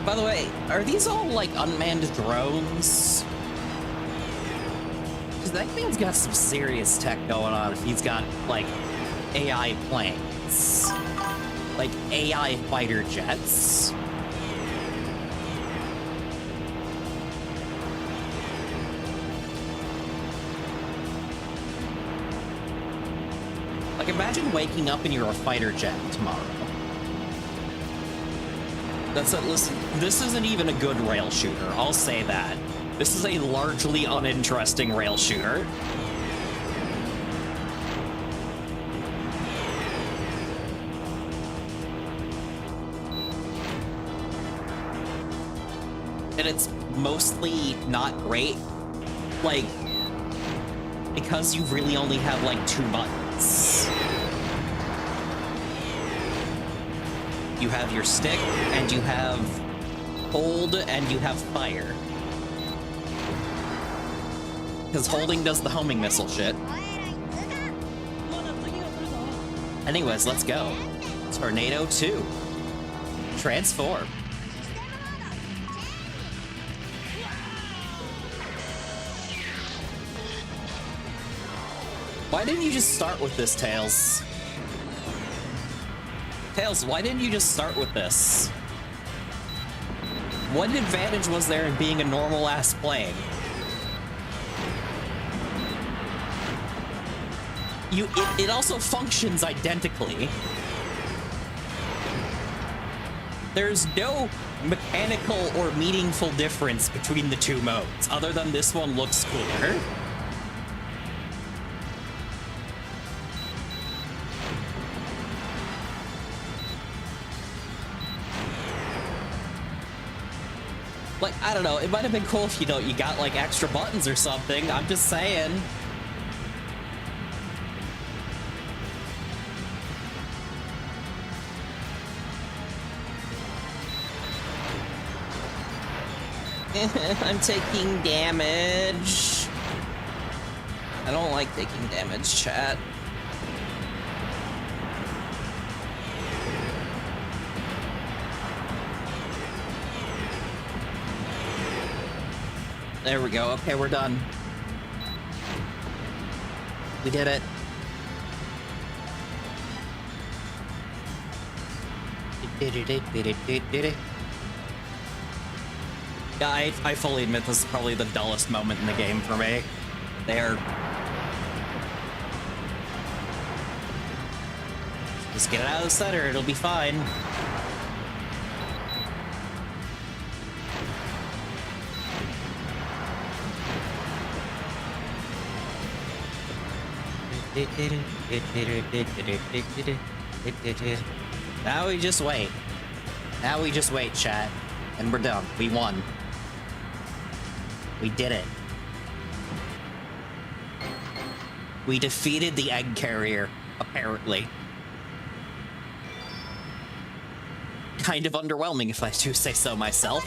By the way, are these all like unmanned drones? Because that man's got some serious tech going on if he's got like AI planes. Like AI fighter jets. Like imagine waking up and you're a fighter jet tomorrow. That's it. Listen, this isn't even a good rail shooter. I'll say that. This is a largely uninteresting rail shooter. and it's mostly not great. Like, because you really only have like 2 buttons. You have your stick, and you have hold, and you have fire. Because holding does the homing missile shit. Anyways, let's go. Tornado 2. Transform. Why didn't you just start with this, Tails? Tails, why didn't you just start with this? What advantage was there in being a normal-ass plane? It also functions identically. There's no mechanical or meaningful difference between the 2 modes, other than this one looks cooler. Like, I don't know, it might have been cool if, you know, you got, like, extra buttons or something. I'm just saying. I'm taking damage. I don't like taking damage, chat. There we go. Okay, we're done. We did it. Yeah, I fully admit this is probably the dullest moment in the game for me. There. Just get it out of the center, it'll be fine. Now we just wait. Now we just wait, chat. And we're done. We won. We did it. We defeated the egg carrier, apparently. Kind of underwhelming, if I do say so myself.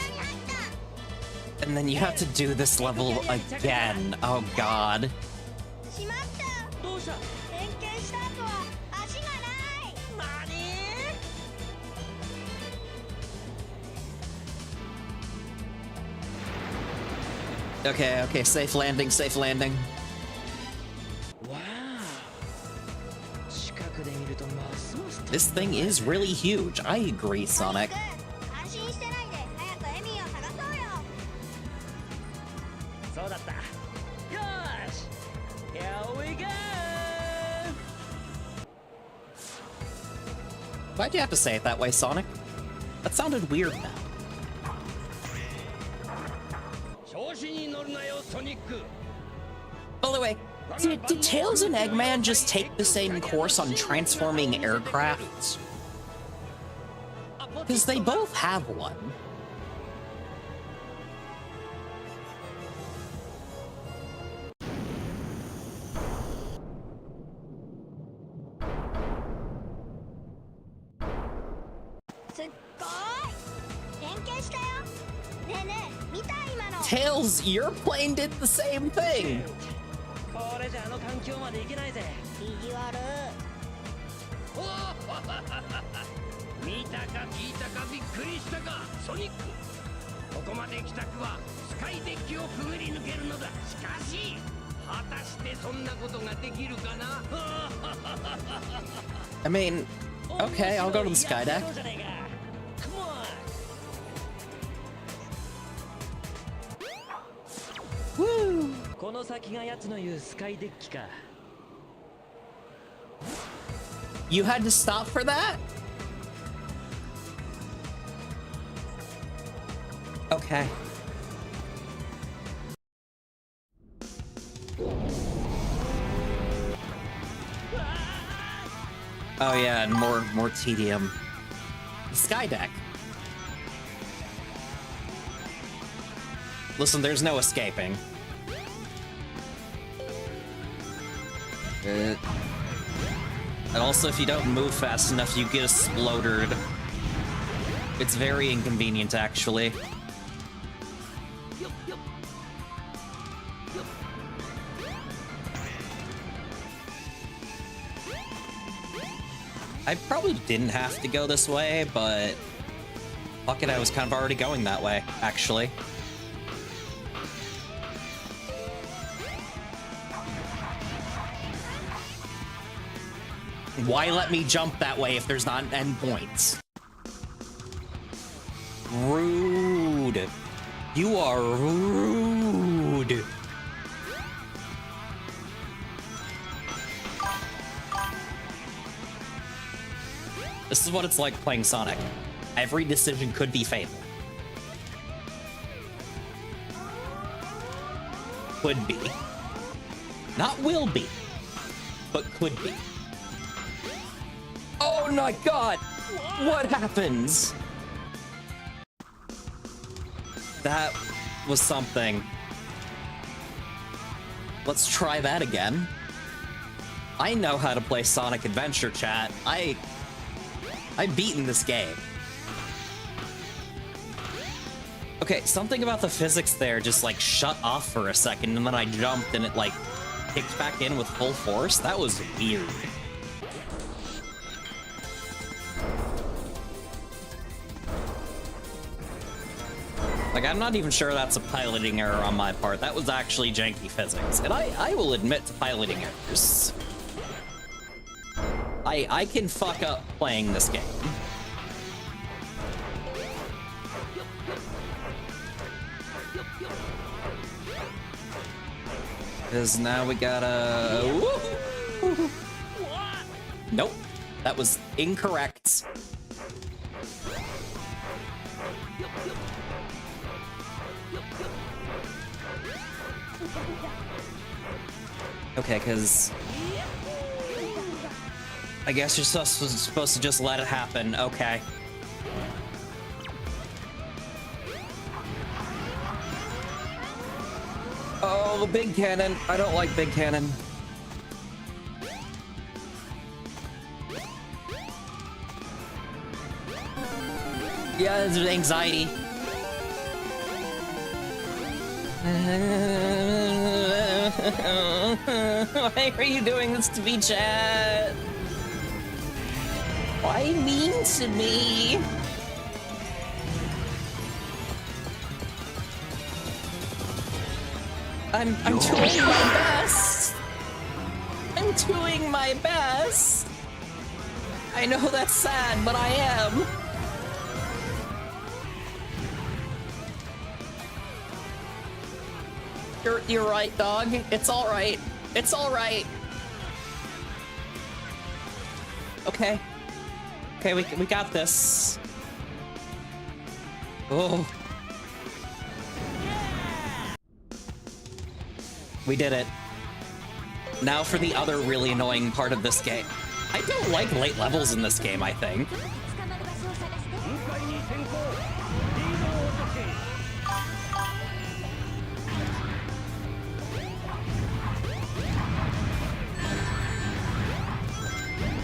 And then you have to do this level again. Oh god. Okay, okay, safe landing, safe landing. This thing is really huge. I agree, Sonic. Why'd you have to say it that way, Sonic? That sounded weird now. By the way, did Tails and Eggman just take the same course on transforming aircrafts? Because they both have one. Tails, your plane did the same thing. I mean, okay, I'll go to the sky deck. Woo! You had to stop for that? Okay. Oh yeah, and more tedium. Sky deck. Listen, there's no escaping. And also, if you don't move fast enough, you get exploded. It's very inconvenient, actually. I probably didn't have to go this way, but fuck it, I was kind of already going that way, actually. Why let me jump that way if there's not endpoints? Rude. You are rude. This is what it's like playing Sonic. Every decision could be fatal. Could be. Not will be, but could be. Oh my god! What happens? That was something. Let's try that again. I know how to play Sonic Adventure, chat. I've beaten this game. Okay, something about the physics there just like shut off for a second, and then I jumped and it like kicked back in with full force. That was weird. Like, I'm not even sure that's a piloting error on my part. That was actually janky physics. And I will admit to piloting errors. I can fuck up playing this game. Because now we gotta... Nope. That was incorrect. Okay, because... I guess you're supposed to just let it happen. Okay. Oh, big cannon. I don't like big cannon. Yeah, there's anxiety. Why are you doing this to me, chat? Why mean to me? I'm doing my best. I'm doing my best. I know that's sad, but I am. You're right, dog. It's all right. It's all right. Okay. Okay, we got this. Oh. We did it. Now for the other really annoying part of this game. I don't like late levels in this game, I think.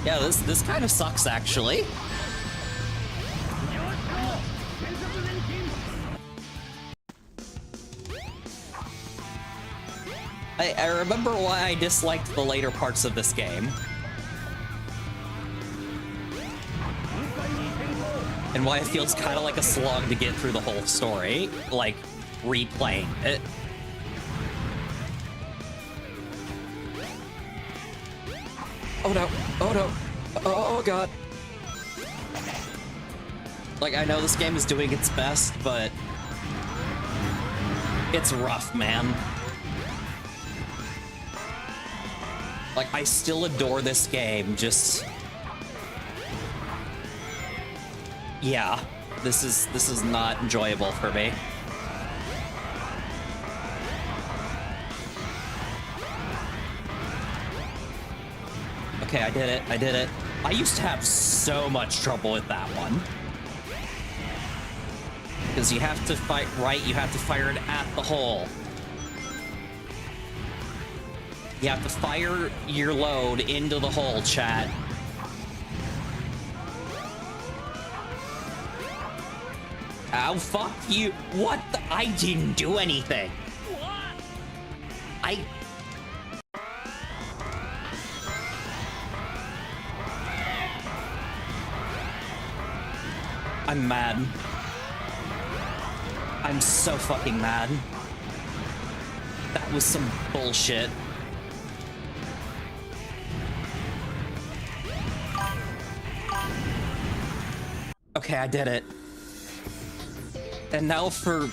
Yeah, this kind of sucks, actually. I remember why I disliked the later parts of this game. And why it feels kind of like a slog to get through the whole story, like replaying it. Oh no, oh no, oh god. Like, I know this game is doing its best, but it's rough, man. Like, I still adore this game, just... Yeah, this is not enjoyable for me. Okay, I did it, I did it. I used to have so much trouble with that one. Because you have to fight right, you have to fire it at the hole. You have to fire your load into the hole, chat. Oh, fuck you. What the? I didn't do anything. I'm mad. I'm so fucking mad. That was some bullshit. Okay, I did it. And now for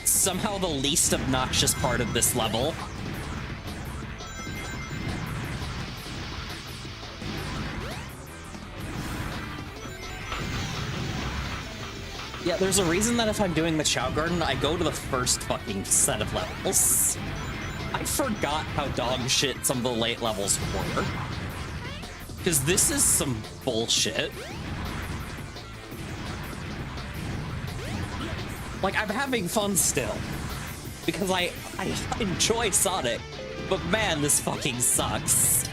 somehow the least obnoxious part of this level. Yeah, there's a reason that if I'm doing the Chao Garden, I go to the first fucking set of levels. I forgot how dog shit some of the late levels were. Because this is some bullshit. Like, I'm having fun still. Because I enjoy Sonic. But man, this fucking sucks.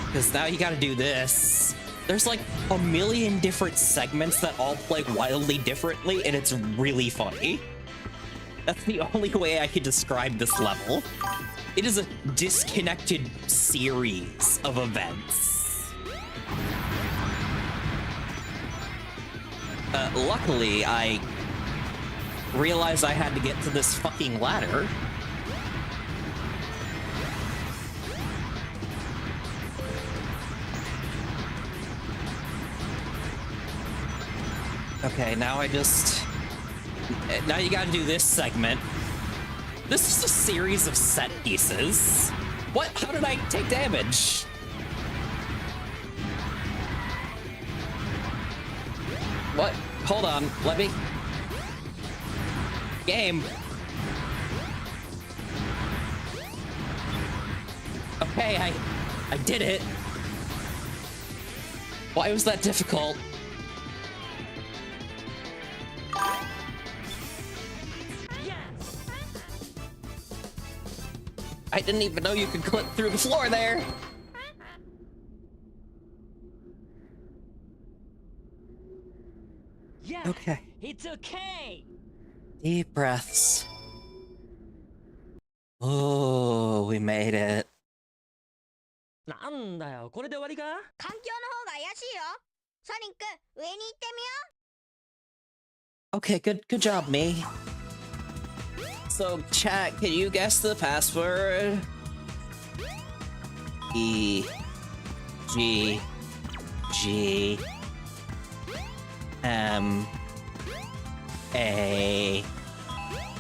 Because now you gotta do this. There's like a million different segments that all play wildly differently, and it's really funny. That's the only way I could describe this level. It is a disconnected series of events. Luckily, I realized I had to get to this fucking ladder. Okay, now now you gotta do this segment. This is a series of set pieces. What? How did I take damage? What? Hold on, let me... Game. Okay, I did it. Why was that difficult? I didn't even know you could clip through the floor there. Yeah, okay. It's okay. Deep breaths. Oh, we made it. なんだよ、これで終わりか？環境の方が怪しいよ。ソニック、上に行ってみよう。 Okay, good job, me. So, chat, can you guess the password? E G G M A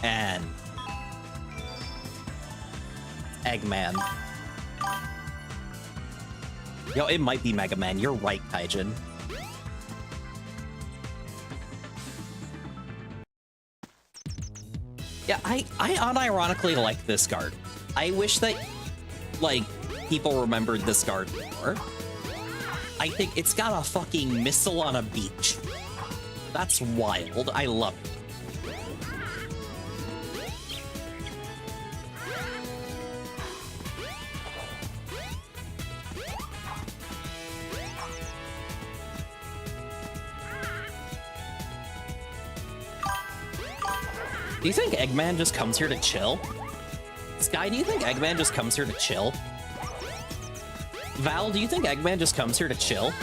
N. Eggman. Yo, it might be Mega Man. You're right, Kaijin. Yeah, I unironically like this guard. I wish that, like, people remembered this guard more. I think it's got a fucking missile on a beach. That's wild. I love it. Do you think Eggman just comes here to chill? Sky, do you think Eggman just comes here to chill? Val, do you think Eggman just comes here to chill?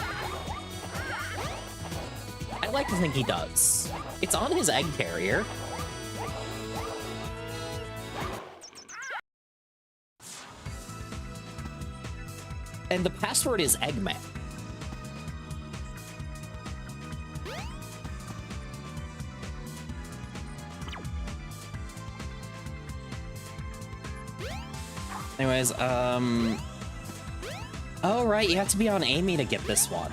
I like to think he does. It's on his egg carrier. And the password is Eggman. Anyways, oh, right, you have to be on Amy to get this one.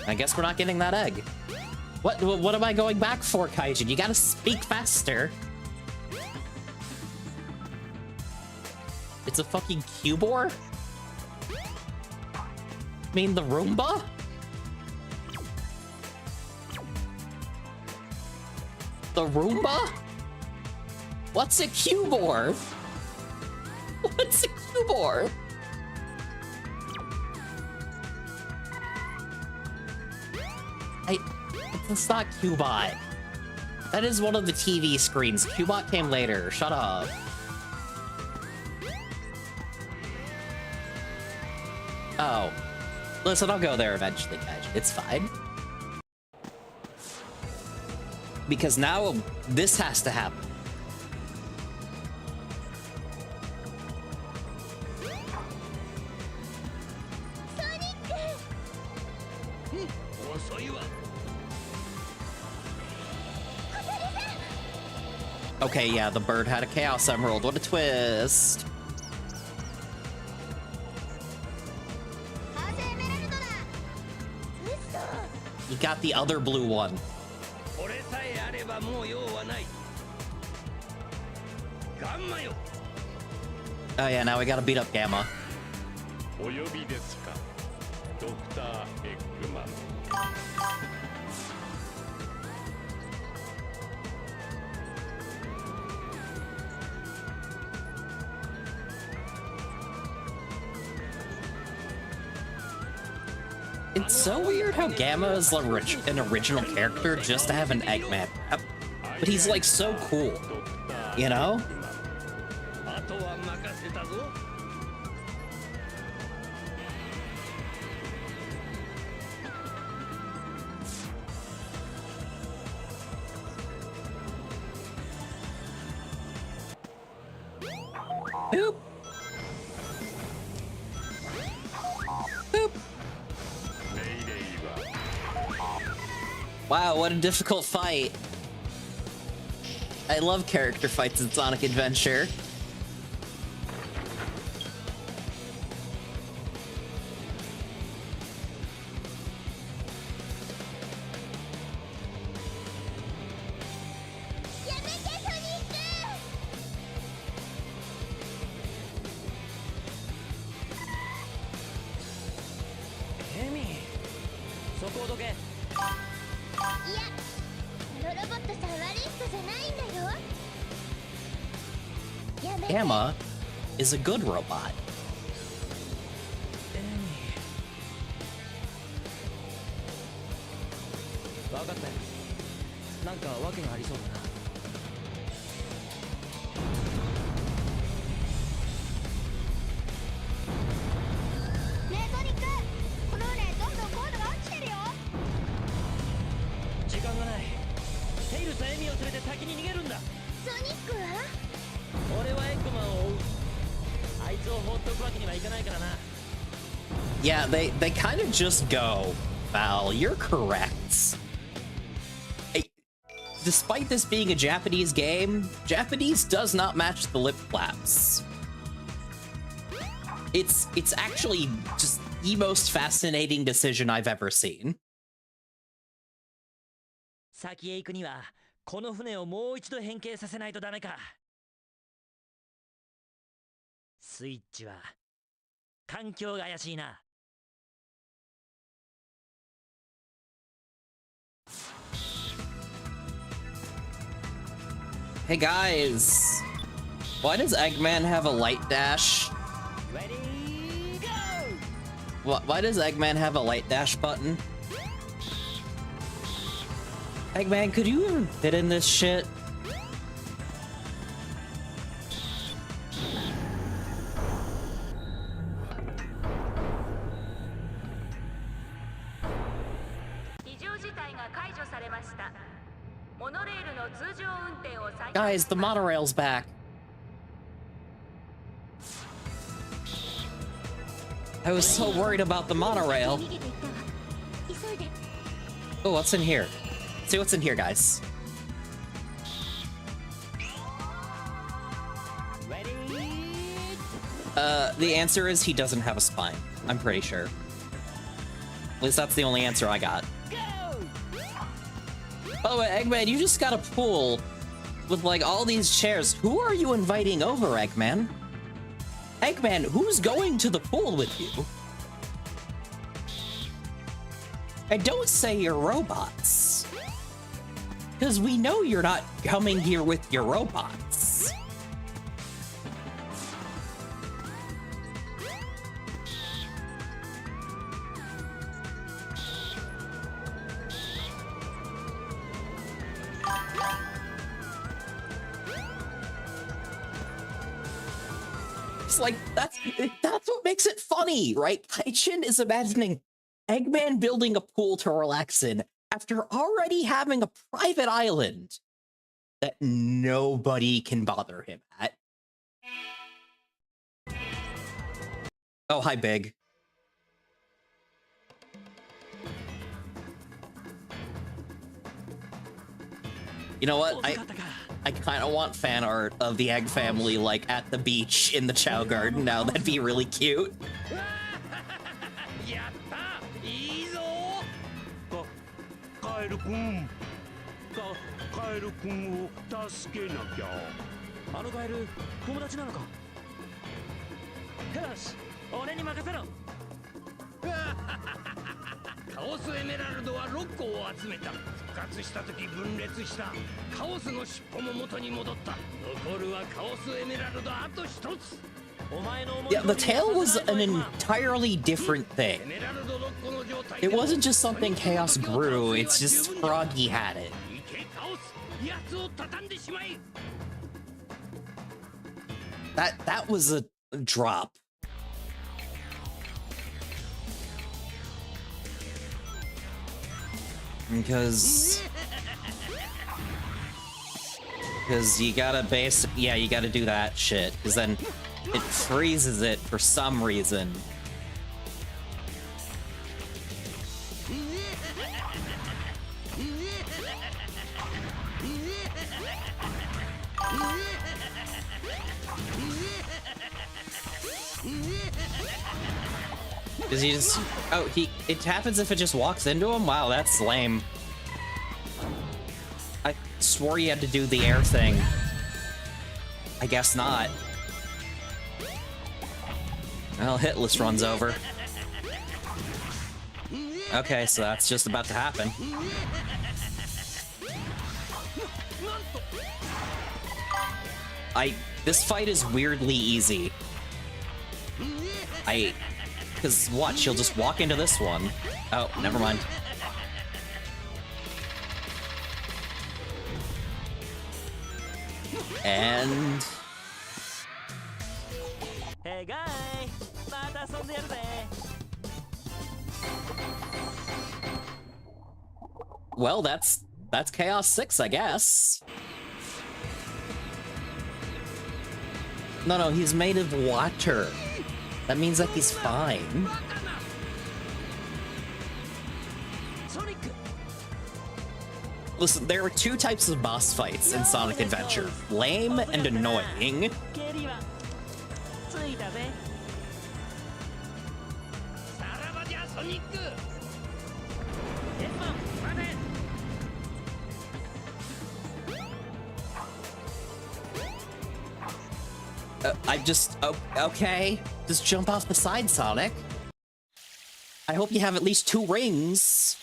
I guess we're not getting that egg. What am I going back for, Kaijin? You gotta speak faster. It's a fucking Cubor? I mean, the Roomba? The Roomba? What's a Cubor? What's a Cubor? It's not Cubot. That is one of the TV screens. Cubot came later. Shut up. Oh. Listen, I'll go there eventually, guys. It's fine. Because now this has to happen. Okay, yeah, the bird had a Chaos Emerald. What a twist. You got the other blue one. Oh yeah, now we gotta beat up Gamma. It's so weird how Gamma is an original character just to have an Eggman rep. But he's like so cool, you know? Boop. Boop. Wow, what a difficult fight. I love character fights in Sonic Adventure. Gamma is a good robot. 分かったよ。なんか訳がありそうだな。ねえトニック、この船どんどん高度が落ちてるよ。時間がない。テイルスとエミを連れて先に逃げるんだ。ソニックは？俺はエッグマンを追う。あいつを放っておくわけにはいかないからな。Yeah, they kind of just go, Val, you're correct. Despite this being a Japanese game, Japanese does not match the lip flaps. It's actually just the most fascinating decision I've ever seen. 先へ行くにはこの船をもう一度変形させないとダメか。スイッチは環境が怪しいな。Hey guys, why does Eggman have a light dash? Ready, go! Why does Eggman have a light dash button? Eggman, could you even fit in this shit? Guys, the monorail's back. I was so worried about the monorail. Oh, what's in here? Let's see what's in here, guys. The answer is he doesn't have a spine. I'm pretty sure. At least that's the only answer I got. By the way, Eggman, you just got a pool with, like, all these chairs. Who are you inviting over, Eggman? Eggman, who's going to the pool with you? And don't say you're robots. Because we know you're not coming here with your robots. It's like, that's what makes it funny, right? Kaichin is imagining Eggman building a pool to relax in after already having a private island that nobody can bother him at. Oh, hi, Big. You know what? I kind of want fan art of the Egg family, like, at the beach in the Chow Garden now. That'd be really cute. やったいいぞカエルくんカエルくんを助けなきゃあのカエル友達なのかよし俺に任せろカオスエメラルドは6個を集めた復活した時分裂したカオスの尻尾も元に戻った残るはカオスエメラルドあと一つ Yeah, the tail was an entirely different thing. It wasn't just something Chaos grew, it's just Froggy had it. That was a drop. Because you gotta you gotta do that shit, because then it freezes it for some reason. Does he just... Oh, it happens if it just walks into him? Wow, that's lame. I swore you had to do the air thing. I guess not. Well, Hitless runs over. Okay, so that's just about to happen. This fight is weirdly easy. Because watch, she'll just walk into this one. Oh, never mind. And... Hey guy, well, that's Chaos 6, I guess. No, he's made of water. That means that he's fine. Listen, there are two types of boss fights in Sonic Adventure: lame and annoying. Okay. Just jump off the side, Sonic. I hope you have at least 2 rings.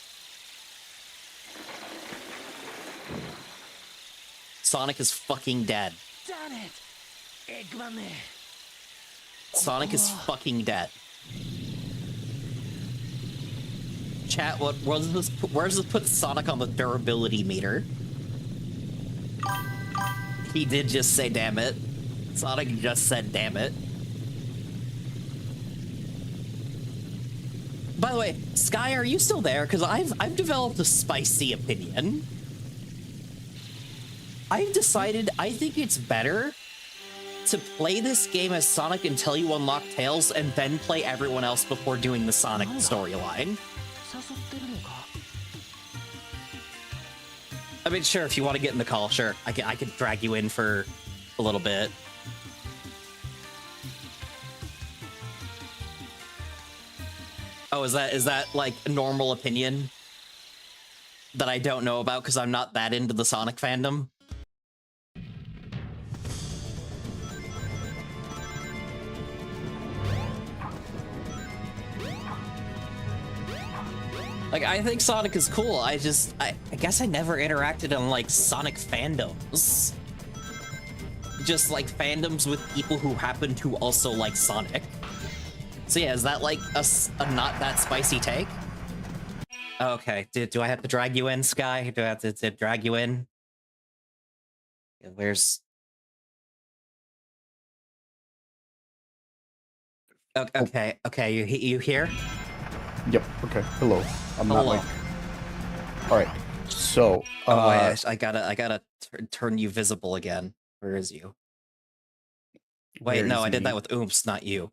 Sonic is fucking dead. Sonic is fucking dead. Chat, where's this put Sonic on the durability meter? He did just say damn it. Sonic just said damn it. By the way, Sky, are you still there? Because I've developed a spicy opinion. I've decided I think it's better to play this game as Sonic until you unlock Tails and then play everyone else before doing the Sonic storyline. I mean, sure, if you want to get in the call, sure. I could drag you in for a little bit. Oh, is that like a normal opinion that I don't know about because I'm not that into the Sonic fandom? Like, I think Sonic is cool. I guess I never interacted on, like, Sonic fandoms. Just, like, fandoms with people who happen to also like Sonic. So yeah, is that, like, a not that spicy take? Okay, do I have to drag you in, Sky? Do I have to drag you in? Where's... Okay, you here? Yep. Okay. Hello. I'm not Hello. like. All right. So. Oh, wait, I gotta turn you visible again. Where is you? Wait, where no, is I did me? that with Oomph, not you.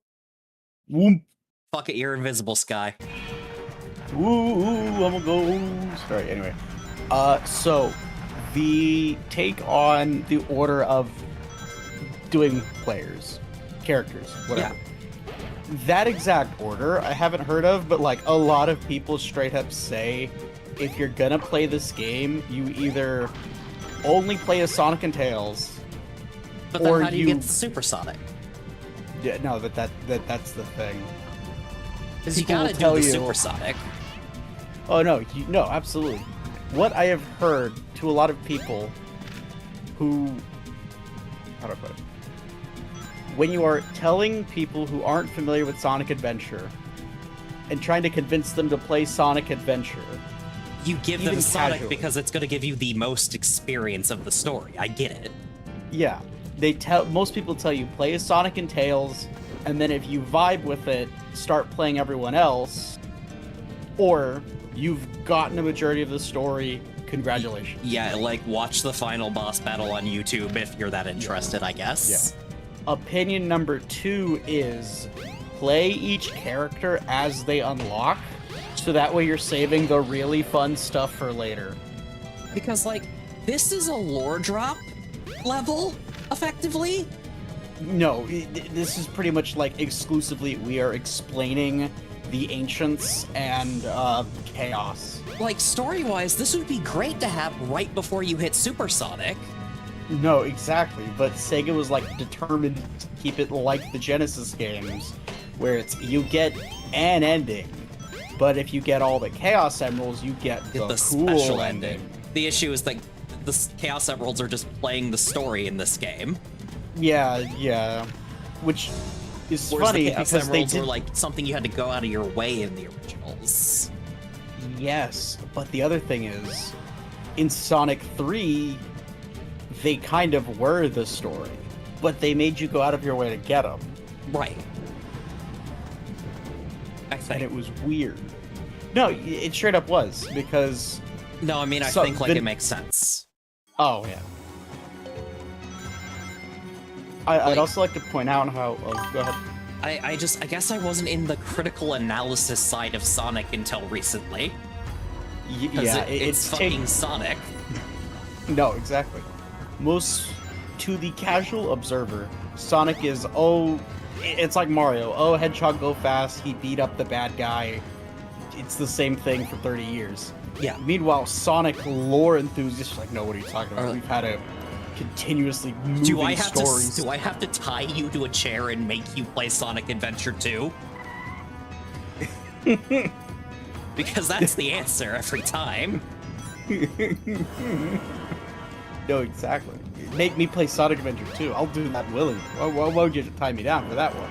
Whoop. Fuck it, you're invisible, Sky. Ooh, I'm a ghost. All right. Anyway. So the take on the order of doing characters, whatever. Yeah. That exact order I haven't heard of, but like a lot of people straight up say, if you're gonna play this game, you either only play as Sonic and Tails, But then or how do you get Supersonic? yeah, no, that's the thing. Because you People gotta will do tell the you- Supersonic. Oh no, no, absolutely. What I have heard to a lot of people who, how do I put it? When you are telling people who aren't familiar with Sonic Adventure and trying to convince them to play Sonic Adventure, You give them Even Sonic casually. because it's gonna give you the most experience of the story. I get it. yeah, most people tell you play as Sonic and Tails, and then if you vibe with it, start playing everyone else, or you've gotten a majority of the story. Congratulations. Yeah, like, watch the final boss battle on YouTube if you're that interested, I guess. Opinion number 2 is play each character as they unlock, so that way you're saving the really fun stuff for later. Because, like, this is a lore drop level, effectively. No, this is pretty much like exclusively we are explaining the ancients and chaos. Like, story-wise, this would be great to have right before you hit Supersonic. No, exactly, but Sega was like determined to keep it like the Genesis games, where it's you get an ending, but if you get all the Chaos Emeralds, you get the cool special ending. The issue is that the Chaos Emeralds are just playing the story in this game. Yeah, which is Whereas funny the Chaos because they Emeralds did. were like something you had to go out of your way in the originals. Yes, but the other thing is, in Sonic 3, they kind of were the story, but they made you go out of your way to get them, Right. I and think. it was weird. No, it straight up was, because... No, I mean, I So think, like, the- it makes sense. Oh, yeah. I'd Like- also like to point out how... Oh, go ahead. I guess I wasn't in the critical analysis side of Sonic until recently. Because Yeah, it's fucking Sonic. No, exactly. To the casual observer, Sonic is, it's like Mario. Oh, Hedgehog go fast, he beat up the bad guy. It's the same thing for 30 years. Yeah. Meanwhile, Sonic lore enthusiasts are like, no, what are you talking about? Or- We've had a continuously moving Do I have stories. to tie you to a chair and make you play Sonic Adventure 2? Because that's the answer every time. No, exactly. Make me play Sonic Adventure 2. I'll do that willingly. Why would you tie me down for that one?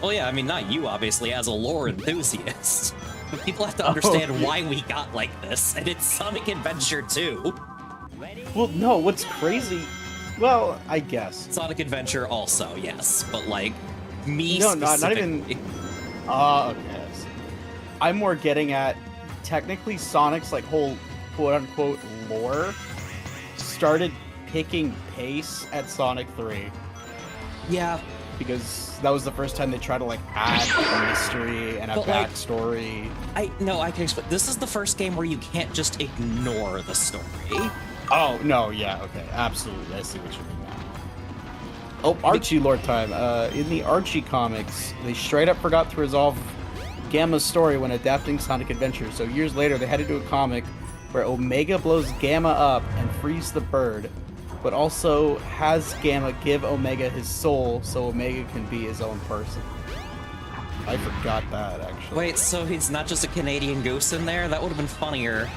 Well, yeah, I mean, not you, obviously, as a lore enthusiast. But people have to understand why we got like this, and it's Sonic Adventure 2. Well, no, what's crazy... Well, I guess. Sonic Adventure also, yes, but like, me No, not even- specifically- Okay. I see. I'm more getting at, technically, Sonic's, like, whole quote-unquote lore started picking pace at Sonic 3. Yeah, Because that was the first time they tried to, like, add a mystery and a But, like, backstory. I can explain. This is the first game where you can't just ignore the story. Oh, no, yeah, okay, absolutely. I see what you mean now. Oh, Archie Lord time. In the Archie comics, they straight up forgot to resolve Gamma's story when adapting Sonic Adventure. So years later, they had to do a comic where Omega blows Gamma up and frees the bird, but also has Gamma give Omega his soul so Omega can be his own person. I forgot that actually. Wait, so he's not just a Canadian goose in there? That would have been funnier.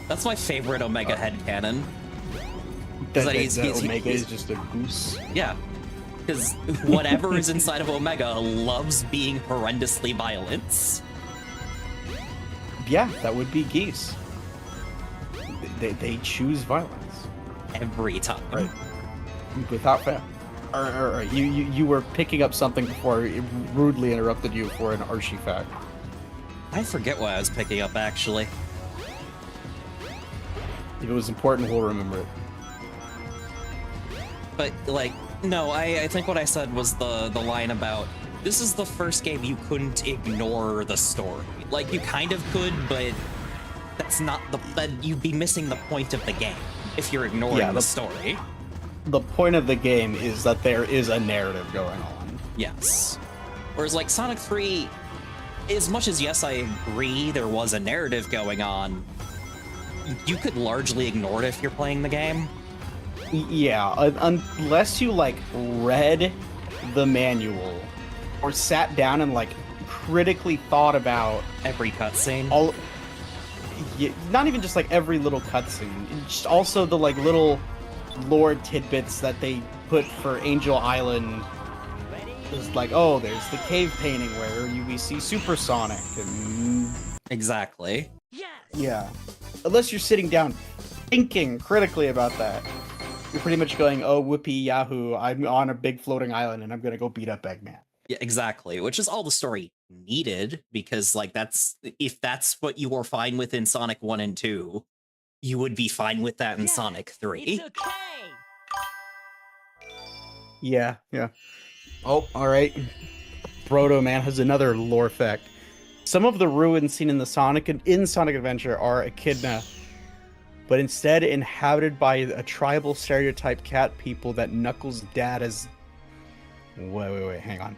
That's my favorite Omega headcanon. that he's- Omega he's- is just a goose. Yeah. Because whatever is inside of Omega loves being horrendously violent. Yeah, that would be geese. They choose violence Every time. Right. without fail. Or you were picking up something before it rudely interrupted you for an Archie fact. I forget what I was picking up, actually. If it was important, we'll remember it. But, like, no, I think what I said was the line about, this is the first game you couldn't ignore the story. Like, you kind of could, but that's not that you'd be missing the point of the game if you're ignoring Yeah, the story. The point of the game is that there is a narrative going on. Yes. Whereas, like, Sonic 3, as much as, yes, I agree there was a narrative going on, you could largely ignore it if you're playing the game. Yeah, unless you, like, read the manual or sat down and, like, critically thought about Every cutscene. all... Yeah, not even just, like, every little cutscene. Just also the, like, little lore tidbits that they put for Angel Island. It's like, oh, there's the cave painting where we see Supersonic, and... Exactly. Yeah. Unless you're sitting down thinking critically about that. You're pretty much going, oh, whoopee yahoo, I'm on a big floating island and I'm gonna go beat up Eggman. Yeah, exactly. Which is all the story needed, because, like, if that's what you were fine with in Sonic 1 and 2, you would be fine with that in Sonic 3. Yeah. Oh, alright. Brodo Man has another lore fact. Some of the ruins seen in Sonic Adventure are echidna, but instead inhabited by a tribal stereotype cat people that Knuckles' dad is... Wait, hang on.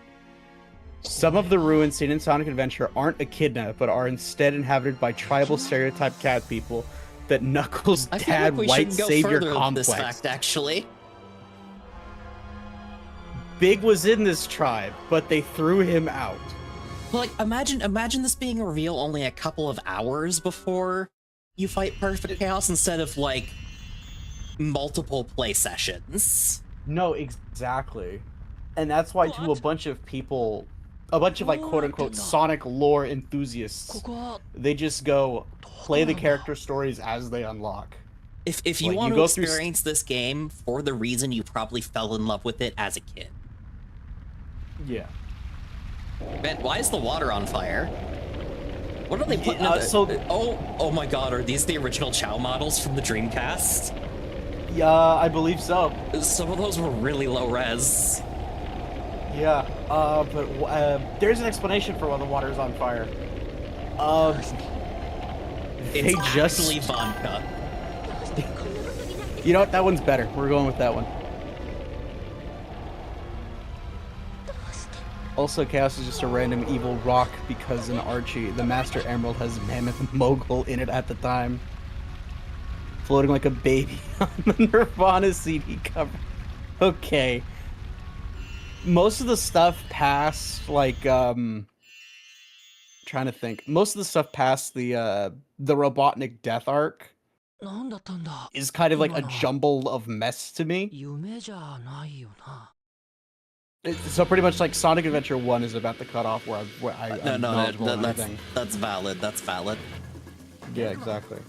Some of the ruins seen in Sonic Adventure aren't echidna, but are instead inhabited by tribal stereotype cat people that Knuckles' I feel dad, like we white should go savior further with this complex. fact, actually. Big was in this tribe, but they threw him out. Like, imagine this being a reveal only a couple of hours before you fight Perfect Chaos instead of, like, multiple play sessions. No, exactly. And that's why to a bunch of people, a bunch of, like, quote-unquote Sonic lore enthusiasts, they just go play the character stories as they unlock. If you Like, want you to go through experience this game for the reason you probably fell in love with it as a kid. Yeah. Man, why is the water on fire? What are they putting in so- oh my god, are these the original Chow models from the Dreamcast? Yeah, I believe so. Some of those were really low res. Yeah, but there's an explanation for why the water's on fire. It's they just... actually vodka. You know what? That one's better. We're going with that one. Also, Chaos is just a random evil rock because in Archie, the Master Emerald has Mammoth Mogul in it at the time. Floating like a baby on the Nirvana CD cover. Okay. Most of the stuff past, like, trying to think. Most of the stuff past the Robotnik death arc is kind of like a jumble of mess to me. So pretty much like Sonic Adventure 1 is about the cutoff where I'm knowledgeable and everything. That's valid. That's valid. Yeah, exactly.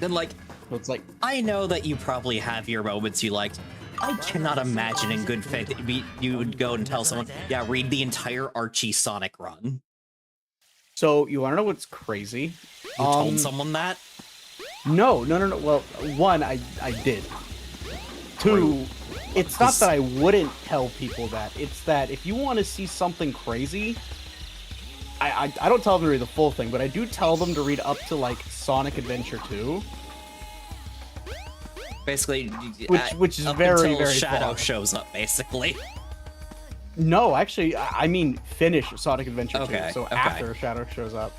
Then, like, So it's like, I know that you probably have your moments you liked. I cannot imagine in good faith that you would go and tell someone, yeah, read the entire Archie Sonic run. so you want to know what's crazy? You told someone that? No. Well, one, I did. Two, it's not that I wouldn't tell people that. It's that if you want to see something crazy, I don't tell them to read the full thing, but I do tell them to read up to, like, Sonic Adventure 2. Basically, Which is up very, until very Shadow far. shows up, basically. No, actually, I mean finish Sonic Adventure 2, Okay, so okay. after Shadow shows up.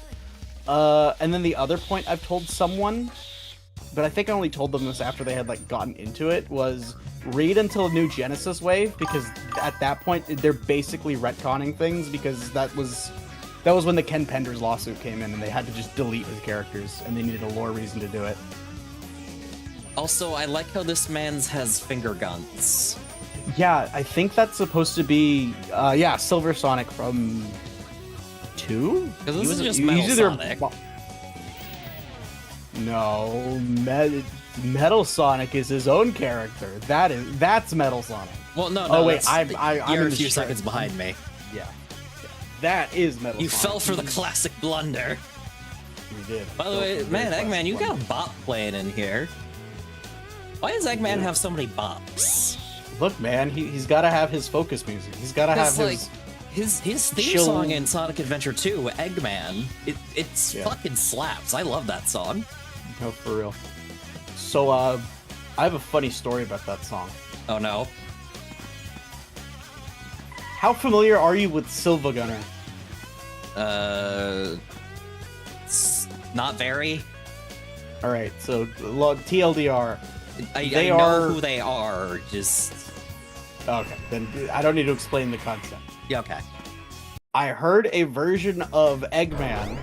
And then the other point I've told someone, but I think I only told them this after they had, like, gotten into it, was read until New Genesis Wave, because at that point they're basically retconning things, because that was when the Ken Penders lawsuit came in and they had to just delete his characters and they needed a lore reason to do it. Also, I like how this man's has finger guns. Yeah, I think that's supposed to be Silver Sonic from 2? Because this is just Metal Sonic. No, Metal Sonic is his own character. That's Metal Sonic. Well, no. Oh wait, I'm you're a few seconds behind me. Yeah. That is Metal You Sonic. fell for the classic blunder. You did. By the way, man, Eggman, you got a bop playing in here. Why does Eggman have so many bops? Look, man, he's got to have his focus music. He's got to have his theme chill... song in Sonic Adventure 2, Eggman. It's fucking slaps. I love that song. No, for real. So, I have a funny story about that song. Oh no. How familiar are you with Silva Gunner? Not very. All right, so TLDR. I know who they are. Just okay. Then I don't need to explain the concept. yeah. Okay. I heard a version of Eggman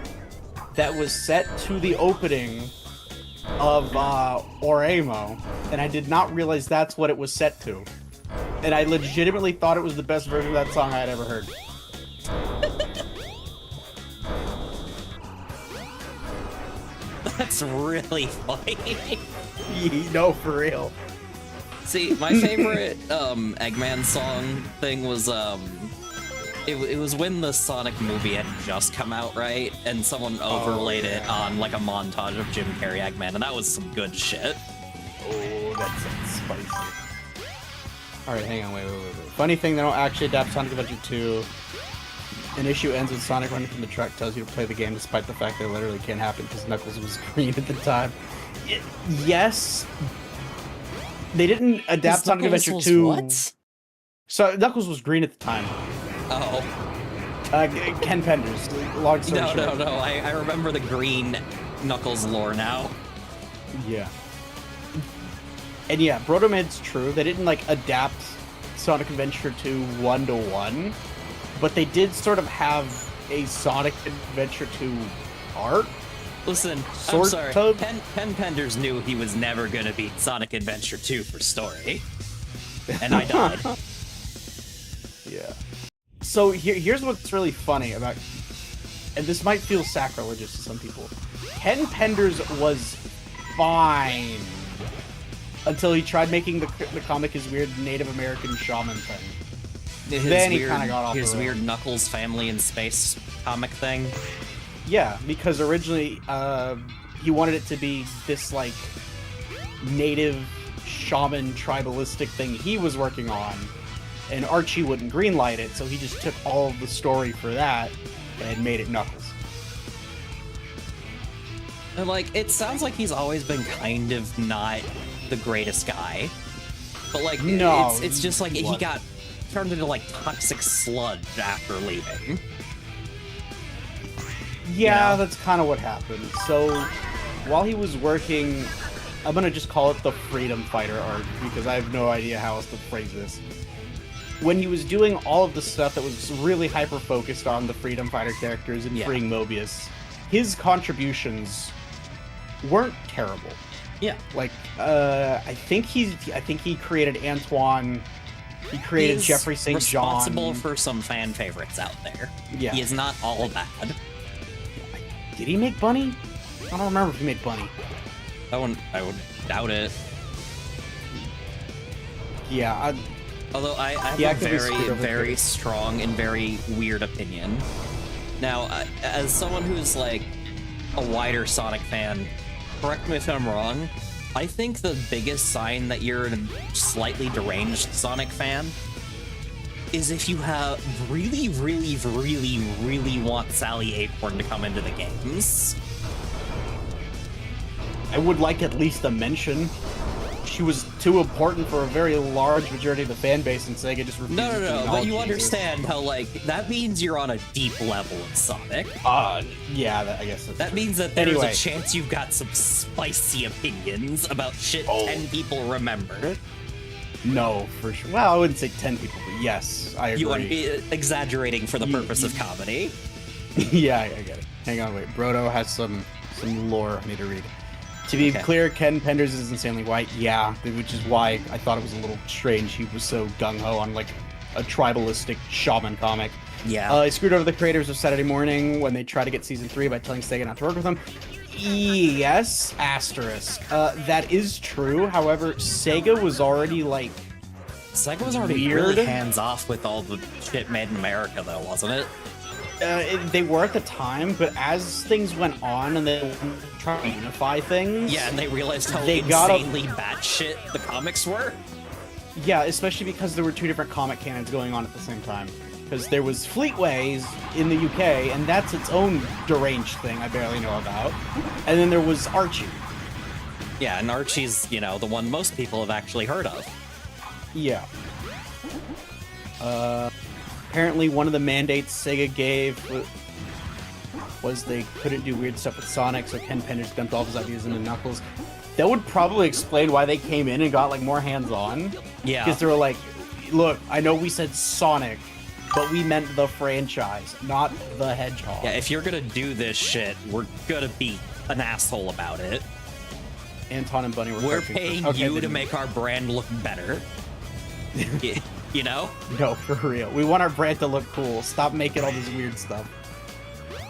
that was set to the opening of Oremo, and I did not realize that's what it was set to. And I legitimately thought it was the best version of that song I had ever heard. That's really funny. No, for real. See, my favorite Eggman song thing was it was when the Sonic movie had just come out, right? And someone overlaid it on like a montage of Jim Carrey Eggman, and that was some good shit. Oh, that sounds spicy. Alright, hang on, wait. Funny thing, they don't actually adapt Sonic Adventure 2. An issue ends with Sonic running from the truck, tells you to play the game despite the fact that it literally can't happen because Knuckles was green at the time. Yes. They didn't adapt Sonic Adventure 2. What? So Knuckles was green at the time. Oh. Ken Penders. Long story short. No. I remember the green Knuckles lore now. Yeah. And yeah, Brotomid's true. They didn't like adapt Sonic Adventure 2 1-to-1, but they did sort of have a Sonic Adventure 2 arc. Listen, I'm sorry. Ken Penders knew he was never gonna beat Sonic Adventure 2 for story. And I died. Yeah. So here's what's really funny about, and this might feel sacrilegious to some people. Ken Penders was fine until he tried making the comic his weird Native American shaman thing. Then he kind of got off his the road. weird Knuckles family in space comic thing. Yeah, because originally he wanted it to be this like native shaman tribalistic thing he was working on, and Archie wouldn't greenlight it, so he just took all of the story for that and made it Knuckles. And like, it sounds like he's always been kind of not the greatest guy, but like, no, it's just like he got turned into like toxic sludge after leaving. Yeah, that's kind of what happened. So, while he was working, I'm gonna just call it the Freedom Fighter arc, because I have no idea how else to phrase this. When he was doing all of the stuff that was really hyper-focused on the Freedom Fighter characters and freeing Mobius, his contributions weren't terrible. Yeah. Like, I think he created Antoine, he created Jeffrey St. John. Responsible for some fan favorites out there. Yeah. He is not all bad. Did he make Bunny? I don't remember if he made Bunny. I would doubt it. Yeah. Although I have a very strong and very weird opinion. Now, as someone who's like a wider Sonic fan, correct me if I'm wrong, I think the biggest sign that you're a slightly deranged Sonic fan is if you have really want Sally Acorn to come into the games. I would like at least a mention. She was too important for a very large majority of the fan base, and Sega just refuses to No, but you acknowledge understand how, like, that means you're on a deep level of Sonic. Yeah, I guess that means that there's a chance you've got some spicy opinions about shit 10 people remember. No, for sure. Well, I wouldn't say 10 people, but yes, I agree. You want to be exaggerating for the purpose of comedy. Yeah, I get it. Hang on, wait. Brodo has some lore I need to read. To be clear, Ken Penders is insanely white. Yeah, which is why I thought it was a little strange he was so gung-ho on, like, a tribalistic shaman comic. Yeah. He screwed over the creators of Saturday Morning when they tried to get season 3 by telling Sega not to work with them. Yes, asterisk. That is true. However, Sega was already, like, Sega was already weird. really hands-off with all the shit made in America, though, wasn't it? They were at the time, but as things went on and they tried to unify things... Yeah, and they realized how They got insanely batshit the comics were. Yeah, especially because there were two different comic canons going on at the same time. Because there was Fleetways in the UK, and that's its own deranged thing I barely know about. And then there was Archie. Yeah, and Archie's, you know, the one most people have actually heard of. Yeah. Apparently one of the mandates Sega gave was they couldn't do weird stuff with Sonic, so Ken Penders dumped all of his ideas into Knuckles. That would probably explain why they came in and got, like, more hands-on. Yeah. Because they were like, look, I know we said Sonic, but we meant the franchise, not the Hedgehog. Yeah, if you're gonna do this shit, we're gonna be an asshole about it. Anton and Bunny were We're coaching paying first. Okay, you to then- make our brand look better. You know? No, for real. We want our brand to look cool. Stop making all this weird stuff.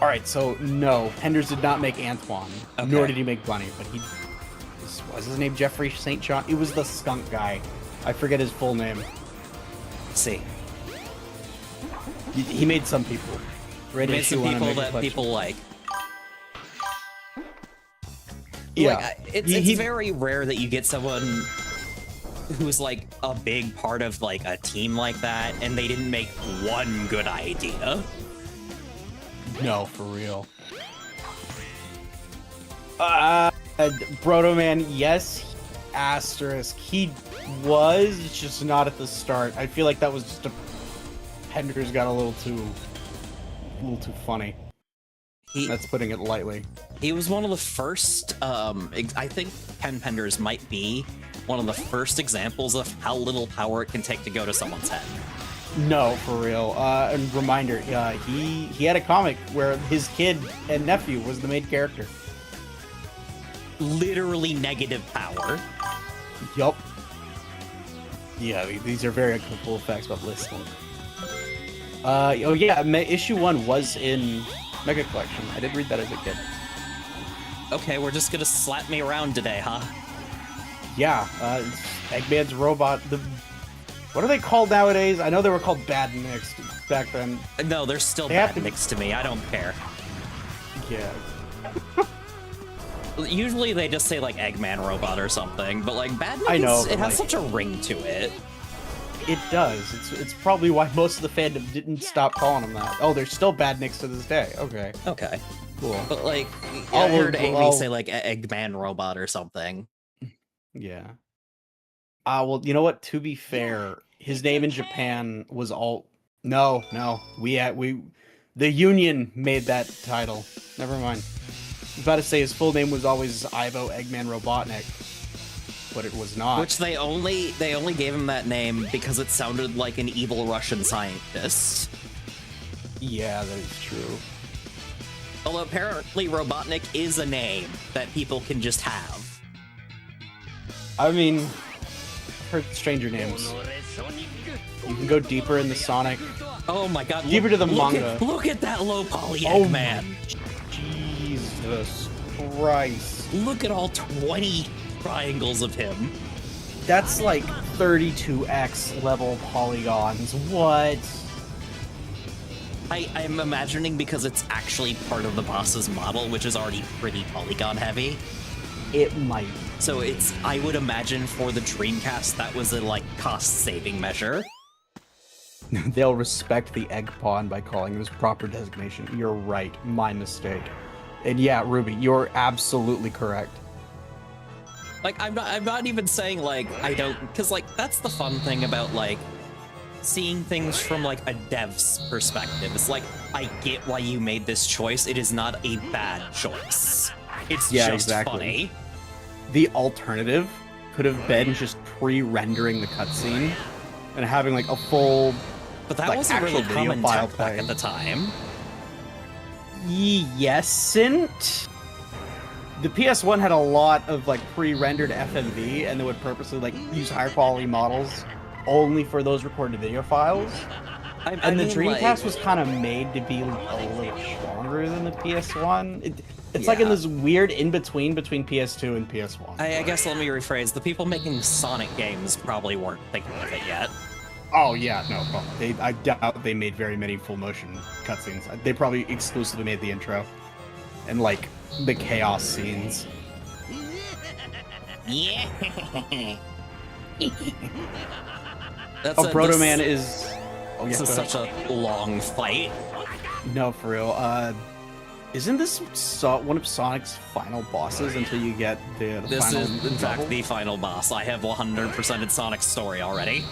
Alright, so no, Penders did not make Antoine, nor did he make Bunny, but he... Was his name Jeffrey St. John? It was the skunk guy. I forget his full name. Let's see. He made some people. He made some people that collection. people like. Yeah. Like, it's very rare that you get someone who's like a big part of like a team like that and they didn't make one good idea. No, for real. Brodo Man, yes, asterisk. He was, just not at the start. I feel like that was just a... Penders got a little too funny. That's putting it lightly. He was one of the first, I think Ken Penders might be one of the first examples of how little power it can take to go to someone's head. No, for real. And reminder, he had a comic where his kid and nephew was the main character. Literally negative power. Yup. Yeah, these are very cool facts about listening. Oh yeah, issue 1 was in Mega Collection. I did read that as a kid. Okay, we're just gonna slap me around today, huh? Yeah, Eggman's robot. What are they called nowadays? I know they were called Bad Mixed back then. No, they're still They have bad to- next to me. I don't care. Yeah. Usually they just say like Eggman robot or something, but like bad I know, it but, has like- such a ring to it. It does. It's probably why most of the fandom didn't stop calling him that. Oh, they're still Bad Nicks to this day. Okay. Okay. Cool. But like, I'll- I heard Amy I'll- say like Eggman robot or something. Yeah. Well, you know what? To be fair, his name in Japan was all... No. The Union made that title. Never mind. I was about to say his full name was always Ivo Eggman Robotnik, but it was not. Which they only gave him that name because it sounded like an evil Russian scientist. Yeah, that is true. Although apparently Robotnik is a name that people can just have. I mean, heard stranger names. You can go deeper in the Sonic. Oh my god. Deeper to the look manga. Look at that low poly Oh Eggman. Jesus Christ. Look at all 20 triangles of him. That's like 32x level polygons. What? I'm imagining because it's actually part of the boss's model, which is already pretty polygon heavy. It might. So I would imagine for the Dreamcast, that was a like cost-saving measure. They'll respect the egg pawn by calling this proper designation. You're right. My mistake. And yeah, Ruby, you're absolutely correct. Like, I'm not even saying, like, I don't... Because, like, that's the fun thing about, like, seeing things from, like, a dev's perspective. It's like, I get why you made this choice. It is not a bad choice. It's Yeah, just exactly. funny. The alternative could have been just pre-rendering the cutscene and having like a full But that like, wasn't really actual video common file tech back playing. at the time. Yesn't. The PS1 had a lot of like pre-rendered FMV, and they would purposely like use higher quality models only for those recorded video files. And the Dreamcast was kind of made to be a little stronger than the PS1. It's like in Yeah. this weird in-between between PS2 and PS1. I guess let me rephrase. The people making Sonic games probably weren't thinking of it yet. Oh yeah, no problem. I doubt they made very many full motion cutscenes. They probably exclusively made the intro and like the chaos scenes. Yeah. That's Oh, Proto Man is. Oh yeah, This is go ahead. such a long fight. No, for real. Isn't this one of Sonic's final bosses until you get the This final is, in fact, level? the final boss. I have 100%ed Sonic's story already.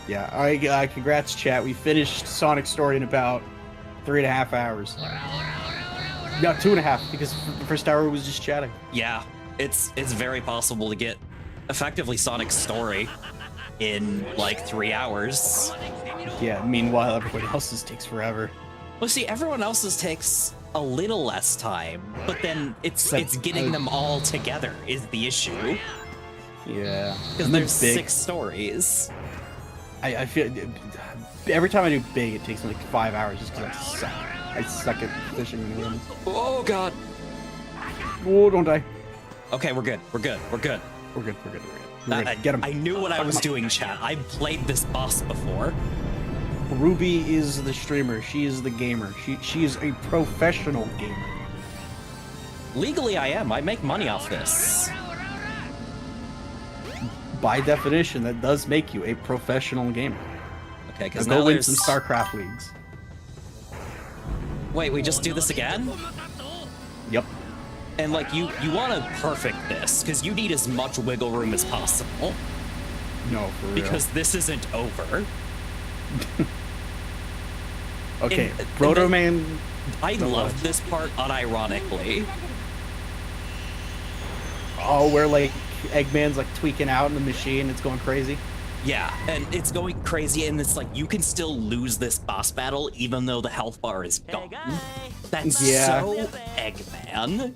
Yeah. All right. Congrats, chat. We finished Sonic's story in about 3.5 hours. No, 2.5 because the first hour was just chatting. Yeah, it's very possible to get effectively Sonic's story in like 3 hours. Yeah. Meanwhile, everybody else's takes forever. Well, see, everyone else's takes a little less time, but then it's getting them all together is the issue. Yeah. Because And then there's big. 6 stories. I feel every time I do big, it takes me like 5 hours just because I suck at fishing in the games. Oh god. Oh, don't die. Okay, we're good. We're good. We're good. We're good. We're good. We're good. Get him. I knew what I Fuck 'em was up. doing, chat. I played this boss before. Ruby is the streamer. She is the gamer. She is a professional gamer. Legally, I am. I make money off this. By definition, that does make you a professional gamer. Okay, because Now now go win there's... some StarCraft leagues. Wait, we just do this again? Yep. And like, you want to perfect this, because you need as much wiggle room as possible. No, for real. Because this isn't over. okay, and Proto then- Man. I No, loved what? this part unironically. Oh, where like Eggman's like tweaking out in the machine. It's going crazy. Yeah, and it's going crazy, and it's like, you can still lose this boss battle even though the health bar is gone. That's Yeah. so Eggman.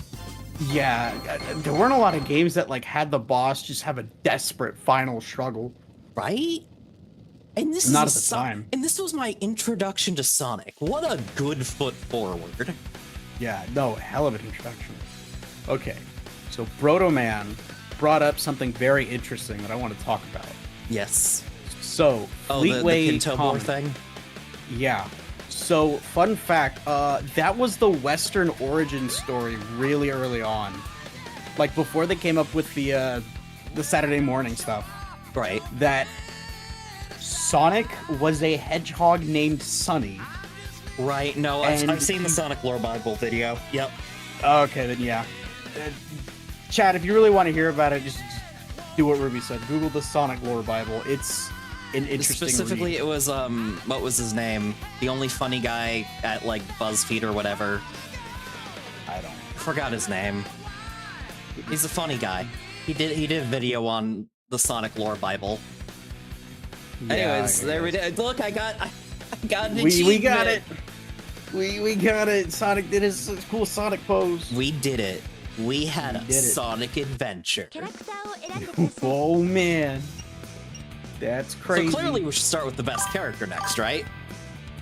Yeah, there weren't a lot of games that like had the boss just have a desperate final struggle. Right? And this Not is at the time. And this was my introduction to Sonic. What a good foot forward. Yeah, no, hell of an introduction. Okay, so Proto Man brought up something very interesting that I want to talk about. Yes. So, Oh, the Fleetway Pinto Boar Comic- thing? Yeah. So, fun fact, that was the Western origin story really early on. Like before they came up with the Saturday morning stuff. Right. That Sonic was a hedgehog named Sonny. Right, no, And- I've seen the Sonic Lore Bible video. Yep. Okay, then yeah. Chad, if you really want to hear about it, just do what Ruby said. Google the Sonic Lore Bible. It's an interesting Specifically, read. it was, what was his name? The only funny guy at, like, BuzzFeed or whatever. I don't. Forgot his name. He's a funny guy. He did a video on the Sonic Lore Bible. Anyways, there we go. Look, I got an We got achievement. it. We got it. Sonic did his cool Sonic pose. We did it. We had a did it. Sonic adventure. キャラクターを選んでください Oh man, that's crazy. So clearly we should start with the best character next, right?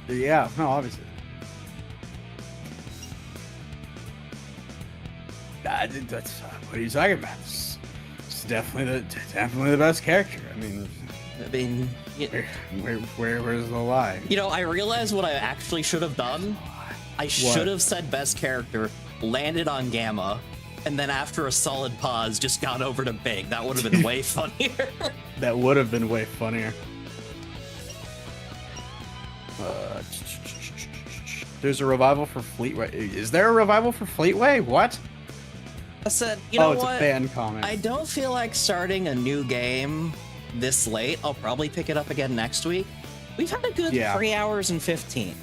Yeah, no, obviously. That's what are you talking about? It's definitely the best character. I mean, I mean, where's the lie? you know, I realized what I actually should have done. I should have said best character, landed on Gamma, and then after a solid pause, just got over to Big. That would have been way funnier. That would have been way funnier. There's a revival for Fleetway. Is there a revival for Fleetway? What? I said, you know it's what? a fan comic. I don't feel like starting a new game this late. I'll probably pick it up again next week. We've had a good 3 hours and 15.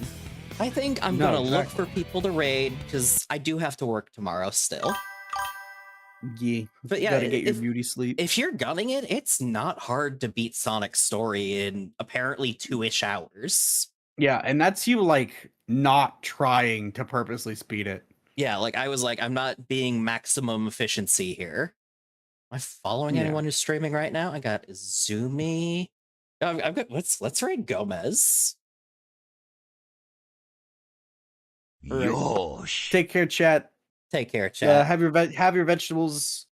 I think I'm No, gonna look exactly. for people to raid because I do have to work tomorrow still. Yeah, But yeah, gotta get your if- beauty sleep. If you're gunning it, it's not hard to beat Sonic's story in apparently 2-ish hours. Yeah, and that's you like not trying to purposely speed it. Yeah, like I was like, I'm not being maximum efficiency here. Am I following Yeah. anyone who's streaming right now? I got Izumi. I've got let's raid Gomez. Yosh. Take care, chat. Take care, chat. Have your vegetables.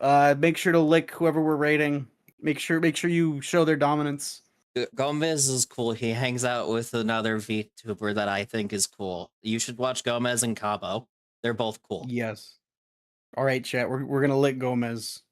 Make sure to lick whoever we're raiding. Make sure you show their dominance. Gomez is cool. He hangs out with another VTuber that I think is cool. You should watch Gomez and Cabo. They're both cool. Yes. All right, chat. We're gonna lick Gomez.